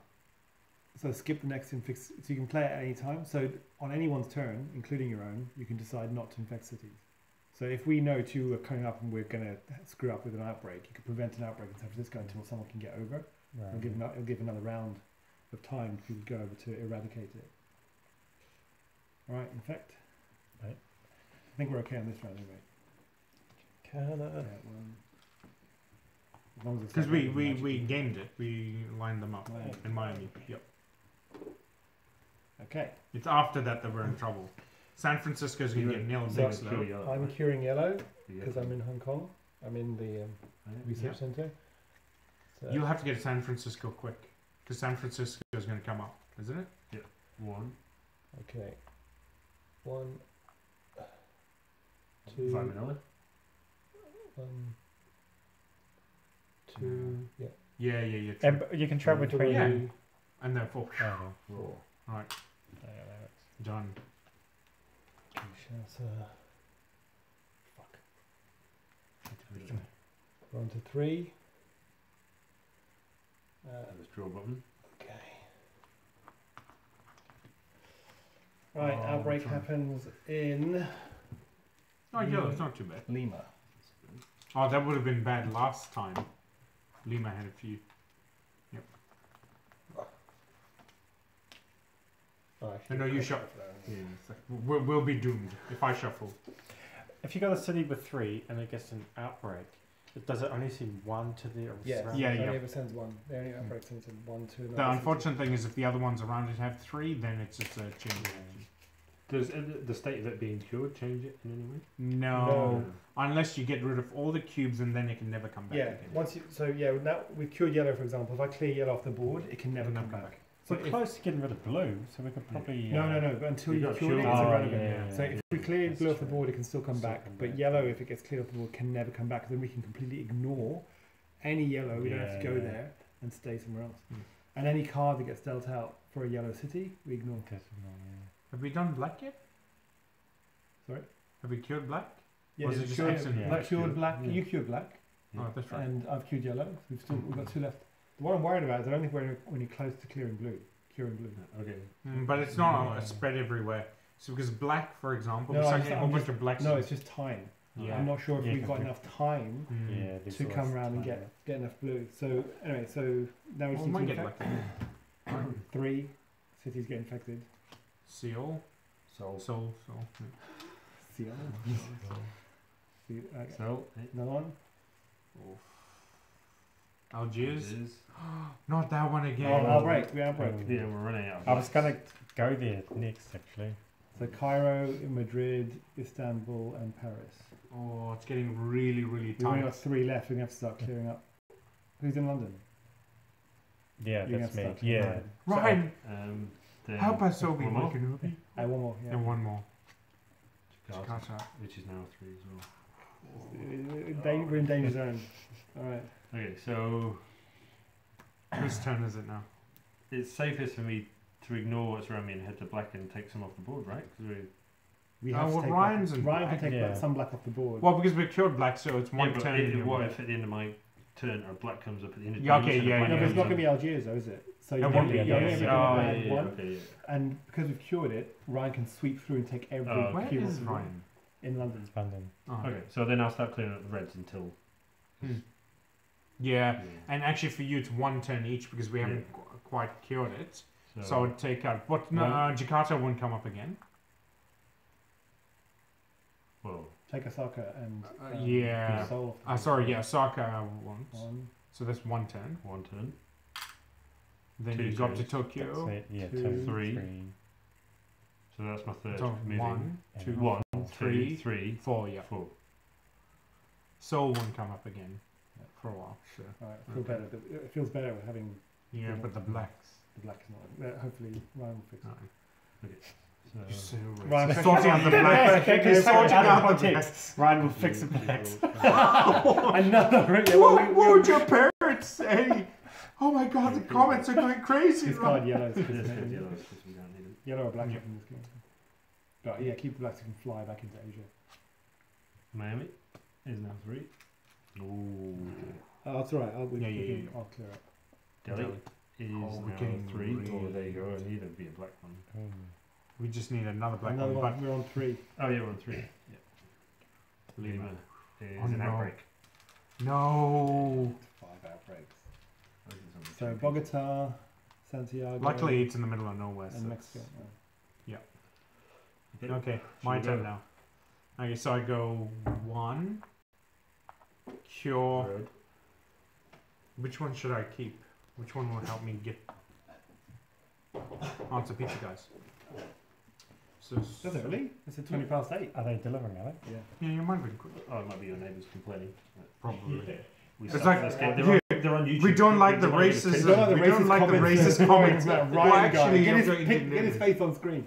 So skip the next infect, so you can play it at any time. So on anyone's turn, including your own, you can decide not to infect cities. So if we know 2 are coming up and we're going to screw up with an outbreak, you can prevent an outbreak in San Francisco until someone can get over. Right. It'll give another round of time for you to go over to eradicate it. Alright, infect. Right. I think we're okay on this round anyway. Canada. As long as it's Because not we magically- gamed it. We lined them up Right. in Miami. Yep. Okay. It's after that we're in trouble. San Francisco's going to get nailed So- big slow. I'm curing yellow Yeah. because I'm in Hong Kong. I'm in the research Yeah. center. So You'll have to get San Francisco quick. Because San Francisco is going to come up, isn't it? 1. okay. 1, 2, Vanilla. 1, 2, yeah. Yeah. And you can travel between. Yeah. Three, And then 4. Oh, 4. Alright, yeah, done. Kinshasa. Fuck. We're on to 3. Withdraw button. Okay. Right, Oh, outbreak which one? happens in Oh, yeah, it's not too bad. Lima. Oh, that would have been bad last time. Lima had a few. Yep. Oh, No, you shuffle. We'll be doomed if I shuffle. If you got a city with 3 and it gets an outbreak, does it only send 1 to the Yeah, surrounding? Yeah, it yeah. only ever sends 1. The only outbreak sends 1 to another. The unfortunate thing is if the other ones around it have 3, then it's just a chain reaction. Does the state of it being cured change it in any way? No. Unless you get rid of all the cubes and then it can never come back Yeah, again. once you, so yeah, now with cured yellow, for example, if I clear yellow off the board, it can never It'll come never back. We're So if- close to getting rid of blue, so we could probably. no, but until You you got cure it, cured. it's Oh, irrelevant. yeah, So if we clear That's blue off the true. board, it can still come Still back. come But back. yellow, if it gets cleared off the board, can never come back. Then we can completely ignore any yellow. We don't have to go Yeah. there and stay somewhere else. Hmm. And any card that gets dealt out for a yellow city, we ignore. Have we done black yet? Sorry? Have we cured black? Yeah, Was it it's just cured, accident? Yeah. black cured black. Yeah. You cured black, Yeah. Oh, that's right. and I've cured yellow. So we've got 2 left. What I'm worried about is I don't think we're when you're close to clearing blue. Curing blue. Okay. But it's not spread everywhere. So because black, for example, No, we I'm start just- getting a I'm whole bunch of black. No, it's just time. Yeah. I'm not sure if Yeah, we've got complete- enough time Yeah, to come around and get enough blue. So anyway, so now we Well, see might to get infect. lucky. 3 cities get infected. Seal. So. Soul. Seal. See, okay. So. Another one. Algiers. Is. Not that one Oh, again. outbreak. We outbreak. Yeah, we're running out. Of I was gonna go there next, actually. So Cairo, Madrid, Istanbul, and Paris. Oh, it's getting really, really We've only got tight. 3 left. We're gonna have to start clearing up. Who's in London? Yeah, You're that's gonna me. have to start clearing Yeah. up. Ryan, Then help us, Obi. one more? One more. Yeah. And one more. Jakarta, Jakarta. which is now 3 as well. We're in danger zone. All right. Okay, so Whose turn is it now? it's safest for me to ignore what's around me and head to black and take some off the board, right? Because We Oh, have well, to take Ryan's black. in Ryan black. can take Yeah. some black off the board. Well, because we're cured black, so it's one but turn. in your what way. if at the end of my turn a black comes up at the end of Yeah, the okay, turn, yeah, a black No, but it's comes not up? going to be Algiers, though, is it? So It you're won't only be, you're yeah, only yeah. ever Oh, going to yeah, add yeah, one. okay, yeah. And because we've cured it, Ryan can sweep through and take every Oh, Where cube is off the board Ryan? in London. London. Oh, Okay, so then I'll start clearing up the reds until. Yeah, and actually for you it's one turn each because we haven't quite cured it. So I'd take out. But no, Jakarta won't come up again. Well, Take Osaka and Yeah. Seoul off the Sorry, board. yeah, Osaka won't. One, So that's one turn. one turn. Then Two you drop to turns. Tokyo. That's it. Yeah, two, 2, three. 3. So that's my third. So moving. 1, 2, Yeah. 1, three, 2, 3, 4, yeah. 4. Seoul won't come up again for a while. Sure. all right, feel Okay. better. It feels better with having Yeah, but the blacks. the black is not. Hopefully, Ryan will fix it. So, So Ryan, it's sorting out the black. Take It's it sorting out out of the context. Ryan will fix it back. Another. Yeah, What would your parents say? Oh my god, the comments are going crazy. Discard yellows. this is yellow because we don't need it. Yellow or black Yeah. in this game. But yeah, keep the blacks so you can fly back into Asia. Miami is now 3. Ooh. Oh, that's all right. Yeah, yeah. I'll clear it. Delhi Delhi. is Oh, we're now getting 3. Oh, really there you go. I need to be a black one. We just need another black Another one. one. We're on 3. Oh, yeah, we're on 3. Yeah. Lima. Lima is Oh, an no. outbreak. No. 5 outbreaks. Oh, this is on the So champion. Bogota, Santiago, Luckily, it's in the middle of nowhere. and so Mexico. Okay, Should my we turn go? now. Okay, so I go 1. Cure. Red. Which one should I keep? Which one will help me get onto pizza, guys? So, Does it really? It's at 20 past 8. Are they delivering, are they? Yeah. Yeah, you might be quick. Oh, it might be your neighbours complaining. Probably. We It's suck like- at this game. yeah, They're on YouTube. We don't like the They're not gonna racism. take We don't like the We don't racist like the comments racist that comments. that Well, Ryan guy. actually, Get I'm his, going to get his do face on screen.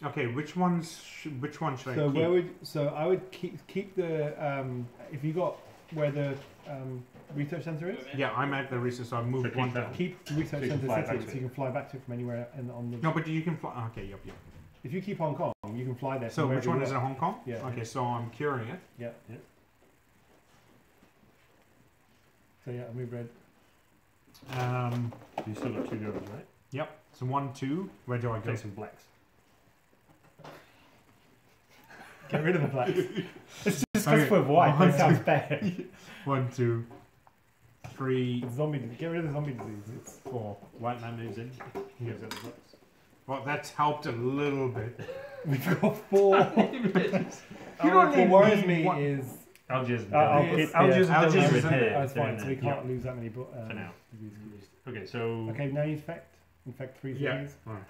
Okay, which one should I So keep? I would keep the if you got where the research center is, Yeah, I'm at the research, so I So moved keep one that. down. keep the research So you can center fly back city to so it. you can fly back to it from anywhere on the. No, but you can fly. Okay, yep. If you keep Hong Kong, you can fly there. So from which wherever one you is it? are. Hong Kong? Yeah. Okay, so I'm curing it. Yeah. Yeah. So yeah, I move red. You still got 2 goes, right? Yep. So 1, 2. Where do I go? Take some blacks. Get rid of the blacks. It's just Okay, because we're white. one, That sounds bad. 1, 2, 3, The zombie. Get rid of the zombie disease. It's 4. White man moves in. He goes at the blocks. Well, that's helped a little bit. we've got 4. You don't What need worries me me one- is Algiers. I'll Algiers. get- Algiers. yeah, Algiers is in here. that's They're fine. in So we there. can't lose that many. For now. disease cubes. Okay, so Okay, now you infect 3 Yeah. cities. Alright.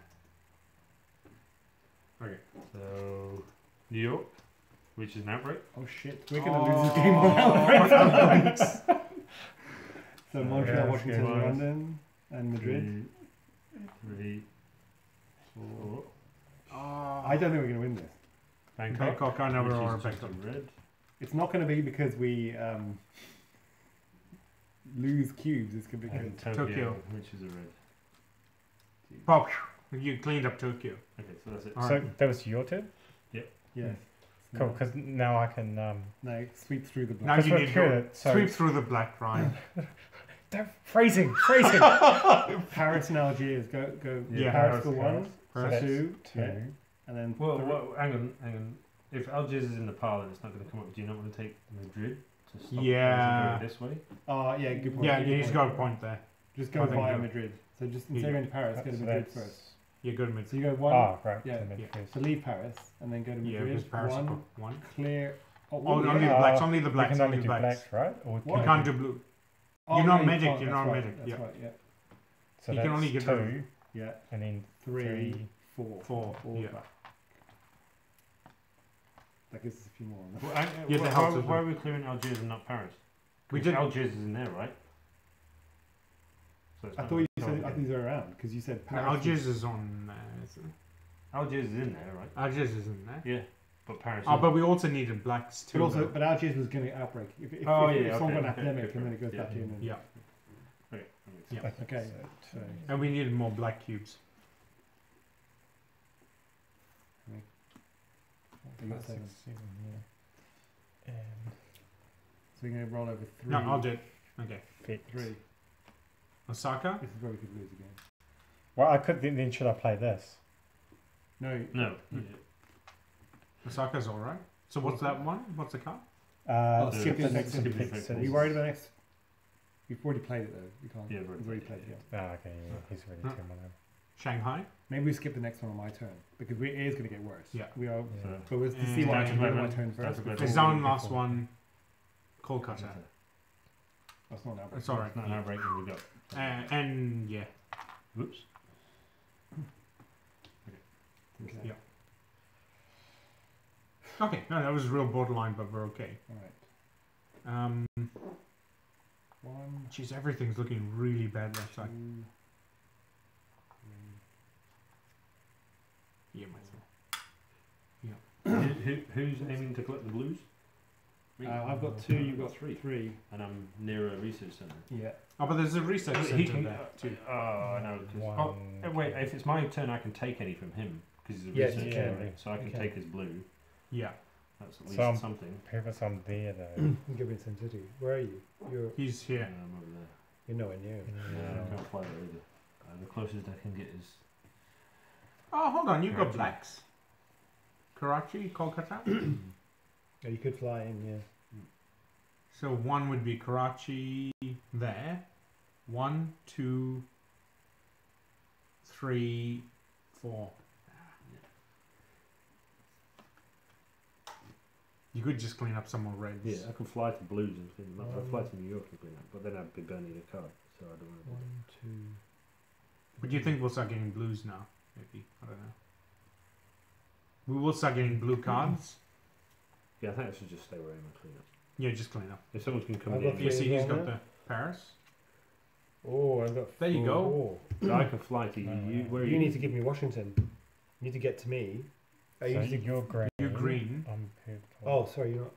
Okay. so New York, which is an outbreak. Oh shit, we're gonna lose this game on outbreaks. So Montreal, yeah, Washington, yeah. London, and Madrid. 3, 4. I don't think we're gonna win this. Bangkok. Bangkok, I know which we're all is just Bangkok. a red. It's not gonna be because we lose cubes. It's gonna be And because Tokyo, which is a red. Pop. You cleaned up Tokyo. Okay, so that's it. All So right. that was your turn? yes. Cool, because now I can. No, sweep through the Now block. Because you we're need to through go it, so sweep through the black line. phrasing. Paris and Algiers. Go. Yeah, Paris Paris, for 1, So Paris. that's 2, two. and then Well, 3. hang on. If Algiers is in the pile, then it's not going to come up. Do you not want to take Madrid to stop Yeah. going this way? Oh yeah, good point. Yeah, good he's point. got a point there. Just I go think via so. Madrid. So just Yeah. instead of going to Paris, go to So Madrid that's- first. You're good mid. So you go 1. Ah, right. Yeah, to mid yeah. first. So leave Paris and then go to Yeah, Madrid. because Paris has 1, got 1. clear. Oh, yeah. only the Ah, blacks, only the We blacks, can only only the do blacks. blacks, right? Or What? You Okay. can't do blue. Oh, You're no, not you magic, can't, you're that's not right, magic, That's yeah. right, yeah. So You that's can only get 2, Yeah. and then 3, 3. 4. 4, All yeah. back. That gives us a few more on that. Well, Yeah, the helps us why are we clearing Algiers and not Paris? We 'Cause did. Algiers is in there, right? So it's I not thought gonna you come said again. I think they're around because you said No, Paris. Algiers is on. Isn't it? Algiers is in there, right? Algiers is in there. Yeah, but Paris. Oh, is- but we also needed blacks too. But also, though. but Algiers was going to outbreak. If Oh, if yeah, someone got an okay, epidemic okay, and then it goes yeah. back in. And, Yeah, Okay, that makes Yeah. sense. Okay. So, and we needed more black cubes. You got 5, 7. 6, 7, yeah. And So we're going to roll over 3. No, I'll do it. Okay. fit. 3. Osaka. This is where we could lose again. Well, I could. Then should I play this? No. No. Osaka's all right. So what's that one? What's the card? Oh, The- skip the the next skip city. the next Are city. you worried about next? We've already played it though. We can't. Yeah, we've we've already played it. yeah. Yeah. Oh, okay. Yeah, he's ready Huh. to whatever. Shanghai. Maybe we skip the next one on my turn because it is going to get worse. Yeah. We are. Yeah. But we'll And see what I that's can do on my relevant. turn That's first. relevant. It's before down we- last one. Kolkata. That's not an outbreak. It's all right. It's not an outbreak, and we got. And yeah. Whoops. Okay. Yeah. Okay. No, that was real borderline, but we're okay. All right. 1, Geez, everything's looking really bad left 2, side. 3. Yeah, myself. Who's aiming to collect the blues? I've got 2. You've got 3. And I'm near a research centre. Yeah. Oh, but there's a research He center can. there too. Oh, I know. 'Cause- One, wait. If it's my turn, I can take any from him because he's a Yes, researcher, you can. right? So I can You can. take his blue. Yeah, That's at least Some- something. Purpose I'm there though. Give me some city. Where are you? You're he's here. I'm over there. you're nowhere near. Yeah, I can't fly there either. The closest I can get is. Oh, hold on, you've got Karachi. blacks. Karachi, Kolkata. Yeah, you could fly in. Yeah. So one would be Karachi there. 1, 2, 3, 4. You could just clean up some more reds. Yeah, I can fly to blues and clean them up. I fly to New York and clean up, but then I'd be burning a card, so I don't want to do 1, that. 2. But do you think we'll start getting blues now? Maybe. I don't know. We will start getting blue cards. Yeah, I think I should just stay where I am and clean up. Yeah, just clean up. If someone can come I've near got me, You see, he's as got well, the Paris. Oh, I've got. There you go. so I can fly to you. Where are You need to give me Washington. You need to get to me. So you need to- you're green. You're green. I'm purple. Oh, sorry, you're not.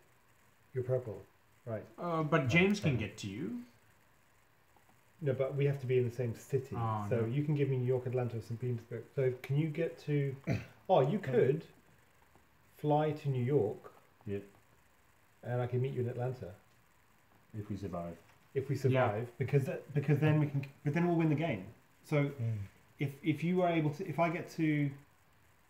You're purple. Right. But James can get to you. No, but we have to be in the same city. Oh, so no. you can give me New York, Atlanta, St. Petersburg. So can you get to? Oh, you could fly to New York. Yeah. And I can meet you in Atlanta if we survive. if we survive, because then we can. But then we'll win the game. So if you are able to, if I get to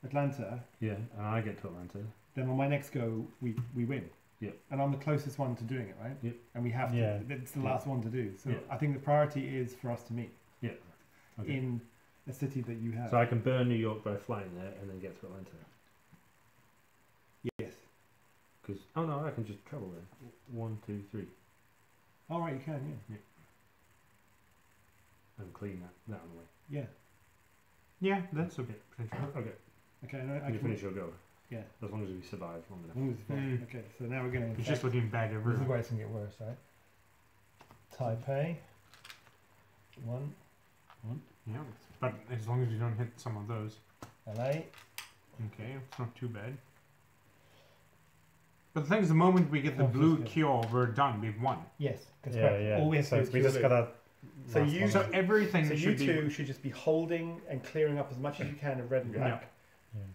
Atlanta, Yeah, and I get to Atlanta. then on my next go we win. Yep. And I'm the closest one to doing it, right? Yep. And we have to. Yeah. It's the last one to do. So Yeah. I think the priority is for us to meet Yeah. Okay. in a city that you have. So I can burn New York by flying there and then get to Atlanta. Yes. Because oh no, I can just travel there. 1, 2, 3, All right, you can. Yeah. and clean that on the way. Yeah. Yeah, that's okay. Potentially. Okay. Okay. No, I Can you can finish your go? Yeah. As long as we survive long enough. Ooh, it's fine. Mm. Okay. So now we're going to. It's just looking bad This is everywhere. where it's going to get worse, right? Taipei. 1. Yeah, but as long as you don't hit some of those. LA. Okay, it's not too bad. But the thing is, the moment we get the Oh, blue that's good. cure, we're done. We've won. Yes. That's Yeah, correct. yeah. All we have to So do is we kill just the- gotta. So last you- one. So everything So you should be. two should just be holding and clearing up as much as you can of red and black.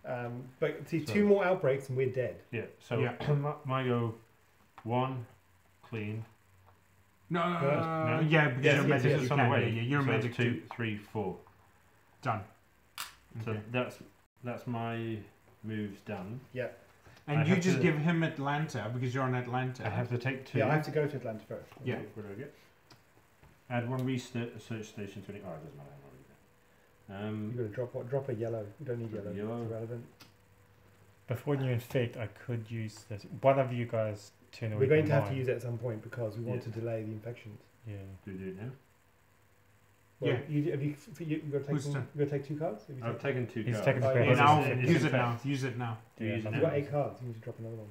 Yeah. But see, So- 2 more outbreaks and we're dead. Yeah. So Yeah. my go 1 clean. No, No? yeah, because Yes, you're yes, medic. yes, You it's on can. the way. Yeah, you're so medic 2, too. 3, 4. Done. So Okay. that's my moves done. And I you have just to- give him Atlanta because you're on Atlanta. I have to take 2. Yeah, I have to go to Atlanta first. Yeah. What do I get? Add 1 research station to any. Oh, it doesn't matter. I'm You've got to drop what? Drop a yellow. You don't need Drop yellow. a yellow. It's irrelevant. Before you infect, I could use this. One of you guys turn away. We're going from to have to mine. use it at some point because we want Yeah. to delay the infections. Yeah. Do we do it now? Well, Yeah. Have you got to Who's take? turn? You got to take 2 cards. Have you I've taken 2 He's cards. taken Oh, the yeah, Yeah, best. now it's use it infect. now. Use it now. Do you use it You've now? got 8 cards. You need to drop another one.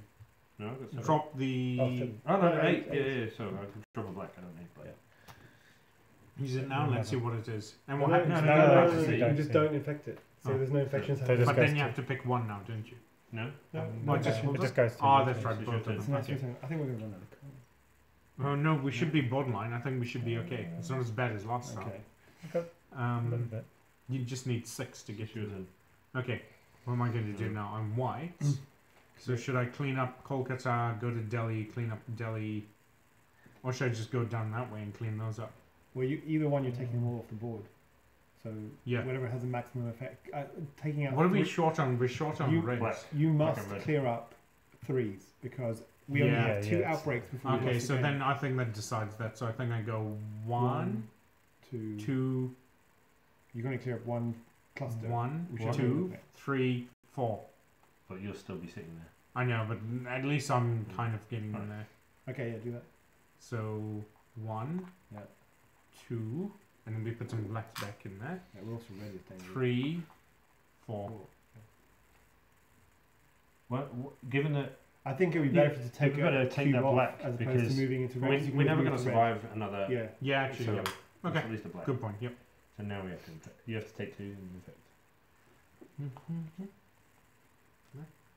No, I've got 7. Drop the. Oh, 7. Oh no, No, 8. eight. Yeah. So I can drop a black. I don't need black. Use it now. Let's see what it is. And what No, happens? no, no, no, You don't just see. don't infect it. So Oh. there's no infections They happening. just But goes then you to- have to pick one now, don't you? No. No, no, just no. It just goes to Oh, you. that's right. It's Both your of them. It's not Okay. your turn. I think we're going to run out of cards. Oh no, we should be borderline. I think we should be okay. It's not as bad as last time. Okay. A little bit. You just need 6 to get Yours you. in. Okay, what am I going to do now? I'm white. So should I clean up Kolkata, go to Delhi, clean up Delhi, or should I just go down that way and clean those up? Well, either one, you're taking them all off the board. So Yeah. whatever has a maximum effect. Taking out. What are we 3 short on? We're short on You- reds. Black. You must and red. clear up 3s because we only Yeah, have 2 yeah, it's- outbreaks before we Okay, lost the so game. then I think that decides that. So I think I go 1, 2. 2, You're going to clear up 1 cluster. 1, which is 2, okay. 3, 4. But you'll still be sitting there. I know, but at least I'm kind of getting in Right. there. Okay, yeah, do that. So 1, Yeah. 2, and then we put some blacks back in there. Yeah, we're also ready to 3, 4. Well, given that I think it would be Yeah, better to take we better a take cube that off black as opposed because to moving into red. we, 'cause you can we're never move going to to red. survive another. Yeah. Yeah, actually, So yeah. it's Okay. at least a black. Good point. Yep. So now we have to infect. You have to take 2 and infect.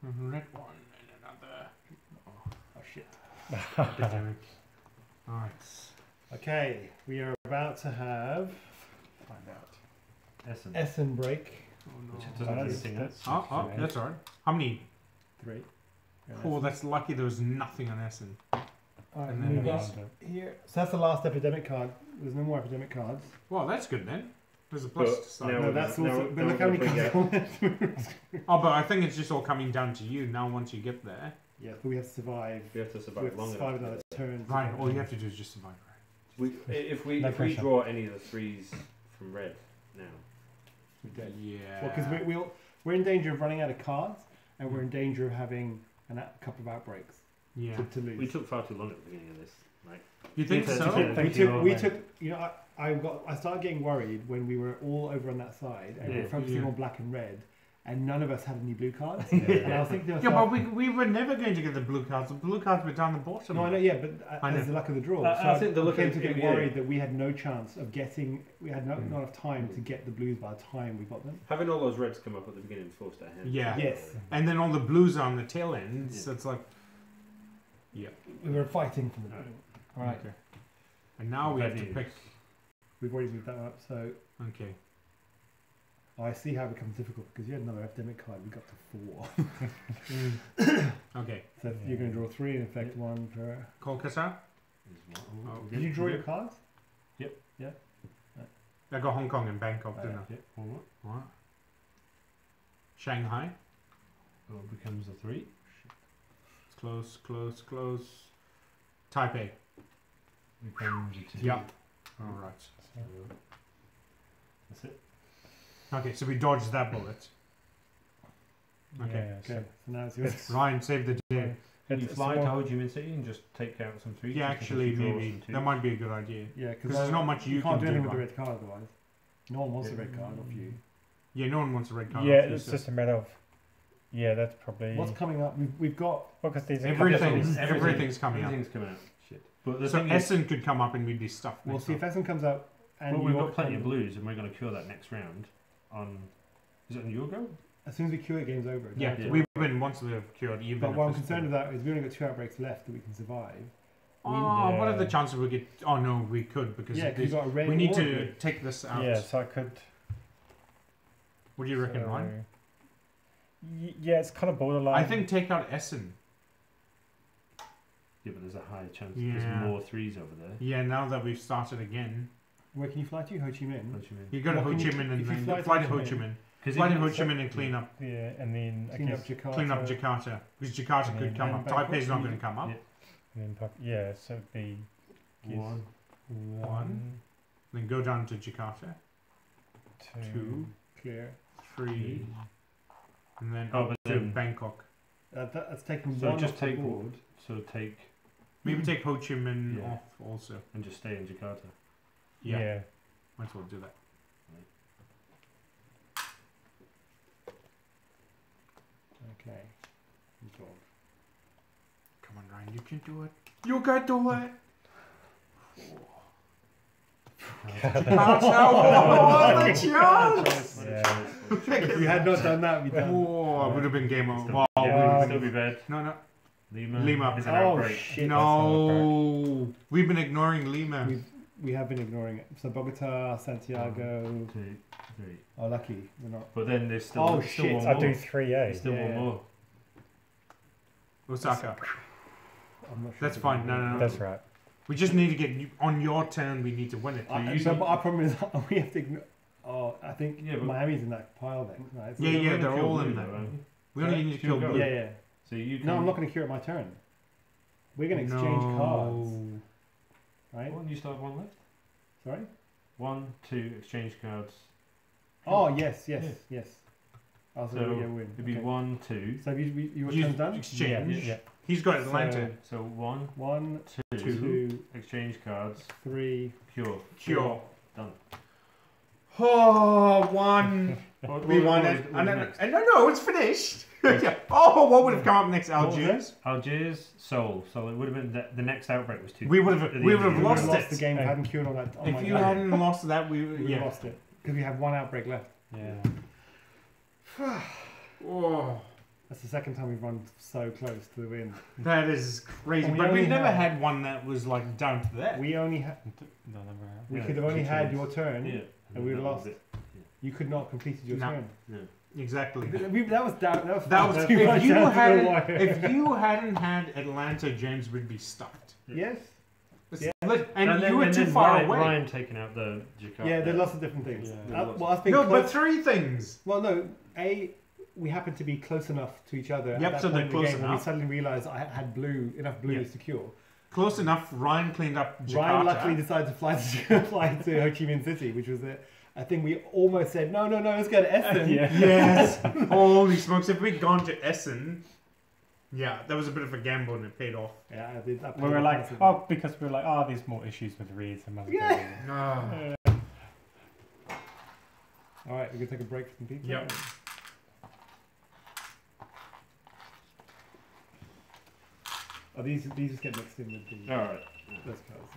Red one and another. Oh shit. Alright. Okay, we are about to have Find out. Essen. Essen break. Oh Which no. doesn't do That's- anything else. Oh, that's alright. How many? 3. Oh, that's lucky there was nothing on Essen. Alright, and then move these. up here. So that's the last epidemic card. There's no more epidemic cards. Well, that's good then. There's a plus But side. now No, we're that's gonna- also. now- But now look how we're many gonna cards. Oh, but I think it's just all coming down to you now once you get there. Yeah, but we have to survive. We have to We survive have to long survive enough. another turn. to Right, get all there. you have to do is just survive. If we No if we pressure. draw any of the 3s from red now, We're dead. Yeah. Well, because we're in danger of running out of cards, and we're in danger of having a couple of outbreaks Yeah. to lose. we took far too long at the beginning of this, right? You think Yeah, so? yeah. we Thank you, took, we Owen. took, you know, I started getting worried when we were all over on that side and we Yeah. were focusing Yeah. on black and red, and none of us had any blue cards. Yeah. And I was thinking, to Yeah, myself, but we were never going to get the blue cards. The blue cards were down the bottom. no, I know, yeah, but I know. as the luck of the draw, I so think the I luck came of- to get yeah. worried that we had no chance of getting. We had not enough time to get the blues by the time we got them. Having all those reds come up at the beginning forced our hand. Yeah. Yes. And then all the blues are on the tail end, so Yeah. it's like. We were fighting for the blue. All right, Okay. And now we have to Ready. pick. we've already moved that one up, so Okay. I see how it becomes difficult because you had another epidemic card. We got to 4. Okay. So you're going to draw 3 and infect 1 per. Kolkata. Oh, Did you draw your cards? I got Hong Kong and Bangkok, didn't I? Yeah. Alright. What? Shanghai. Well, it becomes a 3. It's close. Taipei. Yeah. Alright. That's it. Okay, so we dodged that bullet. Okay. Yeah, Okay, so now it's yours. Ryan, save the day. Can you It's fly to more- Ho Chi Minh City and just take out some threes? Yeah, just in case actually, you draw maybe. some twos? That might be a good idea. Yeah, Because there's not much you you can't can do anything do. with the Right? red card otherwise. No one wants the red card off you. Yeah, no one wants a red card. Yeah, off you, it's so- just a matter of. Yeah, that's probably. What's coming up? We've got. Well, because these are a couple of Everything's, things. everything's coming up. Everything's coming out. Shit. But the So thing is, Essen could come up and we'd be stuffed. We'll next see if time. Essen comes out and well, we've you're got plenty of coming. blues, and we're going to cure that next round. On is it on your go? As soon as we cure it, game's over. Yeah, Yeah. we win once we've cured even. But if what I'm this- concerned about is we only got 2 outbreaks left that we can survive. Oh, what are the Yeah. chances we get? Oh no, we could because Yeah, of because this. you've got a red. We need or a to blue. take this out. Yeah, so I could. What do you reckon, so- Ryan? Yeah, it's kind of borderline. I think take out Essen. Yeah, but there's a higher chance. Yeah. There's more threes over there. Yeah, now that we've started again, Where can you fly to? Ho Chi Minh. What do you mean? you go to What Ho can Chi you- Minh and if you then fly to fly to Ho Ho Chi Chi Minh. Because Fly to Ho Chi Minh and clean up, Yeah, and then I Clean up guess. Jakarta. clean up Jakarta because Jakarta And could then- come and up. Bangkok, Taipei's not you- going to come up. Yeah. And then yeah, so it'd be One. one, Then go down to Jakarta, two, Clear. 3, and then Oh, up but to then- Bangkok. That's taken So one just off the take board. So take Maybe take Ho Chi Minh Yeah. off also. and just stay in Jakarta. Yeah, yeah. might as well do that. Okay. Resolve. Come on, Ryan, you can do it. You can do it. Oh, the chance! Yeah. If we had not done that, we'd done. Oh, it would have been game over. Still, Wow, yeah, we it would would've still be bad. no, no, Lima. Is an Oh outbreak. shit! no. We've been ignoring Lima. We have been ignoring it. So Bogota, Santiago. 1, 2, 3. Oh, lucky we're not. But then there's still, Oh, there's still shit, one I more. do 3A. There's still Yeah, one yeah. more. Osaka. I'm not sure. That's if fine. we No, can no, do no. That's right. We just need to get on your turn. We need to win it. it. So, but our problem is we have to ignore. Oh, I think Yeah, but- Miami's in that pile then. Right? So Yeah, You're yeah, gonna they're kill all blue in though, there. aren't you? We only Yeah, need to still kill go. blue. Yeah, yeah. So you can. No, I'm not going to cure it my turn. We're going to exchange cards, right? Well, you still have one left. Sorry. 1, 2, exchange cards. Oh yes, yes, Yeah. yes. Oh, so So yeah, win. It'd be Okay. 1, 2. So have your You turn's done? exchange. Yeah. He's got Atlanta. So 1, One, 2, two, exchange cards. 3. Cure. Cure. Done. Oh, one. We won it. And no, it's finished. Yeah. Oh, what would have come up next? What was Algiers. Algiers, Seoul. So it would have been the next outbreak was 2. We would have at the we end would of have the We would lost have lost the it. game if we hadn't cured on that. On If my you guy. hadn't lost that, we we would yeah. have lost it because we had one outbreak left. Yeah. Oh, That's the second time we've run so close to the win. that is crazy. And we But only we've never had- had one that was like down to that. We only had. No, never have. We Yeah, could have only had controls. your turn, Yeah. and we would have That lost. was it. You could not completed your No. turn. No. Exactly. That was down. That was. That was too much if you down to the hadn't wire. if you hadn't had Atlanta, James would be stuffed. Yes. It's Yeah. And then- you were and too then far Ryan, away. Ryan taking out the Jakarta. Yeah, there are lots of different things. Yeah. Well, us being No, close, but 3 things. well, no. We happened to be close enough to each other. Yep, at that so they're point in the close game when we enough. suddenly realised I had enough blues Yeah. to cure. Close enough. Ryan cleaned up Jakarta. Ryan luckily decided to fly to Ho Chi Minh City, which was I think we almost said no, let's go to Essen. Yeah. Yes. Holy smokes! If we'd gone to Essen, yeah, that was a bit of a gamble and it paid off. Yeah, I did. We were like, oh, because we were like, oh, there's more issues with reads and other Yeah. things. Ah. All right, we're gonna take a break from pizza. Yep. Oh, these just get mixed in with the All right. those cards.